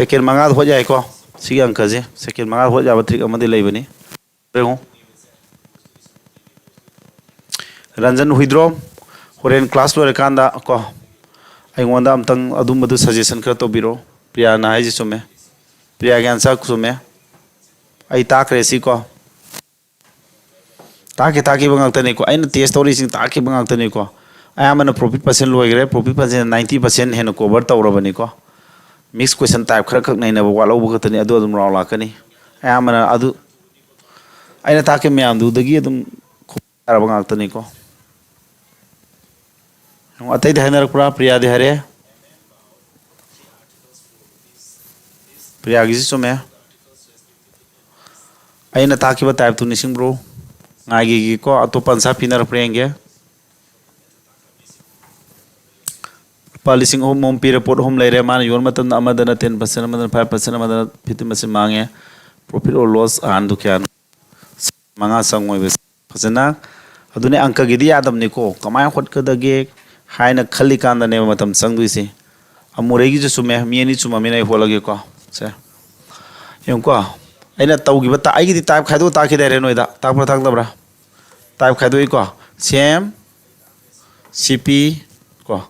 second manga ho jai ko si angka je second manga ho ja trick amade lei bani re ngo Ranjan withdraw horen class lo rekanda ko ai ngonda amtang adum madu suggestion kra to biro priya na hai ji sume priya gyan sa sume ai ta kre si ko ta ki bangak tani ko aina test story sing ta ki bangak tani ko ai amana profit percent lo gre profit percent 90% hen cover ta urabani ko mix question type khara khak nai na wa lo bu tani adu adum raw la kani ai amana adu aina ta ki me am du dagi adum khara bangak tani ko अतै ध्यान रख पूरा प्रिया दे हरे प्रिया गिसी सुमे अइना ताकिबा type तु Nising bro ngaigi gi ko ato pansa pinar prenge palising hom pi report hom leire man yor matan amadana 10% amadana 5% amadana 50% mange profit or loss an du kyan manga sangoi bes phajana adune angka gi di adam ni ko kamai khot ka dage haina khali kanda ne matam sangdui se amuregi ju sume mieni chuma mina holage ko se yong ko aina taugi bata ai gi type khaido ta ki dare noida ta pra thang dabra type khaido ko sem cp ko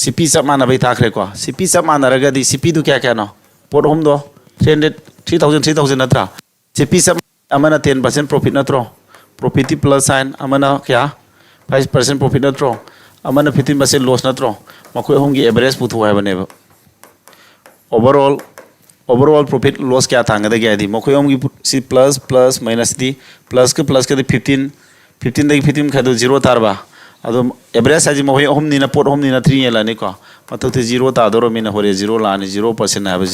cp sab mana bai thakre ko cp sab mana raga di cp du kya kya no pot hom do 300 3000 natra cp sab amana 10% profit natro profit plus sign amana kya 5% profit natro amana 15% loss natro makoi homgi average puthu hai bane overall profit loss kya thanga da gya di makoi homgi si plus minus di plus ke 15 da 15 khadu 0 tarba ado average aji makoi homni na pot homni na 3 yela ni ko matok te 0 ta doro mina hore 0 la ni 0% ha ba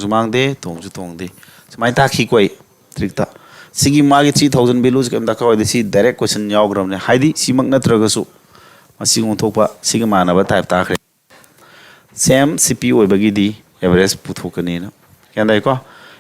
jumang de tong de smai ta khi koi trick ta sigi magi 3000 values kam da ka si direct question yaw gram ne haidi simak natraga su masing thokpa siga manaba type ta khre same cp oibagi di average puthokani na kandai ko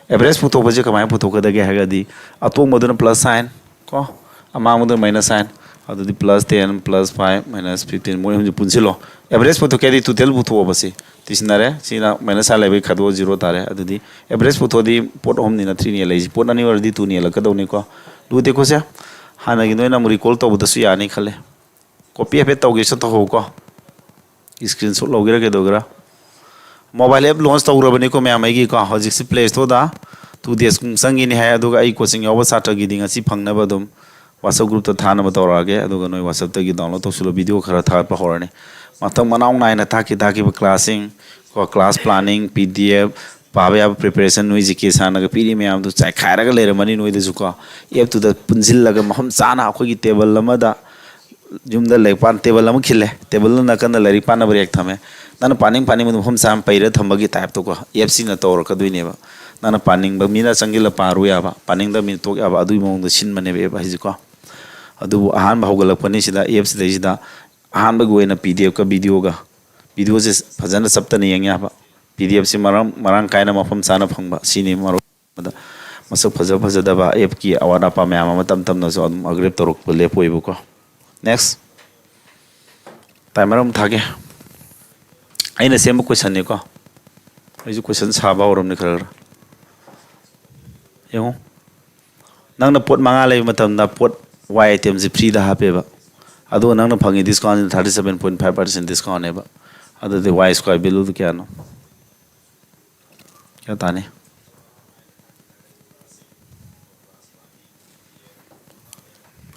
average puthokba je kamai puthokada ge haga di atong moduna plus sign ko amang moduna minus sign adu di plus 10 plus 5 minus 15 moi hum punsilo average puthokedi total puthoba se tisnare sina minus ala be khado 0 tare adu di average puthodi pot hom ni na 3 ni lai pot ani war di 2 ni la kadaw ni ko du de ko se hana gi noina mu recall to budasu ya ni khale copy पे तौगे से तो होगा screenshot लोगे के Dogra mobile app launch तौरबनी को मैं आमेगी का हजिक से प्ले स्टोर दा तू देश संगी नि है अदुगा आई कोचिंग याव सात्र गी दिंगा सी फंगना बदम WhatsApp ग्रुप तो थाना बतौरागे अदुगा नोय WhatsApp तगी डाउनलोड तौसुलो वीडियो खरा था पर होरने मतम मनाउ नाइना ताकि क्लासिंग को क्लास प्लानिंग PDF पावे अब प्रिपरेशन नोय जिके साना पीरी में आम तो चाय खायरगा लेरे मनी नोय दे जुका एप तू द पुंजिल लगा महम चाना अखोगी टेबल लमदा जुमदा लेपान टेबल अम खिले टेबल न कन लरी पाना ब्रेक थमे नाना पानिंग में हम साम पैरे थमबगी टाइप तो को एफसी न तौर कदुइने बा नाना पानिंग ब मीना संगिल पारु या बा पानिंग द मी तो या बा अदुइ मोंग द सिन मने बे बा हिजको अदु आहान भागल पनी सिदा एफसी द सिदा आहान ब गोइना PDF का वीडियो से फजन सप्तन यंग या बा PDF से मरंग कायना मफम साना फंगबा सिनी मरो मसक फजदबा एप की अवाना पा म्याम मतम तम न सो अग्रेप तोरक लेपोइबो को next timer am thage aina sem question ne ko ai ju question saba orom ne khara yo nang na pot manga lei matam na pot y item ji free da ha pe ba ado nang na phangi discount 37.5% discount ne ba ado the y square value to kya no kya ta ne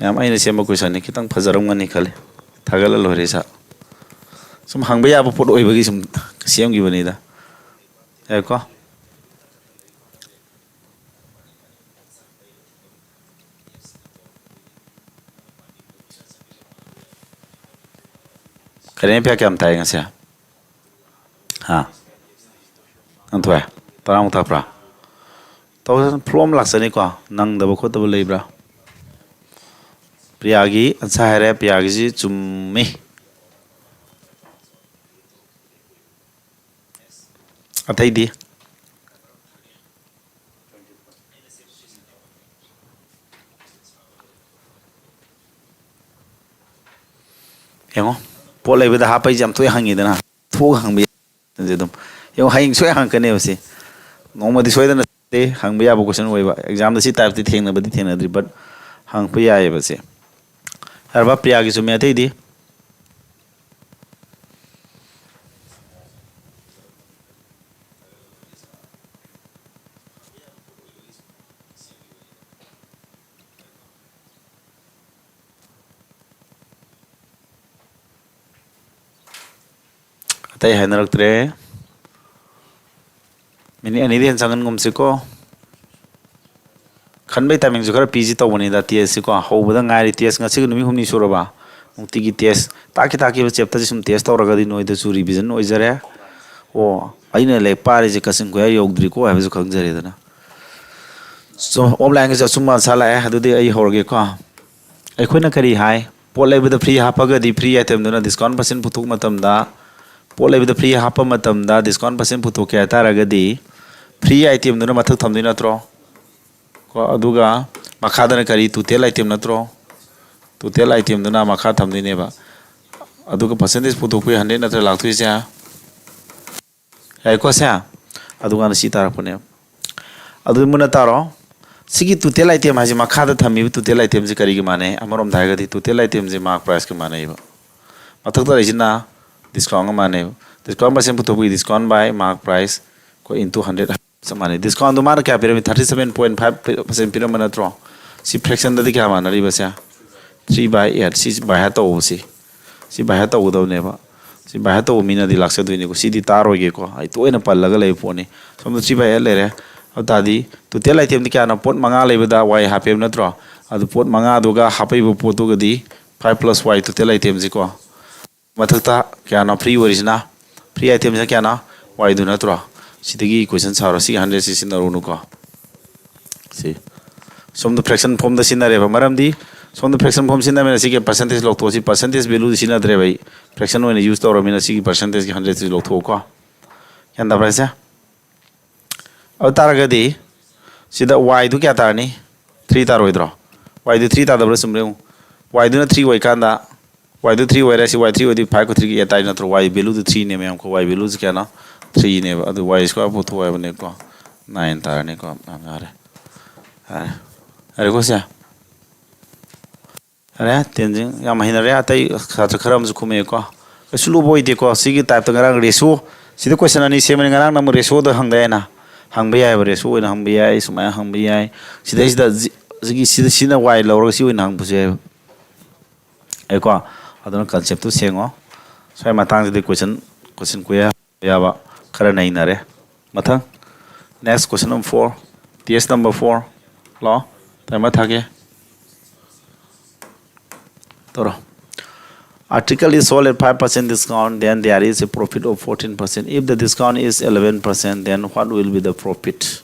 ꯌꯥꯝ ꯑꯩꯅ ꯁꯦꯝꯕ ꯀꯣꯏꯁꯟꯅꯤ ꯈꯤꯇꯪ ꯐꯖꯔꯝꯒꯅꯤ ꯈꯜꯂꯤ ꯊꯥꯒꯠꯂ ꯂꯣꯏꯔꯦ ꯏꯁꯥ ꯁꯨꯝ ꯍꯪꯕ ꯌꯥꯕ ꯄꯣꯠ ꯑꯣꯏꯕꯒꯤ ꯁꯨꯝ ꯁꯦꯝꯈꯤꯕꯅꯤꯗ ꯌꯥꯏꯀꯣ ꯀꯔꯦꯟ ꯑꯦꯐꯤꯌꯥꯔ ꯀꯌꯥꯝ ꯇꯥꯏ ꯉꯁꯤ ꯍꯥ ꯅꯪꯊꯣꯛꯑꯦ 10 ꯊꯛꯄ꯭ꯔꯥ ꯇꯧꯁꯟ ꯐ꯭ꯂꯣ ꯑꯃ ꯂꯥꯛꯆꯅꯤꯀꯣ ꯅꯪꯗꯕ ꯈꯣꯠꯇꯕ ꯂꯩꯕ꯭ꯔꯥ ꯄ꯭ꯔꯤꯌꯥꯒꯤ ꯑꯟꯁꯔ ꯍꯥꯏꯔꯦ ꯄ꯭ꯔꯤꯌꯥꯒꯤꯁꯤ ꯆꯨꯝꯃꯤ ꯑꯇꯩꯗꯤ ꯌꯦꯡꯉꯣ ꯄꯣꯠ ꯂꯩꯕꯗ ꯍꯥꯞꯄꯩꯁꯦ ꯌꯥꯝ ꯊꯣꯛ ꯍꯪꯉꯤꯗꯅ ꯊꯣꯛꯑꯒ ꯍꯪꯕ ꯑꯗꯨꯝ ꯌꯦꯡꯉꯣ ꯍꯌꯦꯡ ꯁꯣꯏ ꯍꯪꯉꯛꯀꯅꯦꯕ ꯁꯤ ꯅꯣꯡꯃꯗꯤ ꯁꯣꯏꯗꯅ ꯍꯪꯕ ꯌꯥꯕ ꯀꯣꯏꯁꯟ ꯑꯣꯏꯕ ꯑꯦꯛꯖꯥꯝꯗ ꯁꯤ ꯇꯥꯏꯞꯇꯤ ꯊꯦꯡꯅꯕꯗꯤ ꯊꯦꯡꯅꯗ꯭ꯔꯤ ꯕꯠ ꯍꯪꯉꯛꯄ ꯌꯥꯏꯑꯕ ꯁꯦ ꯌꯥꯔꯕ ꯄ꯭ꯔꯤꯌꯥꯒꯤ ꯆꯨꯝꯃꯦ ꯑꯇꯩꯗꯤ ꯑꯇꯩ ꯍꯥꯏꯅꯔꯛꯇ꯭ꯔꯦ ꯃꯤꯅꯤꯠ ꯑꯅꯤꯗꯤ ꯍꯦꯟꯅ ꯆꯪꯍꯟꯒꯨꯝꯁꯤꯀꯣ ꯈꯟꯕꯩ ꯇꯥꯏꯃꯤꯡꯁꯨ ꯈꯔ ꯄꯤꯁꯤ ꯇꯧꯕꯅꯤꯗ ꯇꯦꯁꯁꯤꯀꯣ ꯍꯧꯕꯗ ꯉꯥꯏꯔꯤ ꯇꯦꯁ ꯉꯁꯤꯒ ꯅꯨꯃꯤꯠ 6ꯅꯤ ꯁꯨꯔꯕ ꯅꯨꯡꯇꯤꯒꯤ ꯇꯦꯁ ꯇꯥꯛꯈꯤꯕ ꯆꯦꯞꯇꯔꯁꯤ ꯁꯨꯝ ꯇꯦꯁ ꯇꯧꯔꯒꯗꯤ ꯅꯣꯏꯗꯁꯨ ꯔꯤꯚꯤꯖꯟ ꯑꯣꯏꯖꯔꯦ ꯑꯣ ꯑꯩꯅ ꯂꯥꯏꯔꯤꯛ ꯄꯥꯔꯤꯁꯦ ꯀꯥꯆꯤꯟ ꯀꯣꯏꯌꯥ ꯌꯧꯗ꯭ꯔꯤꯀꯣ ꯍꯥꯏꯕꯁꯨ ꯈꯪꯖꯔꯦꯗꯅ ꯑꯣꯐꯂꯥꯏꯟꯒꯤꯁꯨ ꯑꯆꯨꯝꯕ ꯑꯟꯁꯔ ꯂꯥꯛꯑꯦ ꯑꯗꯨꯗꯤ ꯑꯩ ꯍꯧꯔꯒꯦꯀꯣ ꯑꯩꯈꯣꯏꯅ ꯀꯔꯤ ꯍꯥꯏ ꯄꯣꯠ ꯂꯩꯕꯗ ꯐ꯭ꯔꯤ ꯍꯥꯞꯄꯒꯗꯤ ꯐ꯭ꯔꯤ ꯑꯥꯏꯇꯦꯝꯗꯨꯅ ꯗꯤꯁꯀꯥꯎꯟ % ꯄꯨꯊꯣꯛ ꯃꯇꯝꯗ ꯄꯣꯠ ꯂꯩꯕꯗ ꯐ꯭ꯔꯤ ꯍꯥꯞꯄ ꯃꯇꯝꯗ ꯗꯤꯁꯀꯥꯎꯟ % ꯄꯨꯊꯣꯛꯀꯦ ꯍꯥꯏꯇꯥꯔꯒꯗꯤ ꯐ꯭ꯔꯤ ꯑꯥꯏꯇꯦꯝꯗꯨꯅ ꯃꯊꯛ ꯊꯝꯗꯣꯏ ꯅꯠꯇ꯭ꯔꯣ ꯀꯣ ꯑꯗꯨꯒ ꯃꯈꯥꯗꯅ ꯀꯔꯤ ꯇꯣꯇꯦꯜ ꯑꯥꯏꯇꯦꯝ ꯅꯠꯇ꯭ꯔꯣ ꯇꯣꯇꯦꯜ ꯑꯥꯏꯇꯦꯝꯗꯨꯅ ꯃꯈꯥ ꯊꯝꯗꯣꯏꯅꯦꯕ ꯑꯗꯨꯒ ꯄꯔꯁꯦꯟꯇꯦꯖ ꯄꯨꯊꯣꯛꯄꯩ 100 ꯅꯠꯇ꯭ꯔ ꯂꯥꯛꯇꯣꯏꯁꯦ ꯌꯥꯏꯀꯣ ꯁꯦ ꯑꯗꯨꯀꯥꯟꯗ ꯁꯤ ꯇꯥꯔꯛꯄꯅꯦꯕ ꯑꯗꯨ ꯃꯨꯟꯅ ꯇꯥꯔꯣ ꯁꯤꯒꯤ ꯇꯣꯇꯦꯜ ꯑꯥꯏꯇꯦꯝ ꯍꯥꯏꯁꯦ ꯃꯈꯥꯗ ꯊꯝꯃꯤꯕ ꯇꯣꯇꯦꯜ ꯑꯥꯏꯇꯦꯝꯁꯦ ꯀꯔꯤꯒꯤ ꯃꯥꯟꯅꯩ ꯑꯃꯔꯣꯝꯗ ꯍꯥꯏꯔꯒꯗꯤ ꯇꯣꯇꯦꯜ ꯑꯥꯏꯇꯦꯝꯁꯦ ꯃꯥꯔꯛ ꯄ꯭ꯔꯥꯏꯁꯀ ꯃꯥꯟꯅꯩꯕ ꯃꯊꯛꯇ ꯂꯩꯁꯤꯅ ꯗꯤꯁꯀꯥꯎꯟꯒ ꯃꯥꯟꯅꯩꯕ ꯗꯤꯁꯀꯥꯎꯟ % ꯄꯨꯊꯣꯛꯄꯒꯤ ꯗꯤꯁꯀꯥꯎꯟ ꯕꯥꯏ ꯃꯥꯔꯛ ꯄ꯭ꯔꯥꯏꯁ ꯑꯩꯈꯣꯏ ꯏꯟꯇꯨ 100 ꯆꯞ ꯃꯥꯟꯅꯩ ꯗꯤꯁꯀꯥꯎꯟꯗꯣ ꯃꯥꯅ ꯀꯌꯥ ꯄꯤꯔꯝꯃꯤ 37.5% ꯄꯤꯔꯝꯕ ꯅꯠꯇ꯭ꯔꯣ ꯁꯤ ꯐ꯭ꯔꯦꯛꯁꯟꯗꯗꯤ ꯀꯌꯥ ꯃꯥꯟꯅꯔꯤꯕꯁꯦ 3/8 ꯁꯤ ꯕꯥꯏ ꯇꯧꯕꯁꯤ ꯁꯤ ꯕꯥꯏ ꯇꯧꯒꯗꯕꯅꯦꯕ ꯁꯤ ꯕꯥꯏ ꯇꯧꯕ ꯃꯤꯅꯗꯤ ꯂꯥꯛꯆꯗꯣꯏꯅꯤꯀꯣ ꯁꯤꯗꯤ ꯇꯥꯔꯣꯏꯒꯦꯀꯣ ꯑꯩ ꯇꯣꯏꯅ ꯄꯜꯂꯒ ꯂꯩꯕ ꯄꯣꯠꯅꯤ ꯁꯣꯝꯗ 3/8 ꯂꯩꯔꯦ ꯑꯗꯨ ꯇꯥꯔꯗꯤ ꯇꯣꯇꯦꯜ ꯑꯥꯏꯇꯦꯝꯗꯤ ꯀꯌꯥꯅꯣ ꯄꯣꯠ 5 ꯂꯩꯕꯗ y ꯍꯥꯞꯄꯦꯕ ꯅꯠꯇ꯭ꯔꯣ ꯑꯗꯨ ꯄꯣꯠ 5ꯗꯨꯒ ꯍꯥꯞꯄꯛꯏꯕ ꯄꯣꯠꯇꯨꯒꯗꯤ 5 + y ꯇꯣꯇꯦꯜ ꯑꯥꯏꯇꯦꯝꯁꯤꯀꯣ ꯃꯊꯛꯇ ꯀꯌꯥꯅꯣ ꯐ꯭ꯔꯤ ꯑꯣꯏꯔꯤꯁꯤꯅ ꯐ꯭ꯔꯤ ꯑꯥꯏꯇꯦꯝꯁꯤꯅ ꯀꯌꯥꯅꯣ ꯋꯥꯏꯗꯨ ꯅꯠꯇ꯭ꯔꯣ ꯁꯤꯗꯒꯤ ꯏꯀ꯭ꯋꯦꯁꯟ ꯁꯥꯔꯣ ꯁꯤ 100 ꯁꯤꯖꯤꯟꯅꯔꯨꯅꯨꯀꯣ ꯁꯤ ꯁꯣꯝꯗ ꯐ꯭ꯔꯦꯛꯁꯟ ꯐꯣꯝꯗ ꯁꯤꯖꯤꯟꯅꯔꯦꯕ ꯃꯔꯝꯗꯤ ꯁꯣꯝꯗ ꯐ꯭ꯔꯦꯛꯁꯟ ꯐꯣꯝ ꯁꯤꯖꯤꯟꯅꯕꯅꯤꯅ ꯁꯤꯒꯤ ꯄꯔꯁꯦꯟꯇꯦꯖ ꯂꯧꯊꯣꯛꯑꯁꯤ ꯄꯔꯁꯦꯟꯇꯦꯖ ꯚꯦꯂꯨꯗꯤ ꯁꯤꯖꯤꯟꯅꯗ꯭ꯔꯦꯕ ꯑꯩ ꯐ꯭ꯔꯦꯛꯁꯟ ꯑꯣꯏꯅ ꯌꯨꯁ ꯇꯧꯔꯕꯅꯤꯅ ꯁꯤꯒꯤ ꯄꯔꯁꯦꯟꯇꯦꯖꯀꯤ 100ꯁꯤ ꯂꯧꯊꯣꯛꯑꯣꯀꯣ ꯒ꯭ꯌꯥꯟ ꯇꯥꯕ꯭ꯔꯥ ꯍꯥꯏꯁꯦ ꯑꯗꯨ ꯇꯥꯔꯒꯗꯤ ꯁꯤꯗ y ꯗꯨ ꯀꯌꯥ ꯇꯥꯔꯅꯤ 3 ꯇꯥꯔꯣꯏꯗ꯭ꯔꯣ y ꯗꯨ 3 ꯇꯥꯗꯕ꯭ꯔꯥ ꯆꯨꯝꯕ꯭ꯔꯥ ꯌꯦꯡꯉꯨ y ꯗꯨꯅ 3 ꯑꯣꯏꯀꯥꯟꯗ y ꯗꯨ 3 ꯑꯣꯏꯔꯦ ꯁꯤ y 3 ꯑꯣꯏꯗꯤ 5 ꯒ 3 ꯒ 8 ꯇꯥꯏ ꯅꯠꯇ꯭ꯔꯣ y ꯚꯦꯂꯨꯗꯨ 3 ꯅꯦ ꯃꯌꯥꯝ y ꯚꯦꯂꯨꯁꯤ ꯀꯌꯥꯅꯣ 3 ꯅꯦꯕ ꯑꯗꯨ y ꯁ꯭ꯀ꯭ꯋꯥꯔ ꯄꯨꯊꯣꯛꯑꯣ ꯍꯥꯏꯕꯅꯦꯀꯣ 9 ꯇꯥꯔꯅꯤꯀꯣ ꯌꯥꯔꯦ ꯌꯥꯔꯦ ꯌꯥꯔꯦꯀꯣ ꯁꯦ ꯌꯥꯔꯦ ꯇꯦꯟꯖꯤꯡ ꯌꯥꯝ ꯍꯩꯅꯔꯦ ꯑꯇꯩ ꯁꯥꯇ꯭ꯔ ꯈꯔ ꯑꯃꯁꯨ ꯈꯨꯝꯃꯛꯑꯦꯀꯣ ꯀꯩꯁꯨ ꯂꯨꯕ ꯑꯣꯏꯗꯦꯀꯣ ꯁꯤꯒꯤ ꯇꯥꯏꯞꯇ ꯉꯔꯥꯡ ꯔꯦꯁꯤꯌꯣ ꯁꯤꯗ ꯀꯣꯏꯁꯟ ꯑꯅꯤ ꯁꯦꯝꯕꯅꯤ ꯉꯔꯥꯡ ꯅꯪꯕꯨ ꯔꯦꯁꯤꯌꯣꯗ ꯍꯪꯗꯥꯏꯅ ꯍꯪꯕ ꯌꯥꯏꯑꯕ ꯔꯦꯁꯤꯌꯣ ꯑꯣꯏꯅ ꯍꯪꯕ ꯌꯥꯏ ꯁꯨꯃꯥꯏꯅ ꯍꯪꯕ ꯌꯥꯏ ꯁꯤꯗꯩꯁꯤꯗ ꯁꯤꯅ y ꯂꯧꯔꯒ ꯁꯤ ꯑꯣꯏꯅ ꯍꯪꯕꯁꯨ ꯌꯥꯏꯕ ꯑꯩꯀꯣ ꯑꯗꯨꯅ ꯀꯟꯁꯦꯞꯇꯨ ꯁꯦꯡꯉꯣ ꯁ꯭ꯋꯥꯏ ꯃꯇꯥꯡꯁꯤꯗꯤ ꯀꯣꯏꯁꯟ ꯀꯨꯌꯥ ꯌꯥꯕ ꯈꯔ ꯅꯩꯅꯔꯦ ꯃꯊꯪ ꯅꯦꯛꯁ ꯀꯣꯏꯁꯟ ꯅꯝꯕꯔ 4 ꯇꯦꯁ ꯅꯝꯕꯔ 4 ꯂꯥꯛꯑꯣ ꯇꯥꯏꯃꯔ ꯊꯥꯒꯦ ꯇꯧꯔꯣ article is sold at 5% discount then there is a profit of 14% if the discount is 11% then what will be the profit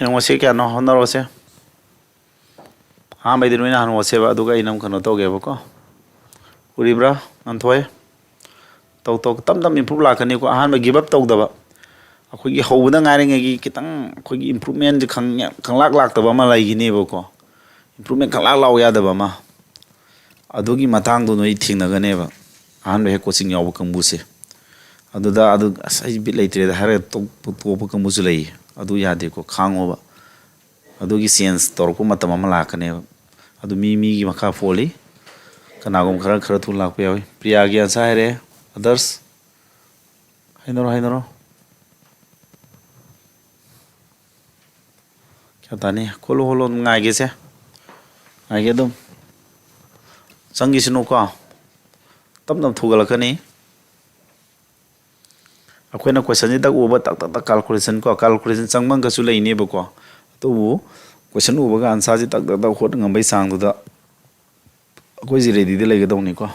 ꯌꯦꯡꯉꯣꯁꯦ ꯀꯌꯥꯅꯣ ꯍꯣꯠꯅꯔꯣꯁꯦ ꯑꯍꯥꯟꯕꯩꯗꯤ ꯅꯣꯏꯅ ꯍꯥꯟꯅ ꯑꯗꯨꯒ ꯑꯩꯅ ꯑꯃꯨꯛ ꯀꯩꯅꯣ ꯇꯧꯒꯦꯕꯀꯣ ꯎꯔꯤꯕ꯭ꯔꯥ ꯉꯟꯊꯣꯏ ꯇꯧ ꯇꯞ ꯇꯞ ꯏꯝꯄ꯭ꯔꯨꯞ ꯂꯥꯛꯀꯅꯤꯀꯣ ꯑꯍꯥꯟꯕ ꯒꯤꯞ ꯑꯞ ꯇꯧꯗꯕ ꯑꯩꯈꯣꯏꯒꯤ ꯍꯧꯕꯗ ꯉꯥꯏꯔꯤꯉꯩꯒꯤ ꯈꯤꯇꯪ ꯑꯩꯈꯣꯏꯒꯤ ꯏꯝꯄ꯭ꯔꯨꯞꯃꯦꯟꯁꯦ ꯈꯪꯂꯥꯛ ꯂꯥꯛꯇꯕ ꯑꯃ ꯂꯩꯈꯤꯅꯦꯕꯀꯣ ꯏꯝꯄ꯭ꯔꯨꯞꯃꯦꯟ ꯈꯪꯂꯥꯛ ꯂꯥꯛꯎ ꯌꯥꯗꯕ ꯑꯃ ꯑꯗꯨꯒꯤ ꯃꯇꯥꯡꯗꯣ ꯅꯣꯏ ꯊꯦꯡꯅꯒꯅꯦꯕ ꯑꯍꯥꯟꯕ ꯍꯦꯛ ꯀꯣꯆꯤꯡ ꯌꯥꯎꯕ ꯀꯥꯡꯕꯨꯁꯦ ꯑꯗꯨꯗ ꯑꯁ ꯑꯩ ꯕꯤꯠ ꯂꯩꯇ꯭ꯔꯦꯗ ꯍꯥꯏꯔꯒ ꯇꯣꯛꯄ ꯀꯥꯡꯕꯨꯁꯨ ꯂꯩꯌꯦ ꯑꯗꯨ ꯌꯥꯗꯦꯀꯣ ꯈꯥꯡꯉꯣꯕ ꯑꯗꯨꯒꯤ ꯆꯦꯟꯖ ꯇꯧꯔꯛꯄ ꯃꯇꯝ ꯑꯃ ꯂꯥꯛꯀꯅꯦꯕ ꯑꯗꯨ ꯃꯤꯒꯤ ꯃꯈꯥ ꯄꯣꯜꯂꯤ ꯀꯅꯥꯒꯨꯝꯕ ꯈꯔ ꯊꯨꯅ ꯂꯥꯛꯄ ꯌꯥꯎꯏ ꯄ꯭ꯔꯤꯌꯥꯒꯤ ꯑꯟꯁꯔ ꯍꯥꯏꯔꯛꯑꯦ ꯑꯗꯔꯁ ꯍꯥꯏꯅꯔꯣ ꯀꯌꯥ ꯇꯥꯅꯤ ꯍꯣꯠꯂꯣ ꯉꯥꯏꯒꯦꯁꯦ ꯉꯥꯏꯒꯦ ꯑꯗꯨꯝ ꯆꯪꯈꯤꯁꯅꯨꯀꯣ ꯇꯞꯅ ꯊꯨꯒꯠꯂꯛꯀꯅꯤ ꯑꯩꯈꯣꯏꯅ ꯀꯣꯏꯁꯟꯁꯤ ꯇꯛ ꯎꯕ ꯇꯛ ꯀꯥꯜꯀꯨꯂꯦꯁꯟ ꯆꯪꯐꯝꯒꯁꯨ ꯂꯩꯅꯦꯕꯀꯣ ꯑꯗꯨꯕꯨ ꯀꯣꯏꯁꯟ ꯎꯕꯒ ꯑꯟꯁꯥꯔꯁꯤ ꯇꯛ ꯍꯣꯠ ꯉꯝꯕꯩ ꯆꯥꯡꯗꯨꯗ ꯑꯩꯈꯣꯏꯁꯤ ꯔꯦꯗꯤꯗ ꯂꯩꯒꯗꯧꯅꯤꯀꯣ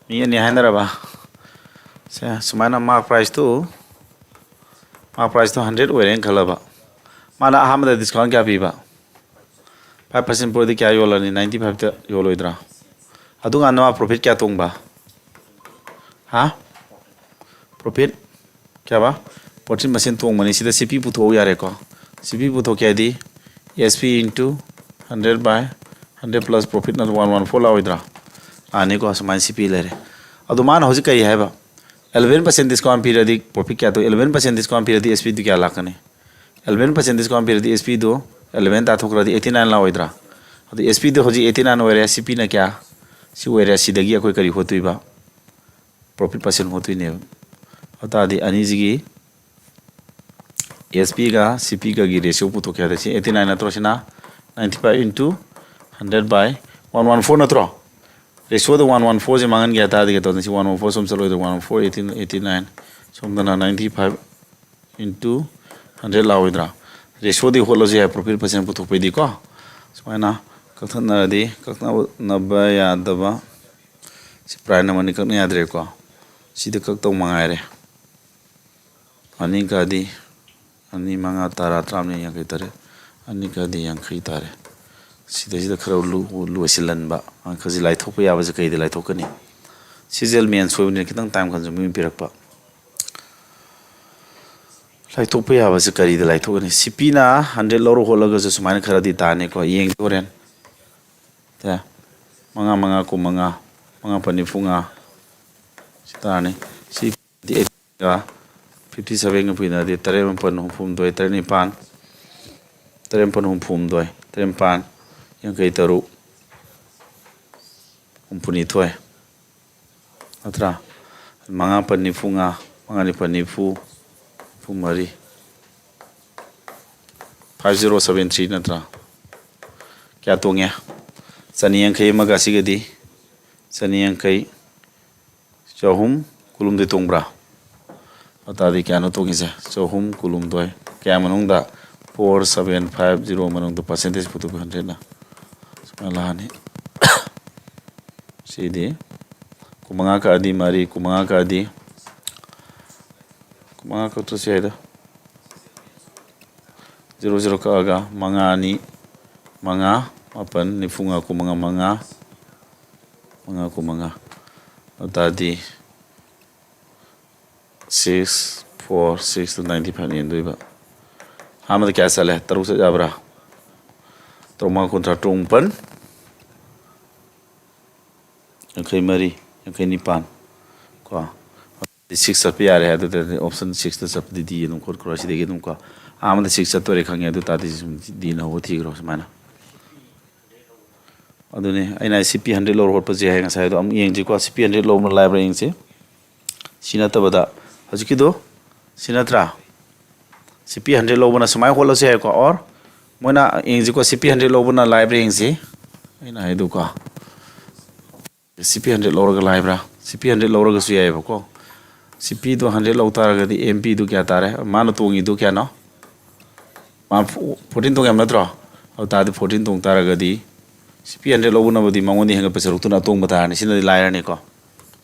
ꯃꯤ ꯑꯅꯤ ꯍꯥꯏꯅꯔꯕ ꯁꯦ ꯁꯨꯃꯥꯏꯅ ꯃꯥꯔꯛ ꯄ꯭ꯔꯥꯏꯖꯇꯨ 100 ꯑꯣꯏꯔꯦꯅ ꯈꯜꯂꯕ ꯃꯥꯅ ꯑꯍꯥꯟꯕꯗ ꯗꯤꯁꯀꯥꯎꯟ ꯀꯌꯥ ꯄꯤꯕ 5% ꯄꯨꯔꯗꯤ ꯀꯌꯥ ꯌꯣꯜꯂꯅꯤ 95ꯇ ꯌꯣꯜꯂꯣꯏꯗ꯭ꯔꯥ ꯑꯗꯨꯀꯥꯟꯗ ꯃꯥ ꯄ꯭ꯔꯣꯐꯤꯠ ꯀꯌꯥ ꯇꯣꯡꯕ ꯄ꯭ꯔꯣꯐꯤꯠ ꯀꯌꯥꯕ 14% ꯇꯣꯡꯕꯅꯤ ꯁꯤꯗ CP ꯄꯨꯊꯣꯛꯎ ꯌꯥꯔꯦꯀꯣ CP ꯄꯨꯊꯣꯛꯀꯦ ꯍꯥꯏꯗꯤ SP × 100/100 + ꯄ꯭ꯔꯣꯐꯤꯠꯅ 114 ꯂꯥꯛꯑꯣꯏꯗ꯭ꯔꯥ ꯂꯥꯛꯑꯅꯤꯀꯣ ꯁꯨꯃꯥꯏꯅ CP ꯂꯩꯔꯦ ꯑꯗꯣ ꯃꯥꯅ ꯍꯧꯖꯤꯛ ꯀꯔꯤ ꯍꯥꯏꯕ 11% ꯗꯤꯁꯀꯥꯎꯟ ꯄꯤꯔꯗꯤ ꯄ꯭ꯔꯣꯐꯤꯠ ꯀꯌꯥ ꯇꯧ 11% ꯗꯤꯁꯀꯥꯎꯟ ꯄꯤꯔꯗꯤ SP ꯀꯌꯥ ꯂꯥꯛꯀꯅꯤ 11% ꯗꯤꯁꯀꯥꯎꯟ ꯄꯤꯔꯗꯤ SP ꯗꯣ 11 ꯇꯥꯊꯣꯛꯈ꯭ꯔꯗꯤ 89 ꯂꯥꯛꯑꯣꯏꯗ꯭ꯔꯥ ꯑꯗꯣ SP ꯗꯣ ꯍꯧꯖꯤꯛ 89 ꯑꯣꯏꯔꯦ CPꯅ ꯀꯌꯥ ꯁꯤ ꯑꯣꯏꯔꯦ ꯁꯤꯗꯒꯤ ꯑꯩꯈꯣই ꯀꯔꯤ ꯍꯣꯠꯇꯣꯏꯕ ꯄ꯭ꯔꯣꯐꯤꯠ % ꯍꯣꯠꯇꯣꯏꯅꯦꯕ ꯑꯗꯨꯇꯥꯔꯗꯤ ꯑꯅꯤꯁꯤꯒꯤ SP ꯒ CP ꯒꯒꯤ ꯔꯦꯁꯤꯌꯣ ꯄꯨꯊꯣꯛꯀꯦ ꯍꯥꯏꯗꯤ ꯁꯤ 89 ꯅꯠꯇ꯭ꯔꯣ ꯁꯤꯅ 95 × 100/114 ꯅꯠꯇ꯭ꯔꯣ ꯔꯦꯁꯤꯌꯣꯗ 114ꯁꯦ ꯃꯥꯡꯍꯟꯒꯦ ꯍꯥꯏꯇꯥꯔꯗꯤ ꯀꯩꯗꯧꯅꯤ ꯁꯤ 114 ꯁꯣꯝ ꯆꯠꯂꯣꯏꯗ꯭ꯔꯣ 114 89 ꯁꯣꯝꯗꯅ 95 × 100 ꯂꯥꯛꯑꯣꯏꯗ꯭ꯔꯥ ꯔꯦꯁꯤꯌꯣꯗꯤ ꯍꯣꯠꯂꯁꯨ ꯌꯥꯏ ꯄ꯭ꯔꯣꯐꯤꯠ % ꯄꯨꯊꯣꯛꯄꯩꯗꯤꯀꯣ ꯁꯨꯃꯥꯏꯅ ꯀꯛꯊꯠꯅꯔꯗꯤ ꯀꯛꯅꯕ ꯌꯥꯗꯕ ꯁꯤ ꯄ꯭ꯔꯥꯏꯝ ꯅꯝꯕꯔꯅꯤ ꯀꯛꯅ ꯌꯥꯗ꯭ꯔꯦꯀꯣ ꯁꯤꯗ ꯀꯛꯇꯧ ꯃꯉꯥꯏꯔꯦ ꯑꯅꯤ ꯀꯥꯗꯤ 2 5 10 15 23 2 ꯀꯥꯗꯤ 50 ꯇꯥꯔꯦ ꯁꯤꯗꯩꯁꯤꯗ ꯈꯔ ꯂꯣꯏꯁꯤꯜꯍꯟꯕ ꯈꯖꯤꯛ ꯂꯥꯏꯊꯣꯛꯄ ꯌꯥꯕꯁꯦ ꯀꯩꯗ ꯂꯥꯏꯊꯣꯛꯀꯅꯤ ꯁꯤꯖꯦꯜ ꯃꯦꯟ ꯁꯣꯏꯕꯅꯤꯅ ꯈꯤꯇꯪ ꯇꯥꯏꯝ ꯀꯟꯖꯨꯃꯤꯡ ꯄꯤꯔꯛꯄ ꯂꯥꯏꯊꯣꯛꯄ ꯌꯥꯕꯁꯦ ꯀꯔꯤꯗ ꯂꯥꯏꯊꯣꯛꯀꯅꯤ CPꯅ 100 ꯂꯧꯔ ꯍꯣꯠꯂꯒꯁꯨ ꯁꯨꯃꯥꯏꯅ ꯈꯔꯗꯤ ꯇꯥꯅꯤꯀꯣ ꯌꯦꯡꯒꯦ ꯍꯣꯔꯦꯟ 5 5 15 5 45 ꯁꯤ ꯇꯥꯔꯅꯤ ꯁꯤ 57ꯒ ꯄꯤꯅꯔꯗꯤ 3 7 63 3 9 3 7 63 3 9 53 ꯅꯠꯇ꯭ꯔꯥ 5 7 95 5 7 90 3 5073 ꯅꯠꯇ꯭ꯔꯥ ꯀꯌꯥ ꯇꯣꯡꯉꯦ 150 ꯑꯃꯒ ꯑꯁꯤꯒꯗꯤ 150 300 ꯀꯨꯂꯨꯝꯗꯤ ꯇꯣꯡꯕ꯭ꯔꯥ ꯑꯇꯥꯗꯤ ꯀꯌꯥꯅꯣ ꯇꯣꯡꯉꯤꯁꯦ 300 ꯀꯨꯂꯨꯝꯗꯣꯏ ꯀꯌꯥ ꯃꯅꯨꯡꯗ 4750 ꯃꯅꯨꯡꯗ ꯄꯔꯁꯦꯟꯇꯦꯖ ꯄꯨꯊꯣꯛꯄ 100ꯅ ꯁꯨꯃꯥꯏꯅ ꯂꯥꯛꯑꯅꯤ ꯁꯤꯗꯤ 15 ꯀꯛꯑꯗꯤ 3 15 ꯀꯛꯑꯗꯤ 15 ꯀꯛꯇ꯭ꯔꯁꯨ ꯌꯥꯏꯗ 00 ꯀꯛꯑꯒ 5 2 5 7 95 15 5 15 ꯑꯗꯨꯇꯥꯔꯗꯤ 6 4 6 95 ꯌꯦꯟꯗꯣꯏꯕ ꯑꯍꯥꯟꯕꯗ ꯀꯌꯥ ꯆꯠꯂꯦ 3 ꯆꯠ ꯌꯥꯕ꯭ꯔꯥ 3 19 53 53 59 ꯀꯣ 6 ꯆꯠꯄ ꯌꯥꯔꯦ ꯑꯗꯨꯗꯗꯤ ꯑꯣꯞꯁꯟ 6ꯇ ꯆꯠꯄꯗꯤ D ꯑꯗꯨꯝ ꯈꯣꯠꯈ꯭ꯔꯣ ꯁꯤꯗꯒꯤ ꯑꯗꯨꯝ ꯀꯣ ꯑꯍꯥꯟꯕꯗ 6 ꯆꯠꯇꯣꯔꯦ ꯈꯪꯉꯦ ꯑꯗꯨ ꯇꯥꯔꯗꯤ Dꯅ ꯍꯧꯕ ꯊꯤꯈ꯭ꯔꯣ ꯁꯨꯃꯥꯏꯅ ꯑꯗꯨꯅꯦ ꯑꯩꯅ CP 100 ꯂꯧꯔ ꯍꯣꯠꯄꯁꯦ ꯍꯥꯏ ꯉꯁꯥꯏꯗꯣ ꯑꯃꯨꯛ ꯌꯦꯡꯁꯤꯀꯣ CP 100 ꯂꯧꯕ ꯂꯥꯏꯕ꯭ꯔꯥ ꯌꯦꯡꯁꯤ ꯁꯤ ꯅꯠꯇꯕꯗ ꯍꯧꯖꯤꯛꯀꯤꯗꯣ ꯁꯤ ꯅꯠꯇ꯭ꯔꯥ CP 100 ꯂꯧꯕꯅ ꯁꯨꯃꯥꯏꯅ ꯍꯣꯠꯂꯁꯨ ꯌꯥꯏꯀꯣ ꯑꯣꯔ ꯃꯣꯏꯅ ꯌꯦꯡꯁꯤꯀꯣ CP 100 ꯂꯧꯕꯅ ꯂꯥꯏꯕ꯭ꯔꯥ ꯌꯦꯡꯁꯤ ꯑꯩꯅ ꯍꯥꯏꯗꯨꯀꯣ CP 100 ꯂꯧꯔꯒ ꯂꯥꯏꯕ꯭ꯔꯥ CP 100 ꯂꯧꯔꯒꯁꯨ ꯌꯥꯏꯑꯕꯀꯣ CPꯗꯣ 100 ꯂꯧ ꯇꯥꯔꯒꯗꯤ MP ꯗꯣ ꯀꯌꯥ ꯇꯥꯔꯦ ꯃꯥꯅ ꯇꯣꯡꯉꯤꯗꯣ ꯀꯌꯥꯅꯣ 14 tong yam natro au ta 14 tong taragadi CP 100 lobu nabadi mangoni henga pesaruk tu na tong bata ni sina lai ni ko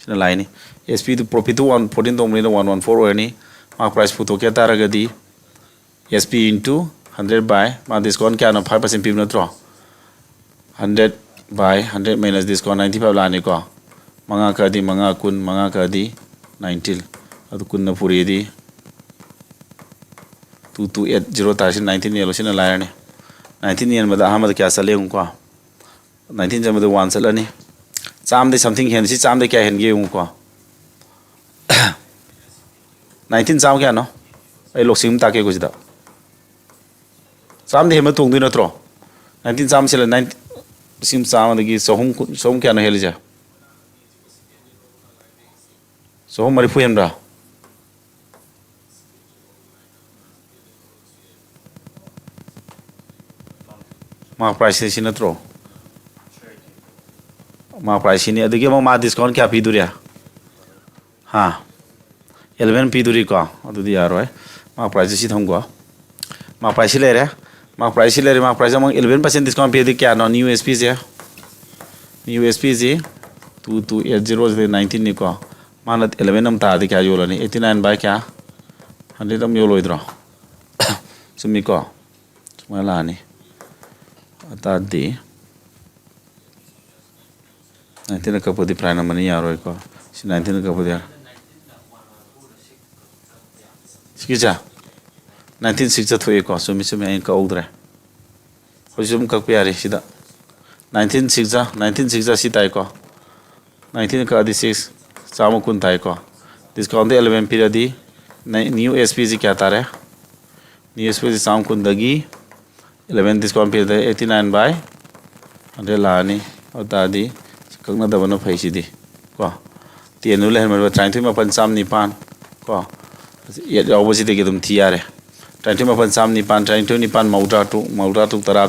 sina lai ni SP to profit to 14 tong ni 114 ni mark price puto kya taragadi SP into 100 by ma discount kya no 5% pim natro 100 by 100 minus discount 95 la ni ko manga ka di manga ka di 19 adu kun na puri di 2280 tarsin 19 yelo sina lai ni 19 yen mada hamad kya sale ko 19 jam the one salani cham de something hen si cham de kya hen ge ko 19 cham kya no ai lok sim ta ke ko jida cham de hema tung du na tro 19 cham sila 9 sim cham de gi sohum kya no helija sohum mari fu hemra ma price si na tro ma price ni adigi ma discount kya pi duria ha 11 pi duri ko adu di yaro ma price si thong ko ma price le re ma price 11% discount pi di kya no new SP je new SP je 2280 19 ni ko manat 11 am ta di kya yolo ni 89 by kya 100 am yolo idro sumi ko mala ni ata di 19 ka podi prana mani yaro ko si 19 ka podi sikija 19 thoye ko sumi ai ka odre hojum ka pyare sida 19 si tai ko 19 ka di 6 samu kun tai ko discount 11 period di new SPG kya tare new SPG sam kun dagi 11 discount period 89 by 100 lani ota di kakna dabana phaisi di ko tienu le mer trying to mapan sam ni pan ko ye obviously de gedum thiare trying to mapan sam ni pan trying to ni pan mauta tu tarap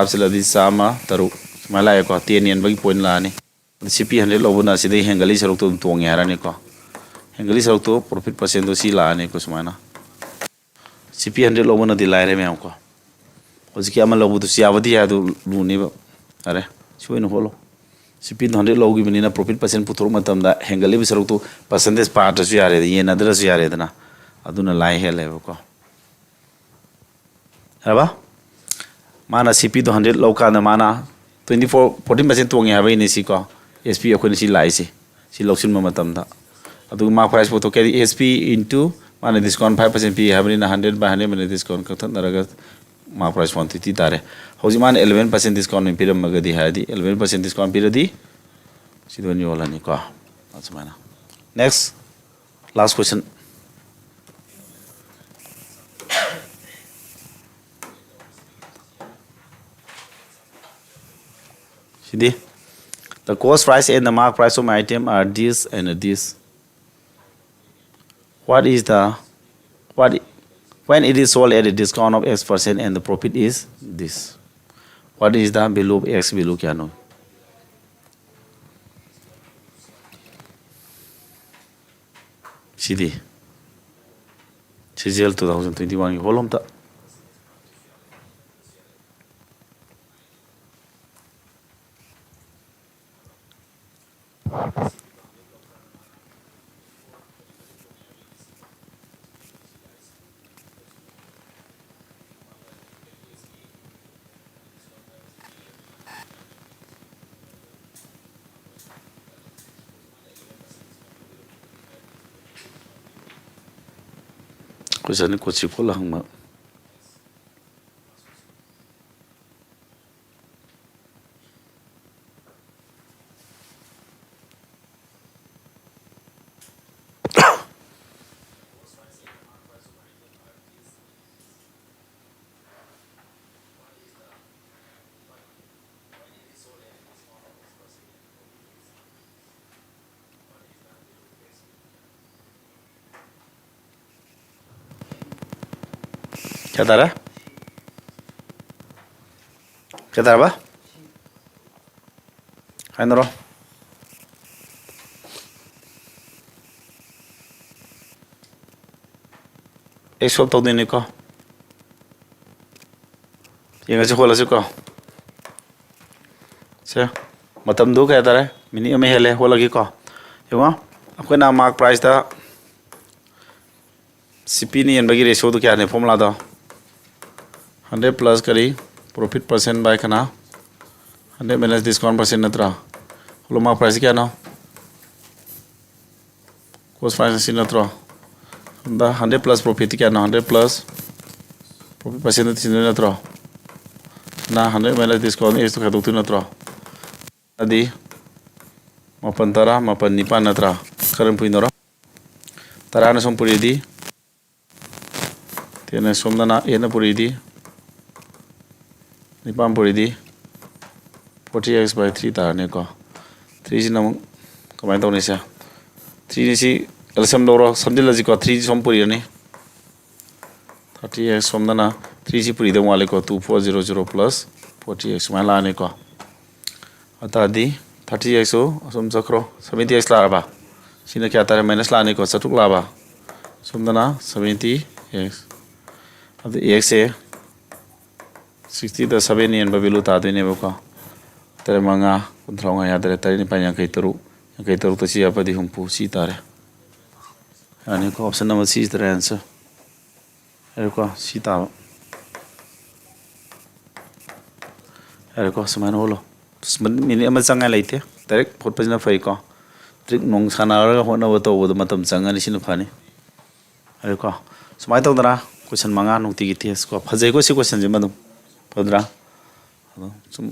siladi sama taru malaya ko tienian bagi point la ni CP 100 lobuna sidai hengali saruk tu tong yara ni ko hengali saruk tu profit percent do si la ni ko sumana CP 100 lobuna di laire me ko hojiki ama lobu tu siawadi ya du lu ni ba are chuin holo CP 100 logi benina profit percent puthur matam da hengali saruk tu percentage part su yare ye nadra su yare dana aduna lai hele ko haba mana CP 100 loka na mana 14% tong ya ni si ko SP ko ni si lai si loksin matam da adu mark price photo carry SP into mana discount 5% pi habri na 100 by 100 minute discount ka tan raga mark price 130 tare hoji man 11% discount pi ram magadi hadi 11% discount pi radi sidoni wala ni ko asmana next last question Sidi the cost price and the mark price of my item are this and this when it is sold at a discount of X% and the profit is this what is the below X below kya no Sidi CGL 2021 ki holom ta question ko chi ko lang ma क्या तारा ba hai naro x swap tawdini ko yenga se hola se ko se matam du ka tare mini ame hele hola gi ko yenga akona mark price da cp ni en bagi ratio du kya ne formula da 100 plus kari profit percent by kana 100 minus discount percent natra hola mark price kya no cost price sin natra the 100 plus profit kya no 100 plus profit percent sin natra na 100 minus discount is to khaduk tu natra adi mapan tara mapan nipan natra karan pui nora tara na som puri di tena somdana ena puri di nipan puri di 40x by 3 tar ne ko 3 sin nam kamai taw ne sia 3 ni si LCM loro samdil ji ko 3 som puri ne 30x somdana 3 si puri de wale ko 2400 plus 40x mala ne ko ata di 30x so som sakro 70x la ba sina kya tare minus la ne ko satuk la ba somdana 70x adu x e 60 da 7 yen ba bilu ta de ne ba ko tare manga kunthronga ya tare tare ni pa yang kai taru to si apa di humpu si tare ani ko option number C is the answer ko si ta ko samana holo mini ama changa leite direct phot pajna fai ko trick nong sana ra hona wa to matam changa ni sin phani ko samai to dara question manga nong ti gi test ko phajai ko si question je madum padra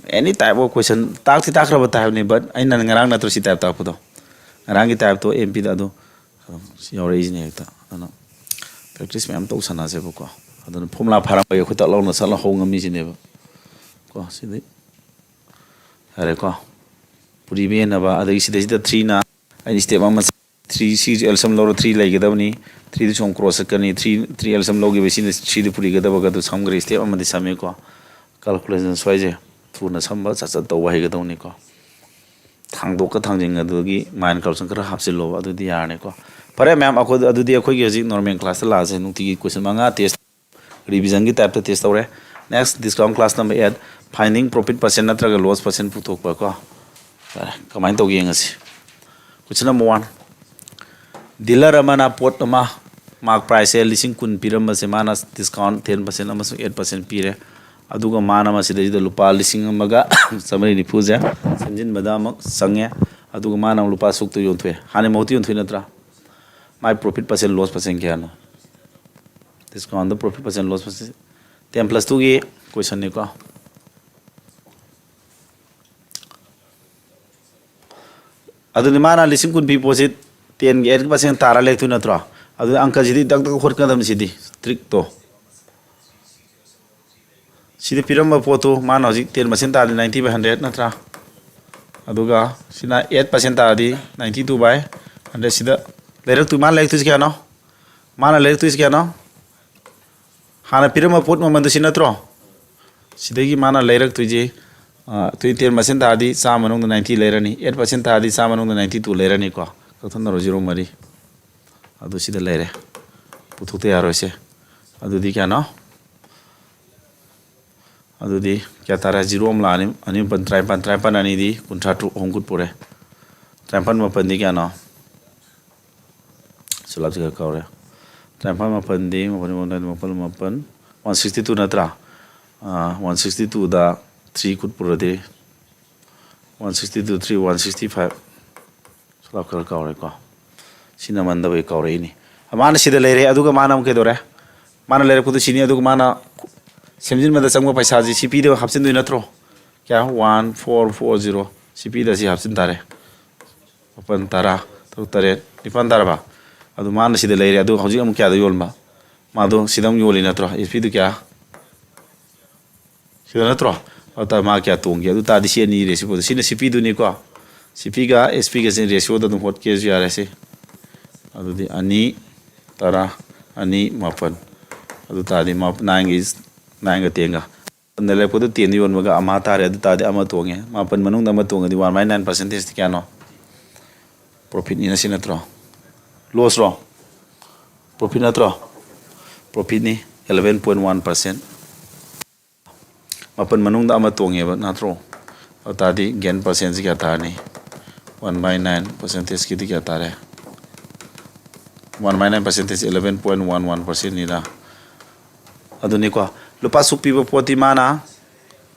any type of question tak ti tak ra bata ne but aina ngarang na to si type ta pudo ngarang gi type to mp da do si already ne ta ana practice me am to sana se ko adon formula phara ba ko ta lo na sala ho ngami si ne ba ko si de are ko puri be na ba adai si de 3 na ai step am 3 si LCM lo 3 lai ge da ni 3 du chong cross ka ni 3 LCM lo ge be si 3 du puri ge da ba ga du sam gre step am de same ko calculation swaje tu na samba cha cha to wa he ga do ni ko thang do ka thang jing adu gi mind calculation kra hapsil lo adu di yar ne ko pare ma'am ako adu di akoi gi normal class la je nu ti question manga test revision gi type ta test tawre next discount class number 8 finding profit percent natra ga loss percent pu thok pa ko kamai to gi ngasi question number 1 dealer amana pot ma mark price lising kun piram se mana discount 10% amasung 8% pire aduga mana ma sida ida lupa lising amaga samari ni puja sanjin madam sangya aduga mana lupa suk to yon thwe hane moti yon thwe natra my profit percent loss percent kya no discount the profit percent loss percent 10 plus 2 gi question ne ko aduni mana lising kun bi deposit 10 gi 8% tara lek tu natra adu angka jidi dak dak khot kadam sidi trick to sida piramba poto mana hojik 10% ta 90 by 100 natra aduga sina 8% ta di 92 by 100 sida lerak tu mana lek tu kya no mana lek tu kya no hana piramba pot ma mandu sina tro sida gi mana lerak tu je tu 10% ta di sa manung 90 lerani 8% ta di sa manung 92 lerani ko kathon ro 0 mari adu sida lere puthute yaro se adu di kya no adu di kya tara 0 am lani ani pan pan ani di kuntra tu hongkut pore pan ma pan di kya no sulap jaga kaure pan ma pan di ma pan 162 natra 162 da 3 kut pura de 162 3 165 sulap kar kaure ko sina manda bai kaure ini amana sida lere aduga mana ke dore mana lere kudu sini aduga mana semjin mada changwa paisa ji cp de hapsin du natro kya 1440 cp da si hapsin tare open tara to tare nipan tara ba adu mana sida lere adu hoji am kya da yolma ma do sidam yoli natro cp du kya sida natro ata ma kya tong adu ta di si ni resi po sina cp du ni ko cp ga sp ga sin ratio da dum hot ke ju ara se adu di ani tara ani mapan adu ta di map 9 is 9 ga tenga nele po du 10 yon maga ama tare adu ta di ama tonge mapan manung da ma tonga di 1.9% kya no profit ni na sin atro loss ro profit na tro profit ni 11.1%. Mapan manung da ama tonge ba natro. Tadi gain percent kya ta ni 1/9 percentage ki kya ta re 1/9 percentage 11.11% ni da. Aduni ko lupa supi ba poti mana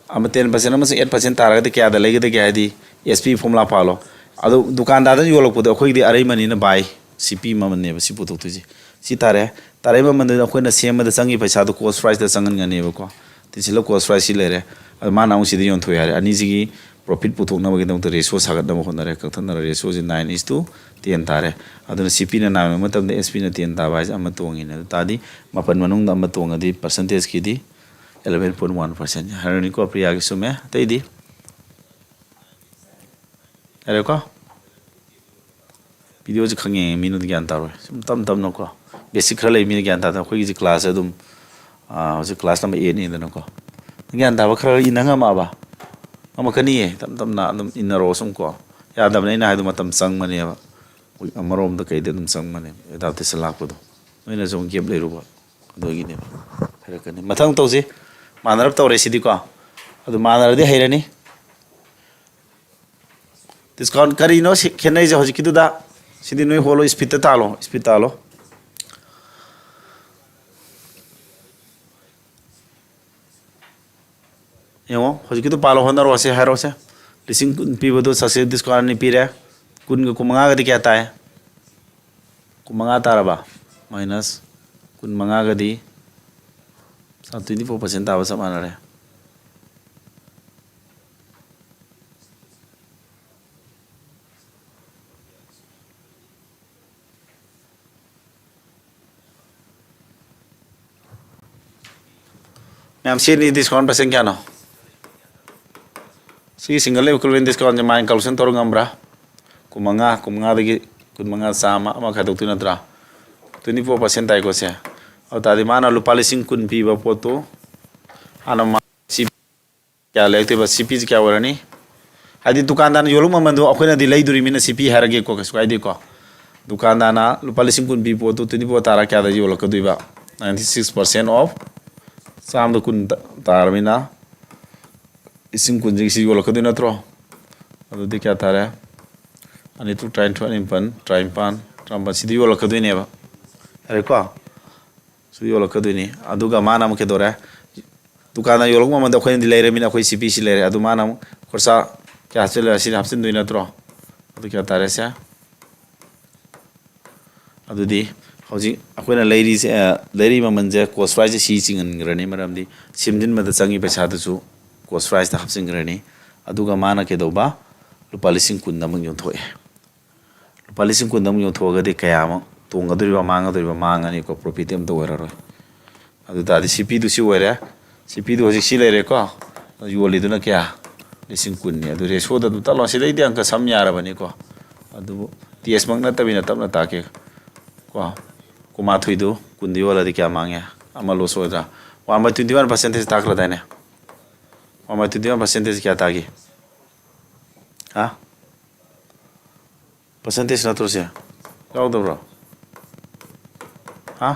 ama 10% ama 8% taraga de kya da legi de kya di SP formula palo adu dukandar da yolok pudo khoi di arai mani na bai CP ma man ne ba si puto tuji si tare ma man da khoi na sema da sangi paisa do cost price da sangan ngane ba ko tisilo cost price si lere mana ang si di yon thoyare ani ji profit puthok na ba gidam to ratio sagat na mo khonare ka thana ratio ji 9:10 tare aduna CP na na ma tam de SP na 10 ta bai ama tongi na tadi mapan manung da ama tonga di percentage ki di 11.1% harani ko priya gi sume tai di are ko video ji khange minute gyan taro sum tam no ko basic khale mi gyan ta khoi ji class adum ji class number 8 ni da ko gyan ta ba khara inanga ma ba ama kani e tam na adum inaro sum ko ya da na haidu matam sang mane ba amarom da kai dum sang mane da te salak ko do ina jong gep le ru ba do gi ne ba hare kani mathang to ji manarap to re sidi ko adu manar de hairani discount kari no khenai je hoji kidu da sidi noi holo speed talo yo hoji kidu palo honaro se haro se lising kun pi bodo sase discount ni pire kun ko manga ga di kya ta hai ku manga tara ba minus kun manga ga di 24% ta ba samana re ma'am सी discount percent क्या ना सी single equivalent discount जे माइन calculation तोर गम्ब्रा कुमंगा दगी कुमंगा सामा अमा खादो तुना त्रा 24% ताई को से और तादि माना लुपा लिसिंग कुन पी बा पोतो आना मा सी क्या लेते बस सीपी क्या वरनी आदि दुकानदार ने योलुम मंदो अखोना दि लई दुरी मिना सीपी हरगे को कसुकाई दे को दुकानदार ना लुपा लिसिंग कुन पी पोतो 24 तारा क्या दा योलक दुइबा 96% ऑफ साम द कुन तारमिना इसिंग कुन जिसी योलक दुइ नत्रो अदु दि क्या तारे अनि तु ट्राइन to impan traimpan tramba sidi yola kadui ne ba are ko sidi yola kadui ni adu ga mana ke dore dukana yolok ma da khoin dilere mina khoi cp si lere adu mana khorsa kya chele si hapsin duina tro adu kya tare sa adu di hoji akoina leiri ma manje cost price si chingan grani maram di simjin ma da changi paisa da chu cost price da hapsin grani adu ga mana ke do ba lupa lising kun namang yon thoe lupa lising kun namang yon thoga de kaya mo tonga dori ba manga ni ko profit em to wera ro adu da di cp du si wera cp du hoji si lere ko yoli du na kya lising kun ni adu re so da du talo si dai diang ka sam yara bani ko adu ts mang na tabina tabna ta ke ko kuma thui du kun di wala di kya mangya amalo so da 1/21% takla da ne 1/21% kya ta gi ha percentage na terus ya kau tahu bro ha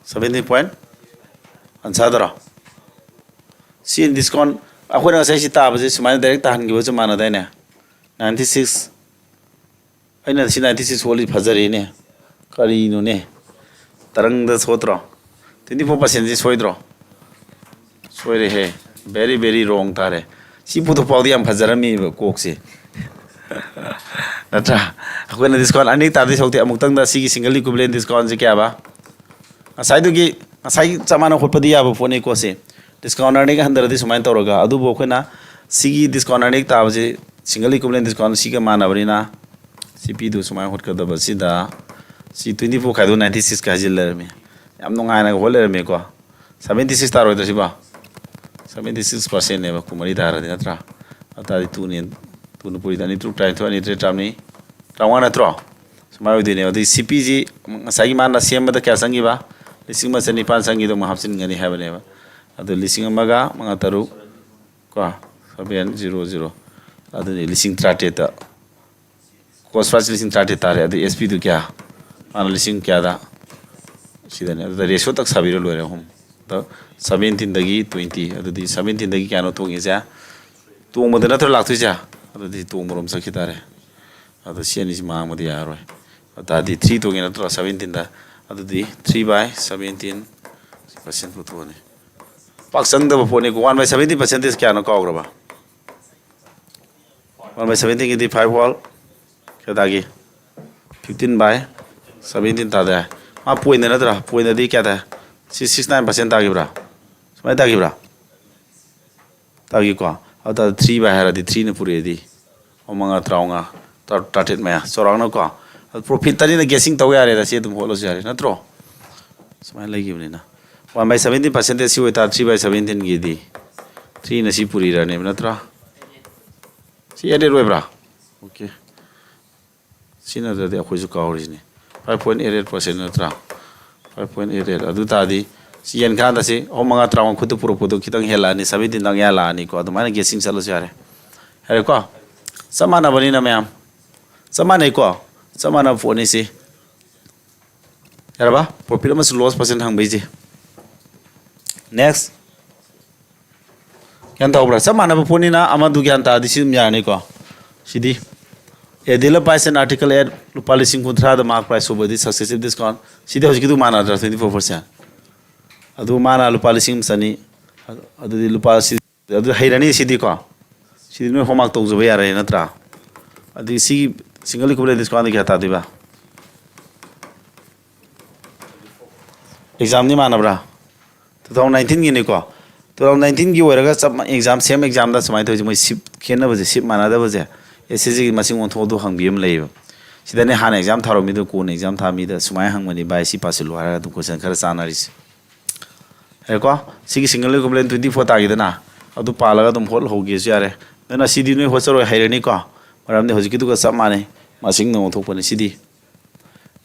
70 point answer dara si discount aku nak saya cita apa sih semuanya direct tahan gitu cuma mana dah ni 96 ini si 96 wali fajar ini kali ini nih तरंग the सोत्रो 24% से सोइद्रो सोइरे हे very wrong तारे सी पुतो पाउदी हम फजरमी Coke से नत्रा अखो न discount अनि तादि सोते अमुक्तंग द सी सिंगल इक्विवेलेंट डिस्काउंट से क्या बा असाई दुगी असाई चमाना खोपदि याब फोने को से डिस्काउंट अर्निंग हंदर दि सुमाइन तोरगा अदु बोखना सी डिस्काउंट अर्निंग ताब जे सिंगल इक्विवेलेंट डिस्काउंट सी का मानबरिना सीपी दु सुमाइन होटका दब सिदा si 24 kado 96 ka jiller me am no ngana holer me ko 76 taro da siba 76% ne ba kumari dara de atra atari tu no puri dani tu try to ani tre tamni rawana tro smayo de ne odi cpg sagi man na sem da kya sangi ba lising ma sani pan sangi do ma hapsin ngani ha ba ne ba adu lising ma ga mga taru ko 700 aduni lising trate ta cost price lising trate tare adu SP tu kya ana lising kya da sidane adu ratio tak sabiro loire hom the 17 dagi 20 adu di 17 dagi kya no thongi ja tong modana to laktu ja adu di tong morom sakhi tare adu siani ma modi yaroi ata di 3 thongi na to 17 da adu di 3 by 17% putu ne pak sang da phone ko 1 by 70% is kya no ka ograba 1 by 17 ki di 5 wall kya dagi 15 by 17 ta da ma point na tra point di kya da 69% ta gi bra samai ta gi bra ta gi ko ata 3 by hara di 3 ne pure di omanga traunga target ma sorang no ko profit tani na guessing taw yare da se dum holo yare na tro samai lagi ni na 1 by 17% si weta 3 by 17 gi di 3 na si puri ra ne na tra si ade roi bra okay sina da de khoi su ka ori ni 5.88% na tra 5.88 adu ta di si yan kha da si omanga traung khutu puru pudu kitang hela ni 17 dang ya la ni ko adu mana guessing salo yare hare ko samana bani na ma'am samana ko samana phone si yaraba profit mas loss percent hang beji next kyan ta obra samana phone na amadu gyan ta disim yani ko sidi a dealer price an article ad lupalising kuntra the mark price over the successive discount sidi hoji du mana 24% adu mana lupalising sani adu di lupasi adu hairani sidi ko sidi no homak to zobe yare natra adu si single equivalent discount kya ta diba exam ni mana bra 2019 gi ni ko 2019 gi weraga exam same exam da samai to moi sip khena baje sip mana da baje SSG gi masing on thodu hangbiem leiba sidane han exam tharo mi do ko exam tha mi da sumai hangmani bai si pasilu hara du question khara sanaris he ko sigi single equivalent 24 ta gi dana adu palaga dum hol hoge yare dana sidi noi hosaro hairani ko maram de hojiki du ka samane masing no thokpani sidi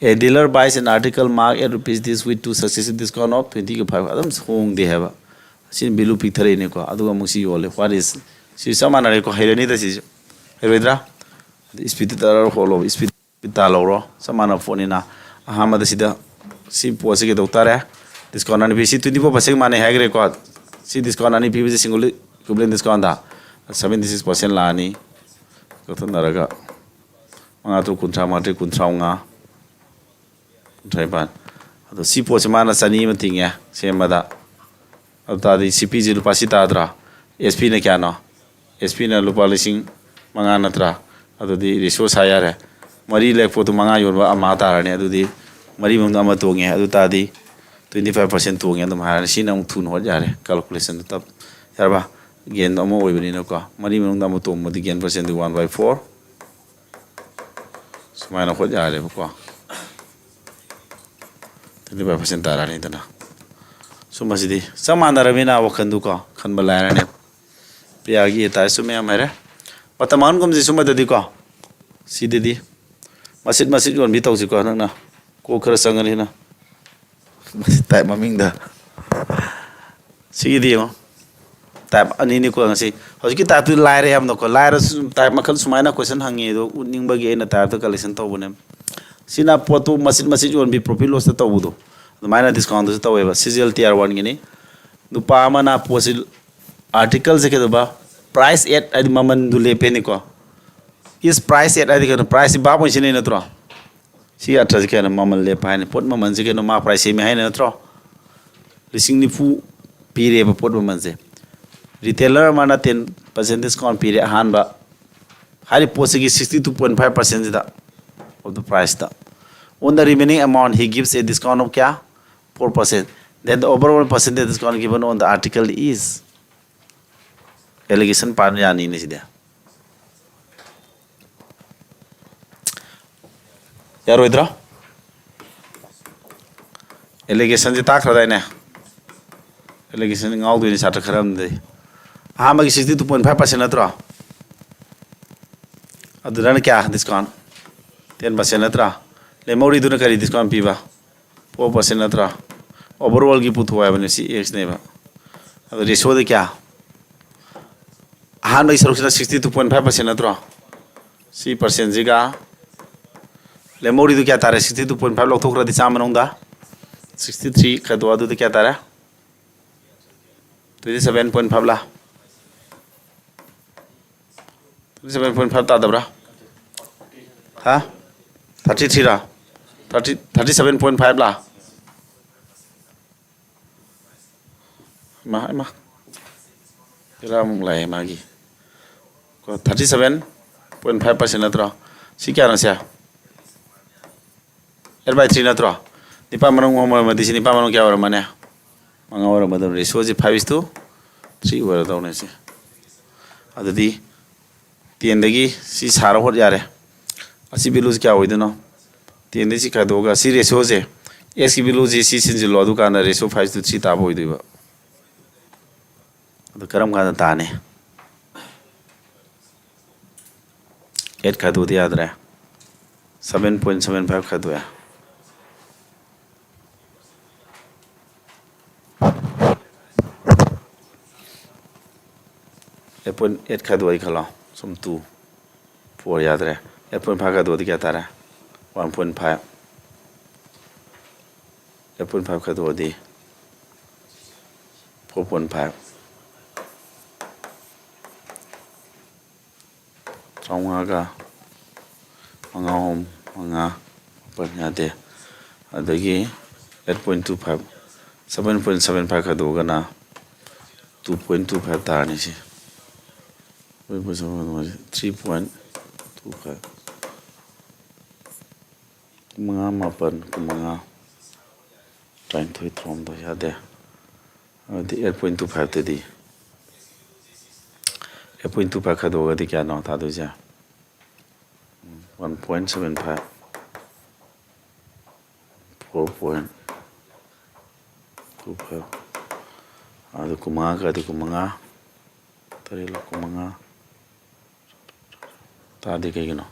a dealer buys an article mark at rupees this with two successive discount of 25 adam hong de have sin bilu picture ne ko adu amusi yole what is si samana re ko hairani da si Hervedra, speed the hollow, speed Pitaloro, Samana Fonina, Hamada Sida, see Posig Doctore, this con and visit 24% money hag record. See this con and PVC single equivalent discount 76% Lani, Gotanaga, Mangatu Kuntramati Kuntraunga, Traipan. The sea posemana Sanim thing, yeah, same mother. After the CPG Lupasitadra, Espina Cano, Espina Lupalising. Manga natra adu di resource hayare mari lek photo manga yorba ama tarani adu di mari mung ama tonge adu ta di 25% tonge dum har sinam thun ho jare calculation tab yarba gen amo oibani no ko mari mung ama tom modi gen percent 1/4 sumana ho jare ko 25% tarani tana sumasidi samana ramina wakhandu ko khanba larane piagi ta sume amare Pataman kom si suma dadi ko si dadi masid yon bitaw si ko na ko khara sangani na masid tai maming da si di mo tai ani ni ko ngasi hoski ta tu lai re am no ko lai ra tai makal sumai na question hangi do uning bagi na ta to collection to bunem sina poto masid yon bi profit loss to budo maina discount to we ba CGL tier 1 gini nupa mana posil article se ke do ba price at adi maman du lepe ni ko is price at adi kan price ba mo sine na tro si atra ke na maman le pa ni pot maman se ke no ma price me hai na tro lising ni fu pire ba pot maman se retailer mana 10% discount pire han ba hari posi ki 62.5% da of the price da on the remaining amount he gives a discount of kya 4%. Then the overall percentage discount given on the article is allegation part yani ni sida yaro idra allegation ji tak radai ne allegation ngau du ni sata kharam de ha ma 62.5% atra aduran kya discount 10% atra le mori du na kari discount piba 4% atra overall ki puthwa bane si x ne ba adu ratio de kya ahan bai saruk sina 62.5% natro si percent jiga lemori du kya tare 62.5 lok thokra di chama nong da 63 khadwa du kya tare 27.5 la 27.5 ta dabra ha 33 ra 37.5 la ma kira mung lai magi ko 37.5% natro si kya nang sia by 3 natro nipa manong mo ma disi nipa manong kya ora mane manga ora madam ratio ji 5:3 ora daw ne si adadi 10 dagi si sara hot yare asi bilus kya hoidino 10 dagi si ka doga si ratio je s ki bilus ji si sin ji lo du kana ratio 5:3 ta boidiba adu karam kana ta ne 8 ka do di adra 7.75 ka do ya Epon 8 ka do ai khala sum 2 4 याद रहे epon 5 का 2 क्या तारा 1.5 epon 5 का 2 दी 4.5 Trauma ka mga home mga pan yate adagi 8.25 7.75 ka 2 na 2.25 ta ni si 3.25 mga mapan mga trying to throm do ya de the 8.25 te di 8.25 ka do ga di kya no ta do ja 1.75 4.25 adu kumaga ka di kumaga tari lo kumaga Tadi kayak gini.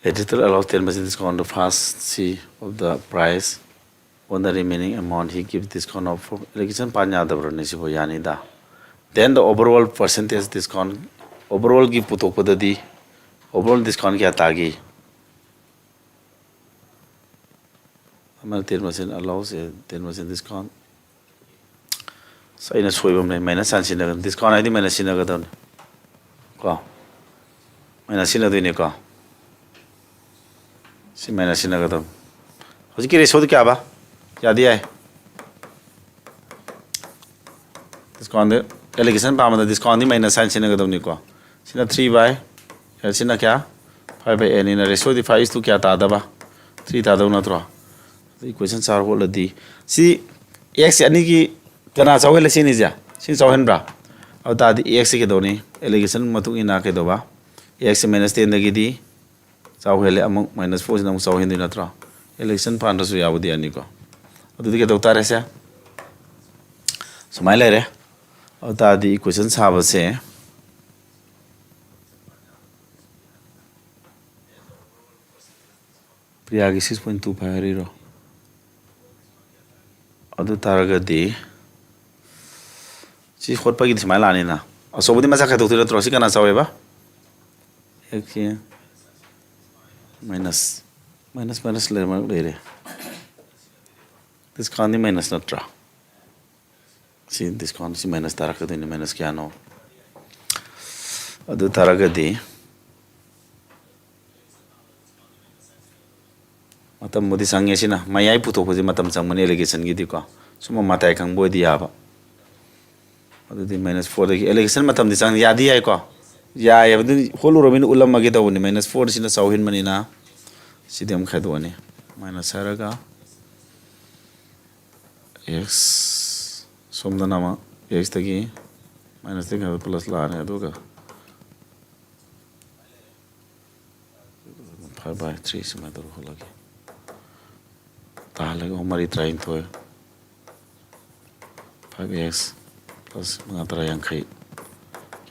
Editor allows 10% discount on the first C of the price. On the remaining amount, he gives discount of election panya ada berani si boyani da. Then the overall percentage discount, overall give putok pada di, overall discount kya tagi. Amal 10% allows 10% discount. Saya nak suai benda minus sanksi nak discount ini minus sini nak tahu. Kau, mana sini tu ini kau, si mana sini kau tahu. Hari kira esok tu kya apa? Jadi ay. Discount tu, election pama tu discount ni mana sini kau tahu ni kau. Sini 3/, ya sini kya? 5/n ini esok di 5 tu kya tahu apa? 3 tahu na tu. Equation sar hol lagi. Si x ani ki kena jauh le sini je, sini jauh henbra. अब तादी x के दोने allegation मतुक इना के दोबा x minus 10 दगी दी चाव हेले अमुक minus 4 नमुक चाव Hindi नत्रा allegation पान रसु याव दी अनि को अब दी के दोता रेसे समाइले रे अब तादी इक्वेशन साब से प्रियागी 6.25 हरीरो अब तारगदी si hot pagi di semala ni na. So budi masa kata tu terus ikan asal apa? Ek minus le mana le. Discount ni minus na tra. Si discount si minus tarak tu ni minus kya no. Adu tarak di. Matam budi sangye si na. Mayai puto budi matam sang mani allegation gitu ko. Semua mata ikan boy dia apa. अदुदी -4 दगी election मतम दि संग यादी है को या अदुदी होलो रोबिन उलम मगे दवनी -4 सिना साउहिन मनिना सिदम खदवनी माइनस हरगा x सोमदनामा x दगी माइनस दगी प्लस लाने अदुगा 5/3 सिमा दरो होलगी तालगे हमारी ट्राइन तो 5x plus mengatara yang kai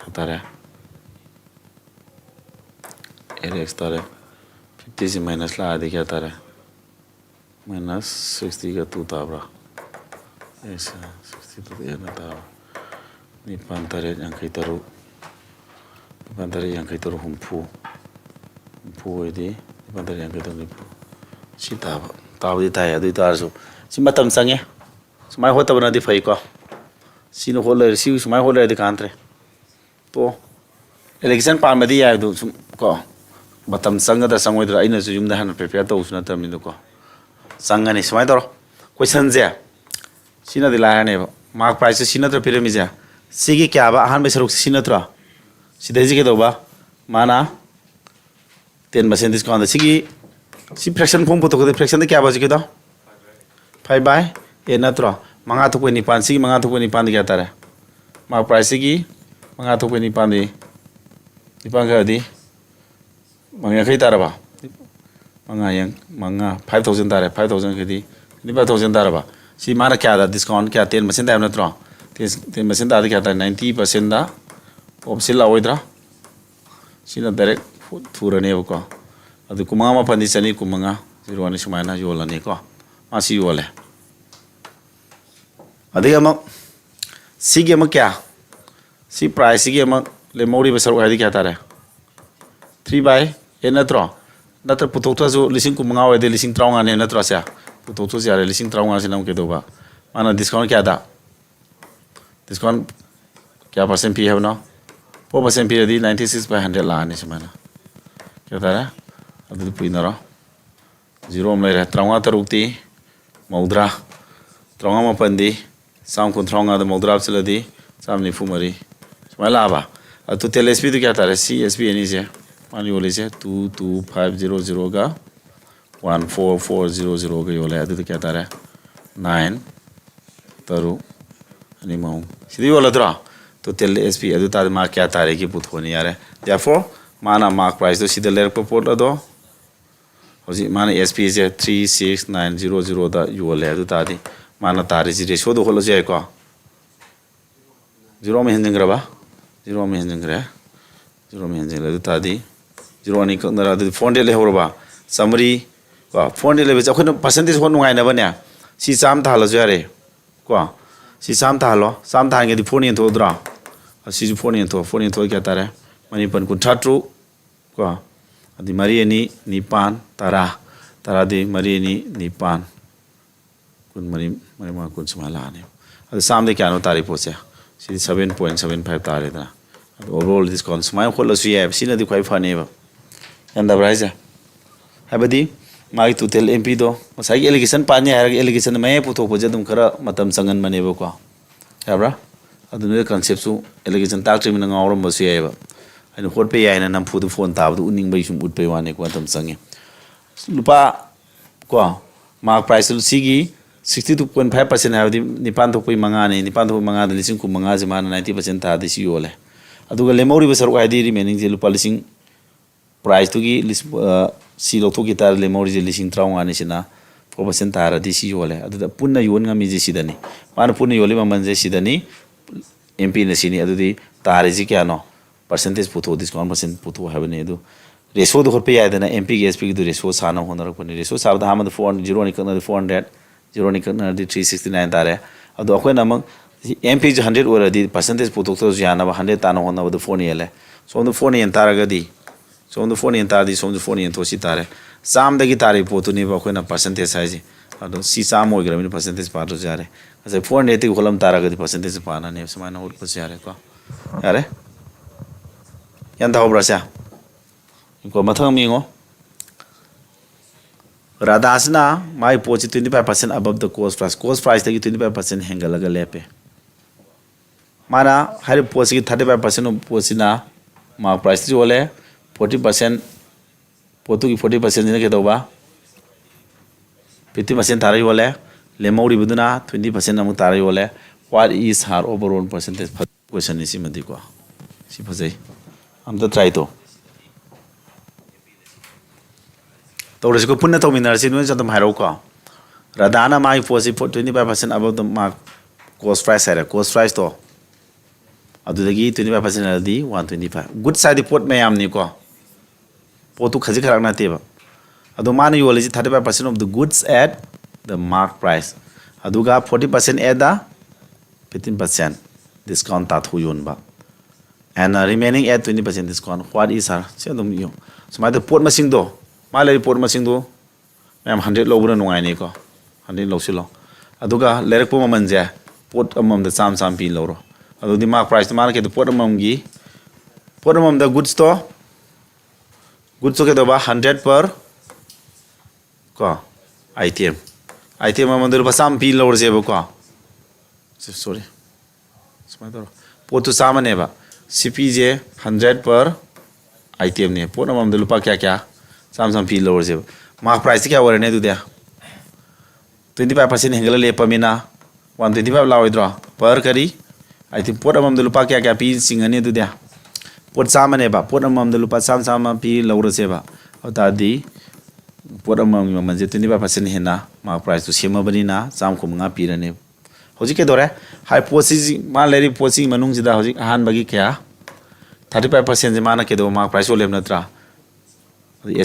katara LX tara 50 से minus ला आदि क्या तारा minus 60 का 2 ताबरा ऐसा 60 तो ये ना तारा Nipan taret yang kai taru. Nipan taret yang kai taru humpu. Humpu ini nipan taret yang kai taru humpu. Si tahu di taya di taru so. Si matam sange. Semai hota bana di fai ko. Si no hola si semai hola di kantre. To election pa madi ya do ko. Matam sanga da sangoi da ina su yum da han prepare to usna tam ni ko. Sanga ni semai toro. Question je. Sina di la ne mark price sina to pyramid je. Sigi kya ba han be saruk sina to. Sidai ji ke do ba. Mana 10% discount sigi si fraction form to ko fraction de kya ba ji ke do. 5 by ए नत्र मंगा थोक निपान सी मंगा थोक निपान क्या तारे mark price की मंगा थोक निपान दी निपान का दी मंगा कई तारा बा मंगा 5,000 तारे 5,000 के दी निपा 1,000 तारा बा सी मारा क्या था डिस्काउंट क्या 10% था नत्र 10% था क्या था 90% था ऑप्शन ला होइद्रा सी ना डायरेक्ट थूरने वो को अदु कुमांगा पंदी चनी कुमांगा 0 ने सुमायना योलने को मासी योले अधिक सिगे क्या सी प्राइस सिगे ले मौरी बसर है क्या तारे 3 by ए नत्र पुथोक्ता जो लिसिंग कुमंगा होदे लिसिंग 30 ने नत्र से पुथोक्तो से यारे लिसिंग 30 से नम के दोबा माना डिस्काउंट क्या था डिस्काउंट क्या परसेंट पी है ना 4% पी दी 96 by 100 लाने से माना क्या तारे अब तो पुइना रो 0 में रह 30 तरुक्ति मौद्रा 30 पंदी साम कुंथ्रोंगा द मौद्राब चलदी साम निफु मरी समाला बा तो टेल एसपी तो क्या था रे सी एसपी एनी से मान योले से 22500 का 14400 का योले तो क्या था रे 9 तरु अनि माउ सिदी योला द्रा तो टेल एसपी अदु ता मा क्या था रे की पुथोनी यारे देयरफॉर माना मार्क प्राइस तो सीधे लेर पोर्ट दो होजी माना एसपी से 36900 दा योले अदु ता दी माना तारी जी रेशो दो होलो जाए को 0 में हिंजिंग रबा 0 में हिंजिंग रे 0 में हिंजिंग रे तादी 0 नि कंदरा द फोन दे ले होरबा समरी को फोन दे ले बे अखन परसेंटेज हो नुगाय ना बने सी चाम थालो जारे को सी चाम थालो चाम थांगे दि फोन इन तो द्रा सी फोन इन तो क्या तारे मनी पन कुन थाट्रु को अदि मरी नि निपान तारा तारा दि मरी नि निपान कुन मरी मा कुन समाला ने अद सामने क्या नो तारीख पोसे सी 7.75 तारे दा ओवरऑल डिस्काउंट समाय खोलो सुये सिना दि खै फने बा यंदा प्राइस हैबदी माई टोटल एमपी दो मसाई एलिगेशन पानी है एलिगेशन में पुथो पोजे तुम खरा मतम संगन मनेबो को हैब्रा अदुने कांसेप्ट सु एलिगेशन ताक्ट्रि मिन ngawrom ba suye ba ani hot pe yaina nam fu du phone tabdu uning bai sum ut pe wane ko tam sange lupa ko mark price lu sigi 62.5% है निपान तो कोई मंगा नहीं निपान तो मंगा लिसिंग को मंगा से माना 90% था दिसी योले अदुगा लेमौरी बसर को आईडी रिमेनिंग जे लुपा लिसिंग प्राइस तो की सी लोथो की तार लेमौरी जे लिसिंग 30 आने से ना 4% था दिसी योले अदुदा पुन्ना योन ngami जे सिदनी माना पुन्ना योले ममन जे सिदनी एमपी ने सिनी अदुदी तारे जी क्या नो परसेंटेज पुथो डिस्काउंट परसेंट पुथो है बने दु रेशो दो पे याद ना एमपी के एसपी की रेशो साना होना रखने रेशो साब दा हम 400 निकलना 400 0 निकलना 369 तारे अदो अखोय नमक एमपी 100 ओरदी परसेंटेज पुथोक तो जाना 100 ताना होना बद फोन येले सोम फोन येन तारगदी सोम फोन येन तादी सोम फोन येन तोसी तारे साम दगी तारे पोतुनी बखोयना परसेंटेज हाइजी अदो सी साम ओइग्रमिन परसेंटेज पातो जारे असे फोन नेति होलम तारगदी परसेंटेज पाना ने समाना उठ पछ यारे को यारे यंदा होब्रासा इनको मथंग मिंगो रादासना माई पोची 25% above the cost price तक 25% हैंगल लगा लेपे माना हर पोची 35% पोची ना मार्क प्राइस जो ले 40% पोतु की 40% ने के दोबा 50% तारे वाले लेमौरी बुदना 20% नमु तारे वाले what is her overall percentage question इसी मध्य को सी फजे हम तो ट्राई तो रसिको पुन्ना तो मिनरसी नुन जतम हारो को रादाना माई पोसी 25% above the mark cost price है cost price तो अदुदगी 25% दी 125 गुड साइड पोट में यामनी को पोतु खजी खराक नातेबा अदो माने योलजी 35% of the goods at the mark price अदुगा 40% at the 15% discount ta thu yon ba and remaining at 20% discount what is har se dum yo smai the pot masing do ma le pot masing do ma'am 100 lo bra nungai ni ko 100 lo silo aduga lerek po maman ja pot amam da sam pi lo ro adu di mark price ma ke the pot amam the goods ke do ba 100 per ko item amam da sam pi lo je ba ko sorry smai do pot to samane ba CPJ 100 per item ne pot amam da lupa kya sam pi lo je mark price kya wore ne du dia 25% hengala le pamina 125 law per kari I think pot amam da lupa kya pi singane du dia pot samane ba pot amam da lupa sam pi lo se ba ota di pot amam man je 25% hena mark price to sema bani na sam ko nga pi rane hoji ke dore high posi ma leri posi manung jida hoji han bagi kya 35% je mana ke do mark price o lem natra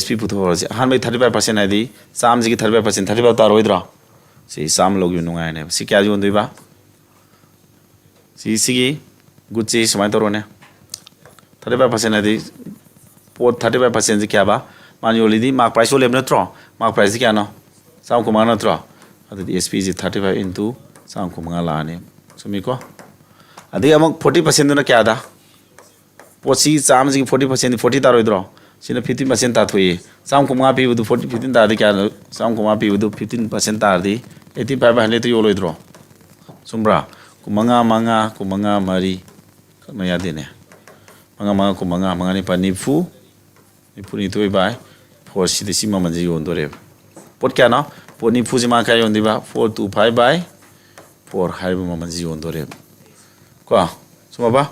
SP putho hoji han bai 35% ai di sam ji ki 35% 35 tar hoidra si sam log yu nungai ne si kya jon doi ba si gi gucci samai toro ne 35% ai di pot 35% je kya ba manually di mark price o lem natro mark price kya no sam ko mana natro adu di SP ji 35 into sam ko manga la ne sumi ko adi amok 40% na kya da posi sam ji 40% 40 tar hoidro sina 15% ta thui sam ko ma pi bu 40 15 ta de kya sam ko ma pi bu 15% ta di 85 hale to yolo idro sumbra kumanga mari kana ya de ne manga ni pani fu ni to bai for si de sima man ji yon do re pot kya na pot ni fu ji ma ka yon di ba 425 bai 4 hai bu man ji yon do re ko suma ba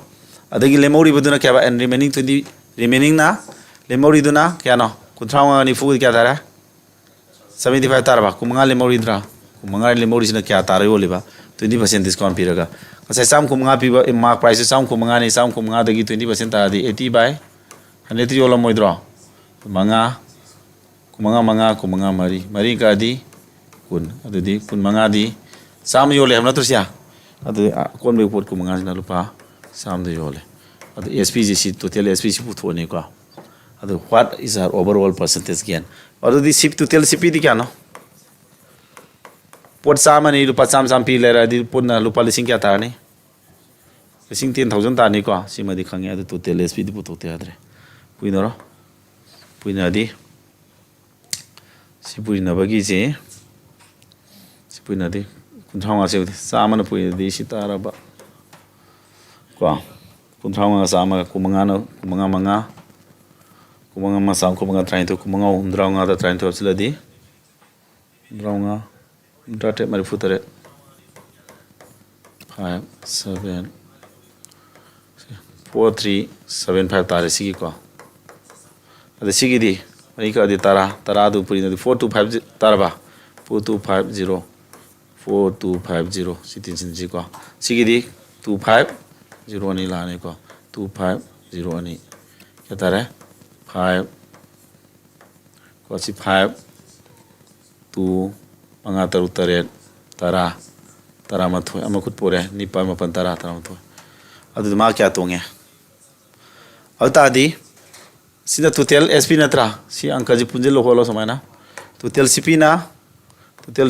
adagi lemori bu na kya ba and remaining na lemori du na kya no kunthrawa ni fu kya tara 75 tar ba kumanga lemori dra kumanga lemori sina kya tar yo le ba 20% discount piraga kasai sam kumanga pi ba mark price sam kumanga ni sam kumanga dagi 20% ta di 80 by 100 yo lo moi dra kumanga mari ka di kun adu di kun manga di sam yo le hamna to sia adu kon be pot kumanga na lupa sam de yo le adu SPG total SPG putho ne ko adu what is our overall percentage gain adu di sip total CP di kya no pot samani lupa sam pi lera di punna lupa lising kya ta ni lising 10000 ta ni ko sima di khange adu total SP di putho te adre puina di si puina bagi je si puina di kunthanga se samana puina di sitara ba ko kunthanga sama kumanga masam kumanga trying to kumanga umdraunga da trying to absolutely umdraunga umdrate mari futare 5 7 4 3 7 5 tare sigi ko ade sigi di mari ka di tara du puri na 4250 tarba 4250 sitin sinji ko sigi di 250 ani la ne ko 250 ani kya tare 5 Kosi 5 2 मंगा तरु तरा मथो अम खुद पोरे Nipah मपन तरा मथो अदु मा क्या तोंगे अतादी सिदा टोटल एसपी नत्रा सी अंक जी पुंजे लो होलो समाना टोटल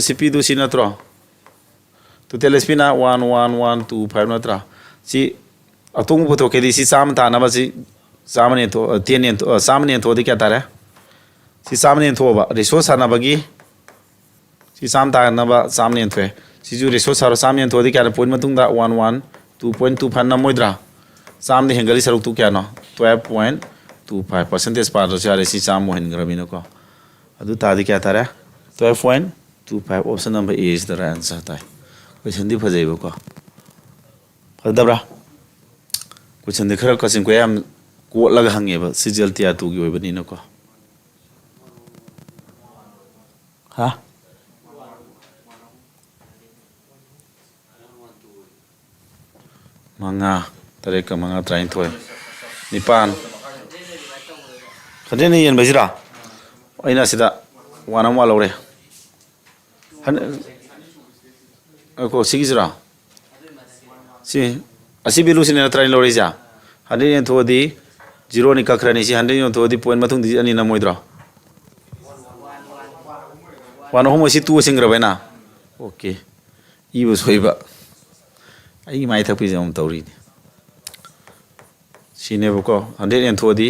सीपी दु सी नत्रो टोटल एसपी ना 11125 नत्रा सी अतोंग पुथो केदी सी साम ताना बसी सामने तो तेने तो सामने तो दे क्या तारे सी सामने तो बा रिसोर्स आना बगी सी साम ता ना बा सामने तो सी जो रिसोर्स आरो सामने तो दे क्या पॉइंट मतुंग दा 112.25 ना मोइद्रा सामने हेंगली सरुक तू क्या ना 12.25% पार जो चारे सी साम मोहन ग्रमिनो को अदु ता दे क्या तारे 12.25 option number A is the answer ताई क्वेश्चन दी फजेबो को फदबरा क्वेश्चन दे खरा क्वेश्चन को याम को लगा हंगेबा सिजल तिया तू की ओइबनी नको हा मंगा तरे का मंगा ट्राइन थोय निपान खदे ने यन बजिरा अइना सिदा वाना मा लौरे हन को सिगिजरा सी ꯑꯁꯤ ꯚꯦꯂꯨꯁꯤꯅ ꯅꯠꯇ꯭ꯔꯥ ꯑꯩꯅ ꯂꯧꯔꯤꯁꯦ 100 ꯌꯦꯟꯊꯣꯛꯑꯗꯤ 0 ꯅꯤ ꯀꯛꯈ꯭ꯔꯅꯤ ꯁꯤ 100 ꯌꯦꯟꯊꯣꯛꯑꯗꯤ ꯄꯣꯏꯟ ꯃꯇꯨꯡ ꯗꯤꯖꯤꯠ ꯑꯅꯤ ꯅꯝꯃꯣꯏꯗ꯭ꯔꯣ 1 ꯑꯍꯨꯝ ꯑꯁꯤ 2 ꯁꯤꯡꯈ꯭ꯔꯕꯅ ꯑꯣꯀꯦ ꯏꯕ ꯁꯣꯏꯕ ꯑꯩꯒꯤ ꯃꯥꯏ ꯊꯛꯄꯤꯁꯦ ꯑꯃꯨꯛ ꯇꯧꯔꯤꯅꯤ ꯁꯤꯅꯦꯕꯀꯣ 100 ꯌꯦꯟꯊꯣꯛꯑꯗꯤ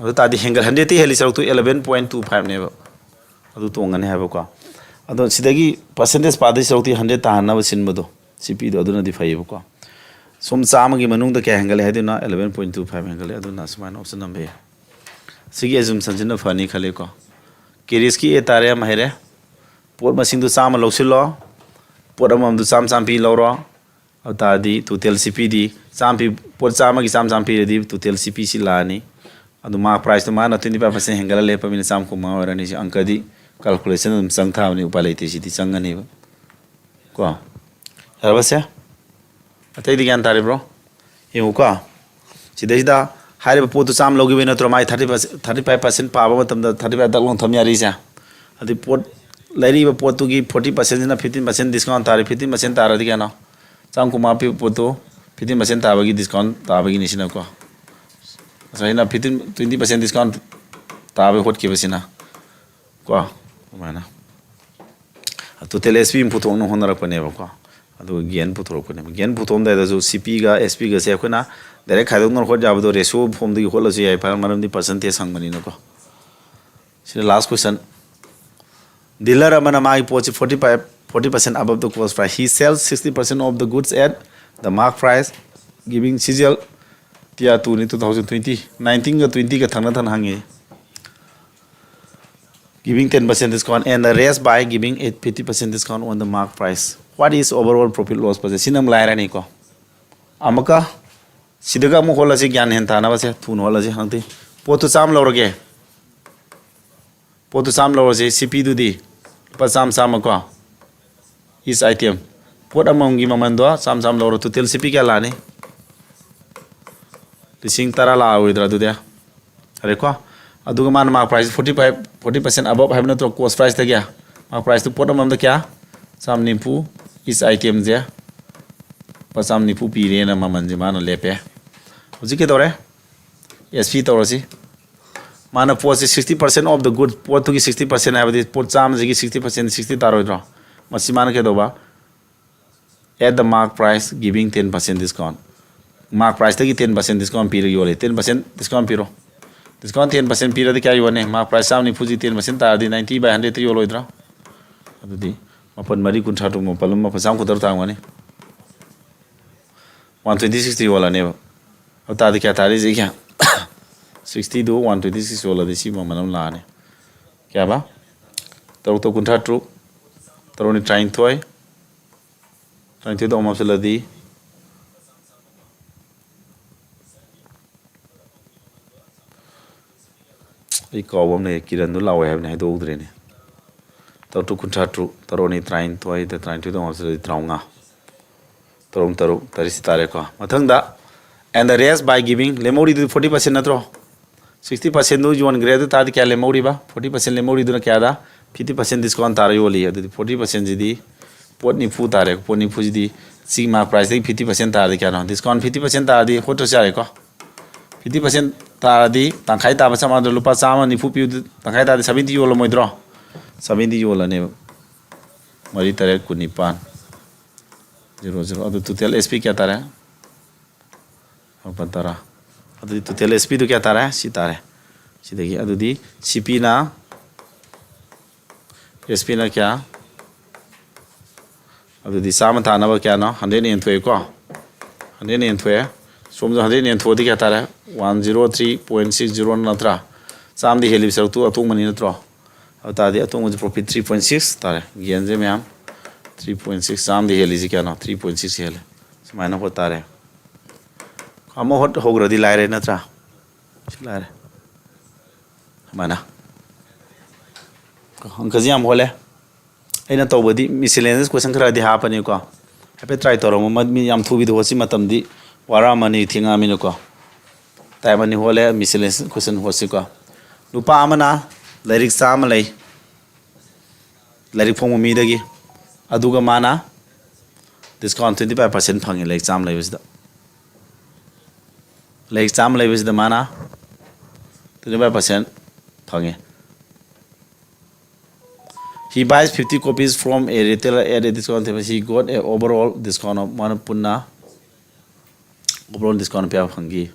ꯑꯗꯨ ꯇꯥꯔꯗꯤ ꯍꯦꯟꯒꯠ 100 ꯇꯤ ꯍꯦꯜꯂꯤ ꯁꯔꯨꯛꯇꯨ 11.25 ꯅꯦꯕ ꯑꯗꯨ ꯇꯣꯡꯒꯅꯤ ꯍꯥꯏꯕꯀꯣ ꯑꯗꯣ ꯁꯤꯗꯒꯤ ꯄꯔꯁꯦꯟꯇꯦꯖ ꯄꯥꯗꯣꯏ ꯁꯔꯨꯛꯇꯤ 100 ꯇꯥꯍꯟꯅꯕ ꯁꯤꯟꯕꯗꯣ CPꯗꯣ ꯑꯗꯨꯅꯗꯤ ꯐꯩꯌꯦꯕꯀꯣ ꯁꯨꯝ ꯆꯥꯝꯃꯒꯤ ꯃꯅꯨꯡꯗ ꯀꯌꯥ ꯍꯦꯟꯒꯠꯂꯦ ꯍꯥꯏꯗꯨꯅ 11.25 ꯍꯦꯟꯒꯠꯂꯦ ꯑꯗꯨꯅ ꯁꯨꯃꯥꯏꯅ ꯑꯣꯞꯁꯟ ꯅꯝꯕ ꯌꯥꯏ ꯁꯤꯒꯤ ꯑꯦꯖꯨꯝꯁꯟꯁꯤꯅ ꯐꯅꯤ ꯈꯜꯂꯦꯀꯣ ꯀꯦꯔꯤꯁꯀꯤ A ꯇꯥꯔꯦ ꯑꯃ ꯍꯩꯔꯦ ꯄꯣꯠ ꯃꯁꯤꯡꯗꯨ 100 ꯂꯧꯁꯤꯜꯂꯣ ꯄꯣꯠ ꯑꯃꯃꯝꯗꯨ 100 ꯄꯤ ꯂꯧꯔꯣ ꯑꯗꯨ ꯇꯥꯔꯗꯤ ꯇꯣꯇꯦꯜ CPꯗꯤ 100 ꯄꯤ ꯄꯣꯠ 100ꯒꯤ 100 ꯄꯤꯔꯗꯤ ꯇꯣꯇꯦꯜ CP ꯁꯤ ꯂꯥꯛꯑꯅꯤ ꯑꯗꯨ ꯃꯥꯔꯛ ꯄ꯭ꯔꯥꯏꯁꯇꯣ ꯃꯥꯅ 25% ꯍꯦꯟꯒꯠꯂ ꯂꯦꯞꯄꯃꯤꯅ 150 ꯑꯣꯏꯔꯅꯤ ꯁꯤ ꯑꯪꯀꯗꯤ ꯀꯥꯜꯀꯨꯂꯦꯁꯟ ꯑꯗꯨꯝ ꯆꯪ ꯊꯥꯕꯅꯤ ꯎꯄꯥꯏ ꯂꯩꯇꯦ ꯁꯤꯗꯤ ꯆꯪꯒꯅꯤꯕ ꯀꯣ ꯌꯥꯔꯕꯁꯦ ꯑꯇꯩꯗꯤ ꯒ꯭ꯌꯥꯟ ꯇꯥꯔꯤꯕ꯭ꯔꯣ ꯌꯦꯡꯉꯨꯀꯣ ꯁꯤꯗꯩꯁꯤꯗ ꯍꯥꯏꯔꯤꯕ ꯄꯣꯠꯇꯨ 100 ꯂꯧꯈꯤꯕ ꯅꯠꯇ꯭ꯔꯣ ꯃꯥꯏ 35% ꯄꯥꯕ ꯃꯇꯝꯗ 35 ꯗꯛ ꯂꯣꯡ ꯊꯝ ꯌꯥꯔꯤꯁꯦ ꯑꯗꯨ ꯄꯣꯠ ꯂꯩꯔꯤꯕ ꯄꯣꯠꯇꯨꯒꯤ 40%ꯁꯤꯅ 15% ꯗꯤꯁꯀꯥꯎꯟ ꯇꯥꯔꯤ 15% ꯇꯥꯔꯗꯤ ꯀꯌꯥꯅꯣ 150 ꯄꯤꯕ ꯄꯣꯠꯇꯨ 15% ꯇꯥꯕꯒꯤ ꯗꯤꯁꯀꯥꯎꯟ ꯇꯥꯕꯒꯤꯅꯤ ꯁꯤꯅꯀꯣ ꯉꯁꯥꯏꯅ 20% ꯗꯤꯁꯀꯥꯎꯟ ꯇꯥꯕꯒꯤ ꯍꯣꯠꯈꯤꯕꯁꯤ나 ꯀꯣ ꯑꯗꯨꯃꯥꯏꯅ ꯇꯣꯇꯦꯜ SP ꯄꯨꯊꯣꯛꯅ ꯍꯣꯠꯅꯔꯛꯄꯅꯦꯕꯀꯣ ꯑꯗꯨꯒ ꯒꯦꯟ ꯄꯨꯊꯣꯔꯛꯄꯅꯦꯕ ꯒꯦꯟ ꯄꯨꯊꯣꯛꯑꯝꯗꯥꯏꯗꯁꯨ CPꯒ SPꯒꯁꯦ ꯑꯩꯈꯣꯏꯅ ꯗꯥꯏꯔꯦꯛ ꯈꯥꯏꯗꯣꯛꯅ ꯍꯣꯠ ꯌꯥꯕꯗꯣ ꯔꯦꯁꯤꯑꯣ ꯐꯣꯝꯗꯒꯤ ꯍꯣꯠꯂꯁꯨ ꯌꯥꯏ ꯃꯔꯝꯗꯤ ꯄꯔꯁꯦꯟꯇꯦꯖ ꯍꯪꯕꯅꯤꯅꯀꯣ ꯁꯤꯗ ꯂꯥꯁ ꯀ꯭ꯋꯦꯁꯟ ꯗꯤꯂꯔ ꯑꯃꯅ ꯃꯥꯒꯤ ꯄꯣꯠꯁꯤ 40% above the cost price he sells 60% of the goods at the mark price giving CGL Tier 2 in 2020 19 ga 20 ga thangna than hangi giving 10% discount and the rest by giving 50% discount on the mark price what is overall profit loss per sinam lairani ko amaka sidaga mu holasi gyan hen thana base thun holasi hangti potu cham lorage potu cham lorase CP du di pa cham ko is item pot among gi mamando cham loro total CP kya lani lising tara la oidra du dia are ko aduga man mark price 40% above have not cost price ta kya mark price to pot amam da kya sam nipu is item je pa sam nipu pi re na maman je man lepe hoji ke dore SP torasi mana pot 60% of the good pot to 60% have this pot cham ji 60% 60 taroidro masi man ke doba at the mark price giving 10% discount mark price tagi 10% discount piri yole 10% discount piro discount 10% pira di kya yone mark price samni fuji 10% ta di 90 by 100 yolo idra adudi mapan mari kun thatu mo palum ma pasam kudar ta ngani 126 yola ne ta di kya tari ji kya 60 do 126 yola di si manam la ne kya ba taru to kun thatu taru ni train toy do mapsala di I kawam ne kiran du lawe have ne do udre ne taru kun thatu taru ni train toy the train to do mapsala di traunga taru tarisi tare ko mathang da and the rest by giving lemori du 40% natro 60% do you grade ta di kya lemori ba 40% lemori du na kya da 50% discount tare yoli adu 40% jidi pot ni fu tare pot ni fu jidi sigma price di 50% tare kya no discount 50% tare di hoto sare ko 50% tare di tangkhai ta ba sama do lupa sama ni fu pi tangkhai ta di 70 yolo moidro 70 yola ne mari tare kunipan 00 adu total SP kya tare apa tara adu total SP du kya tare si tare sidagi adu di CP na SP na kya adu di sama thana ba kya no 100 yen thoi ko 100 yen thoi som 100 yen thoi di kya tare 103.60 natra sam di heli sar tu atung mani natro ata di atung mu profit 3.6 tare gen je myam 3.6 sam di heli ji kya no 3.6 heli smaina ho tare amo hot hogra di laire natra laire mana angkaji am hole aina tawbadi miscellaneous question khara di hapani ko hape try toro mo mi yam thubi do hosi matam di wara mani thinga mi no ko taimani hole miscellaneous question hosi ko nupa amana lairik sam lai lairik phong mi dagi aduga mana discount 25% phang le exam le vis da le exam le vis da mana 25% phang. He buys 50 copies from a retailer at a discount. He got a overall discount of Manipur overall discount pe phangi.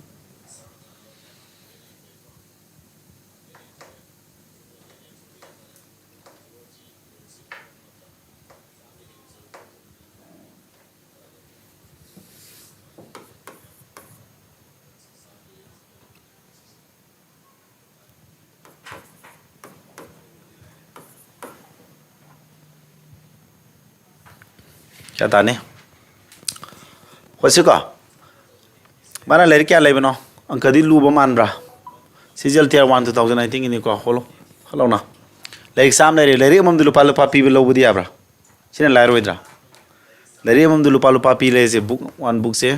क्या ताने होसिको माना लेर क्या लेबनो अंकदी lube मानब्रा सीजल tier 1 2019 इनि को होलो hello ना ले exam ले मम लुपा लुपा पी लौबदी याब्रा सिना लाइरोइद्रा ले मम लुपा लुपा पी ले से बुक 1 बुक से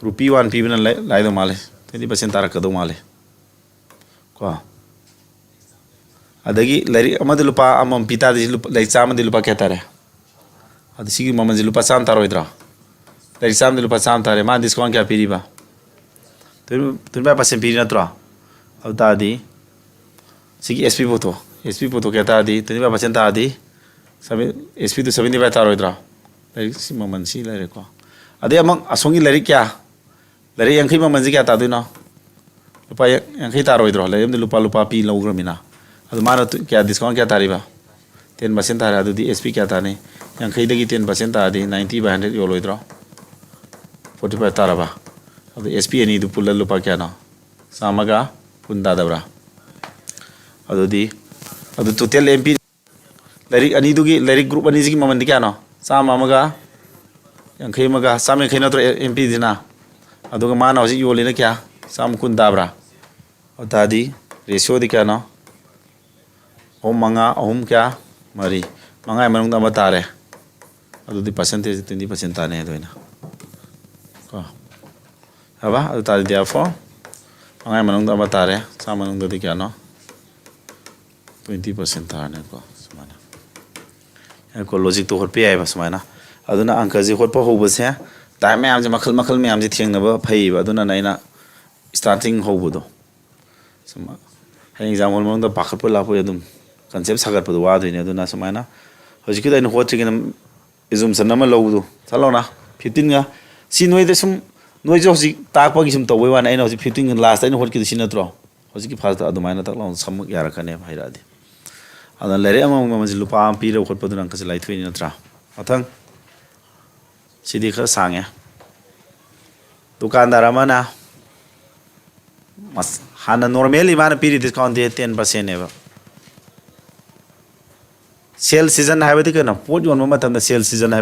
रुपी 1 पी बना लाइदो माले 20% तारकदो माले को अदगी ले अमद लुपा अमम पिता ले एग्जाम लुपा क्या तारे ಅದು ಸಿಗಿ ಮಮ್ಮಂಜಿ ಲುಪ ಸಾಮ್ ತಾರೋಯ್ದ್ರ ಎಕ್ಸಾಮ್ ದಿ ಲುಪ ಸಾಮ್ ತಾರೆ ಮಾ ಡಿಸ್ಕೌಂಟ್ ಕ್ಯಾ ಪೀರಿಬಾ ತುನ್ಬಾ ಪರ್ಸೆಂಟ್ ಪೀರಿ ನತ್ರ ಅದು ತಾದಿ ಸಿಗಿ ಎಸ್ಪಿ ಪೋತೋ ಕ್ಯಾ ತಾದಿ ತುನ್ಬಾ ಪರ್ಸೆಂಟ್ ತಾದಿ ಸಬಿ ಎಸ್ಪಿ ತು 75 ತಾರೋಯ್ದ್ರ ಸಿ ಮಮ್ಮಂಜಿ ಲೈರೆ ಕೋ ಅದೇ ಅಮಂಗ್ ಅಸೋಂಗಿ ಲೈರೆ ಕ್ಯಾ ಲೈರೆ ಯಂಖೈ ಮಮ್ಮಂಜಿ ಕ್ಯಾ ತಾದುನೋ ಲುಪ ಯಂಖೈ ತಾರೋಯ್ದ್ರ ಲೈರೆ ದಿ ಲುಪ ಪಿ ಲೌಗ್ರಮಿನಾ ಅದು ಮಾನ ಕ್ಯಾ ಡಿಸ್ಕೌಂಟ್ ಕ್ಯಾ ತಾರಿಬಾ 10% तारे अदुदी एसपी क्या ताने यांखैदगी 10% तादी 90 by 100 योलोइद्रो 45 ताराबा अदु एसपी एनी दु पुल्ल लुपा क्या ना सामगा पुंदा दबरा अदुदी अदु टोटल एमपी लाइरिक अनी दुगी लाइरिक ग्रुप अनी जिगी ममन क्या ना साम अमगा यांखै मगा साम यांखै नत्र एमपी दिना अदुगा माना हजि योलिना क्या साम कुंदाबरा अदादी रेशियो दि क्या ना ओम मंगा ओम क्या मरी मंगाई मनों दा बतारे अदुदी परसेंटेज 20% ताने दोइना को हबा अदु तादि therefore मंगाई मनों दा बतारे सा मनों दा क्या नो 20% ताने को समाना को लॉजिक तो होट पे आइबा समाना अदुना अंक जे होट प होबसे टाइम में आमजे मखल में आमजे थियंगनबा फैबा अदुना नाइना स्टार्टिंग होबदो समा है एग्जाम्पल मनों दा पाखर प लापो यदुम concept sagar padu wa doine aduna samaina hojiki dain hot chigen izum sanama lowdu salona 15 ga si noi de sum noi jo si tak pa gi sum tawai wa na ina hoji 15 last dain hot ki si natro hojiki first adumaina tak law sam yara kane bhaira di adan lere ama ma ji lupa am pi ro hot padu nang ka lai thui natra athang sidi khar sange dukandar amana mas hana normally mana pi discount de 10% eva sale season है कहीं pot योन cell season है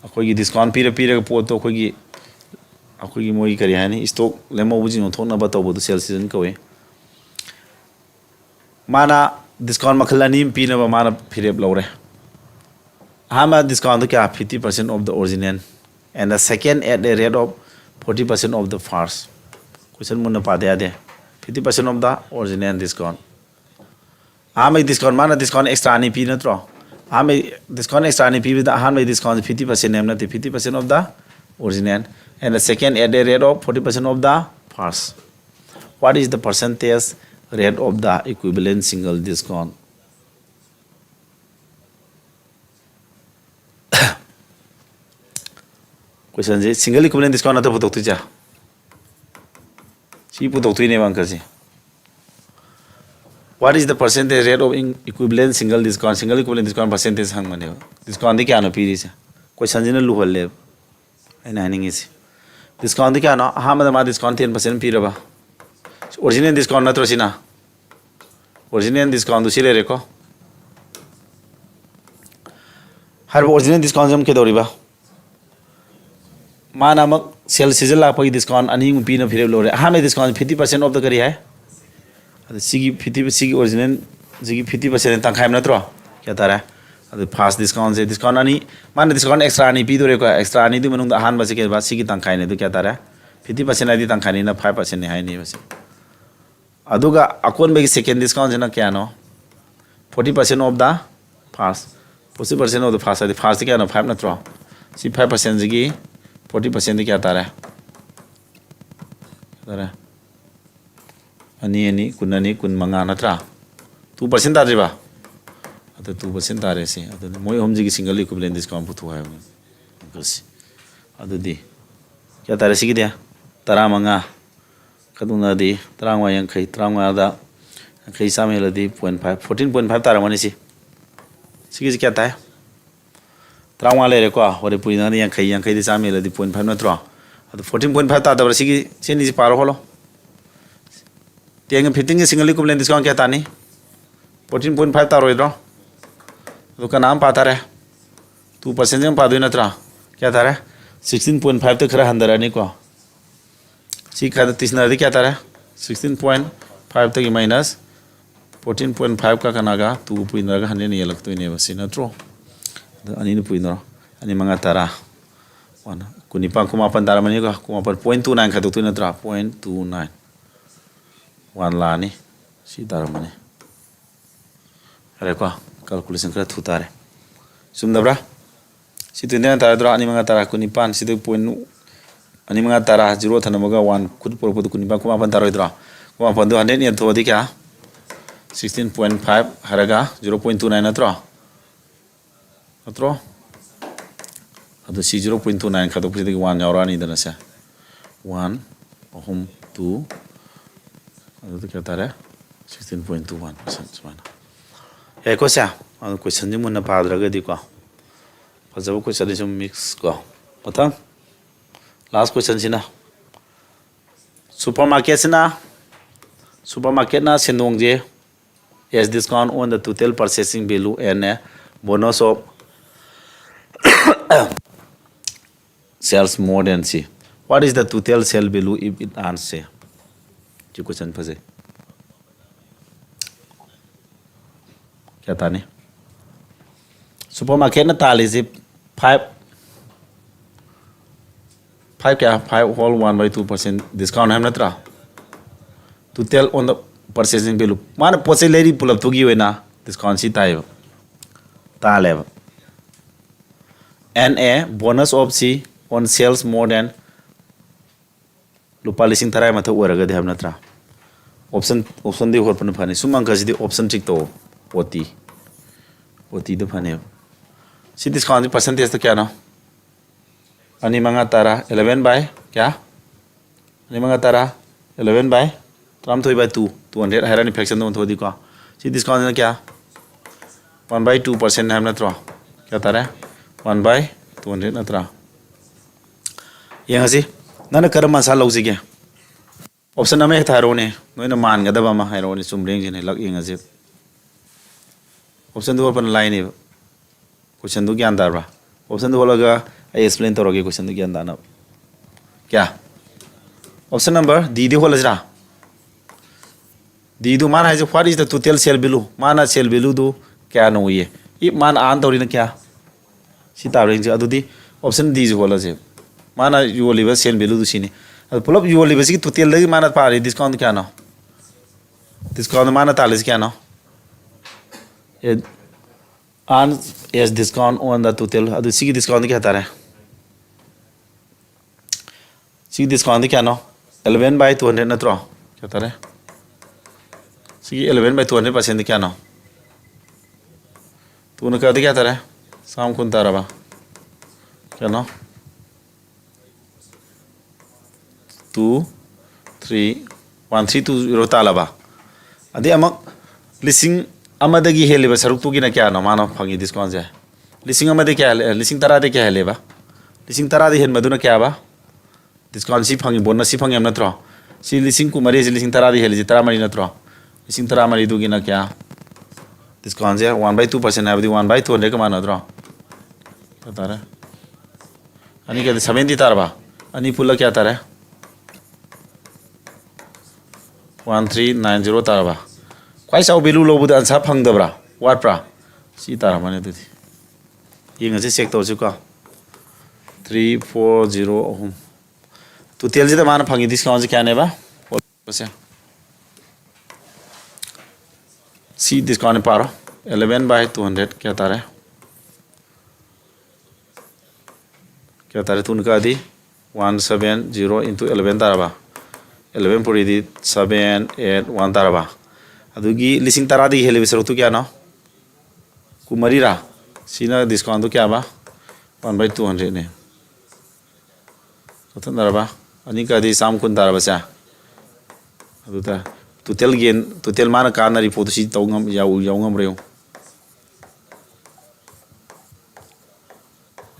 अखोगी discount पीर pot तो अखोगी मोई करी है stock लेमोबुजी थोनब तब cell season कौए माना डिस्काउंट मखल अनी पीनब माना फिरेब लौरे अहम डिस्काउंट क्या 50% off the original and the second at the rate of 40% off the first question मुन्ना पादे आदे 50% ऑफ द ओरिजिनल डिस्काउंट आम डिस्काउंट माना डिस्काउंट एक्स्ट्रा नहीं पी नत्रो आम डिस्काउंट एक्स्ट्रा नहीं पी आम डिस्काउंट 50% नेम नते 50% off the original and the second at the rate of 40% off the first what is the percentage rate of the equivalent single discount question ji single equivalent discount नते पुतोक तुजा सी पुतोक तुई ने अंक जी What is the percentage rate of equivalent single discount? Single equivalent discount percentage hang mane. Discount de kya no piri se. Question jine lu holle. Ai naning is. Discount de kya no? Ha ma discount 10% pira ba. Original discount na tro sina. Original discount du sire reko. Har original discount jam ke dori ba. Mana mak sale season la pa discount ani mu pi na phire lo re. Ha me discount 50% of the kari hai. सिगी 50 सिगी original सिगी 50% तंखाय नत्रो क्या तारा अदु fast discount से discount अनि मान डिस्काउंट एक्स्ट्रा अनि पी दोरे को एक्स्ट्रा अनि दु मनुंग हान बसे के बाद सिगी तंखाय ने दु क्या तारा 50% आदि तंखाय ने 5% ने हाय नि बसे अदुगा अकोन बे सेकंड डिस्काउंट जना क्या नो 40% off the first 40% of the fast the fast kya na 5 na tro si 5% gi 40% di kya tare tare ani kun manga na tra 2% ta riba adu 2% tare si adu moi hom ji gi single equivalent discount pu thu hai kasi adu di kya tare si gi dia tara manga kaduna di tarangwa yang khai tarangwa da khai samela di 0.5 14.5 tara mani si sigi kya ta tarangwa le re ko ore puina ni yang khai di samela di 0.5 na tro adu 14.5 ta da sigi seni si paro holo tiang fitting single equivalent discount kya ta ni 14.5 ta roi dro adu ka naam pata re 2% jam pa do na tra kya ta re 16.5 to khara handara ni ko si khada tisna di kya ta re 16.5 to minus 14.5 ka kanaga 2 puina ga hane ni lak to ni basi na tro ani ni puina ani manga tara wana kunipa kuma pan tara mani ko kuma par 0.29 khadu tu na tra 0.29 wan la ni si tara mani are ko calculation kra thu tare sum dabra si tu ne tara dra ani manga tara kunipan si tu point ani manga tara 0 thanamoga 1 khud por pod kunipa kuma pan tara dra kuma pan do 100 ni tho di kya 16.5 haraga 0.29 natro adu si 0.29 khadu pudi 1 yaura ni dana sa 1 ohum 2 adu kya tare 16.21% smana e ko sa adu question ni mun na padra ga di ko fajabu question ni mix ko patang last question sina supermarket na sendong je yes discount on the total purchasing value and a bonus of sales more than C. What is the total sale value if it earns say? This question phase. Kya ta ni? Supermarket na tali si 5 whole 1/2% discount ham na tra. Total on the purchasing value mana pose leri pull up to give na discount si tai ta level and a bonus of C on sales more than lupa lising tarai matha waraga de hamna tra option de hor pan phani sumang ka si option tik to oti de phane si discount percentage to kya na ani manga tara 11 by kya ani manga tara 11 by tram thoi by 200 hairan fraction don thodi ko si discount na kya 1/2% ham na tro kya tara 1/200 na tra yang asi nana karam masal lo sige option na me tharo ne noina man ga daba ma hairo ni sumreng jine lak yang asi option do pan line ne question do gyan dar ba option do laga I explain to roge question do gyan dana kya option number d de hola jra D do mana hai what is the total sale value mana sale value do kya no ye if man an tori na kya si ta range adu di option D jo bola je mana you live sale value do sini adu pull up you live si total lagi mana pa discount kya no discount mana ta kya no and yes discount on the total adu si discount kya ta re si discount kya no 11/200 na tro kya ta re si 11/200% kya no tu na ka kya tara sam kun tara ba kya no 2 3 1320 tala ba adi amak lising amadagi hele ba saruk tu gina kya no mano phangi discount ja lising amade kya lising tara de kya hele ba lising tara de hen maduna kya ba discount si phangi bonus si phangi am na tro si lising ku mari si lising tara de hele ji tara mari na tro lising tara mari du gina kya discount ja 1/2% abdi 1/200 ka mana tro tara ani ke 70 tara ba ani pulla kya tara 1390 tara ba kwai sau belu lo bu dan sa phang da bra wat pra si tara mane du di yeng ase check to chu ka 340 ohum tu tel ji da mana phangi discount kya ne ba base si discount paro 11/200 kya tara क्या तारे तुन का दी 170 into 11 तारबा 11 पूरी दी 781 तारबा अदुगी लिसिंग तारा दी हेले बिसरो तो क्या ना कुमारी रा सीना डिस्काउंट तो क्या बा 1/200 ने तो तारबा अनि का दी साम कुन तारबा चा अदुता टोटल गेन टोटल माना काना रिपोर्ट सी तौngam याउngam रेउ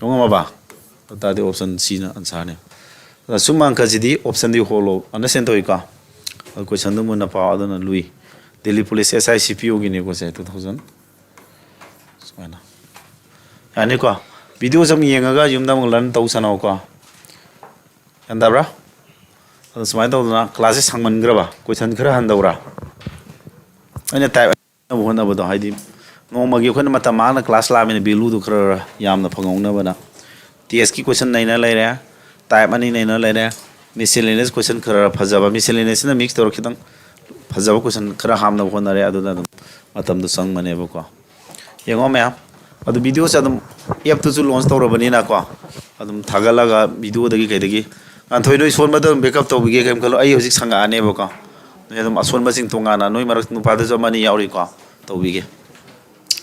याउngam बा तादे ऑप्शन सी ना आंसर ने सुमंग का जिदी ऑप्शन दी होलो अंडरस्टैंड तो इका क्वेश्चन दो मुना पाव अदन लुई दिल्ली पुलिस SICPO की ने को से 2000 सुना यानी को वीडियो जम येंगा युमदा मग लन तौ सनाव को अंदाब्रा सुमाय तो ना क्लासेस सांगमनग्रबा क्वेश्चन खरा हंदौरा अने टाइप होना बदो हाइदी नोमगी खन मत माना क्लास लामिन बिलु दु खरा यामना फंगौना बना TS की क्वेश्चन नैना लेरे टाइप अनि नैना लेरे मिसलेनियस क्वेश्चन खरा फजाबा मिसलेनियस ना मिक्स तौर खितंग फजाबा क्वेश्चन खरा हामना होना रे अदुना मतम दु संग मने बको येंगो मैम अदु वीडियो से अदम एप तो लॉन्च तौरबनी ना को अदम थागलागा वीडियो दगी कैदगी थोई नई सोन बदम बेकअप तो बिगे केम खलो आई हजिक संगा आने बको नय अदम असोन बसिंग तोंगाना नोई मरक नुपादे जो मनी याउरी को तो बिगे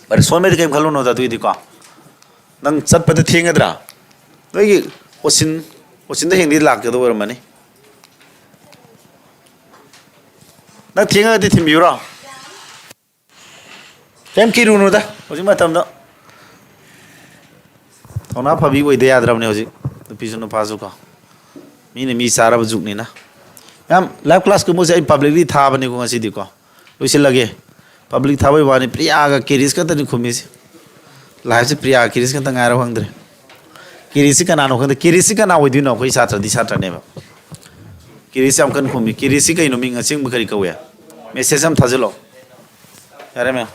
पर सोन में केम खलो नो दा तुई को नंग चटपद थेंगद्रा नोई ओसिन द हेंदी लाक दो वरमनी नंग थेंगा दि थिमबिउरा केम किरुनो दा हजिक मतम द थोना फबी ओइदे याद्राबने हजिक पिसुनो पाजु को मीने मी सारा जुगनी ना मैम लाइव क्लास को मुझे पब्लिकली था बने को ngasi दी को लुसी लगे पब्लिक था भाई वानी प्रिया का केरिस का तनी खुमी से लाइव से प्रिया केरिस का तंगारा हंगद्रे केरिस का नानो खंद केरिस का ना ओइदि न कोई छात्र दी छात्र ने बा केरिस हम कन खुमी केरिस का इनो मिंग सिंग बखरी कवे मेसेज हम थाजलो यारे मैं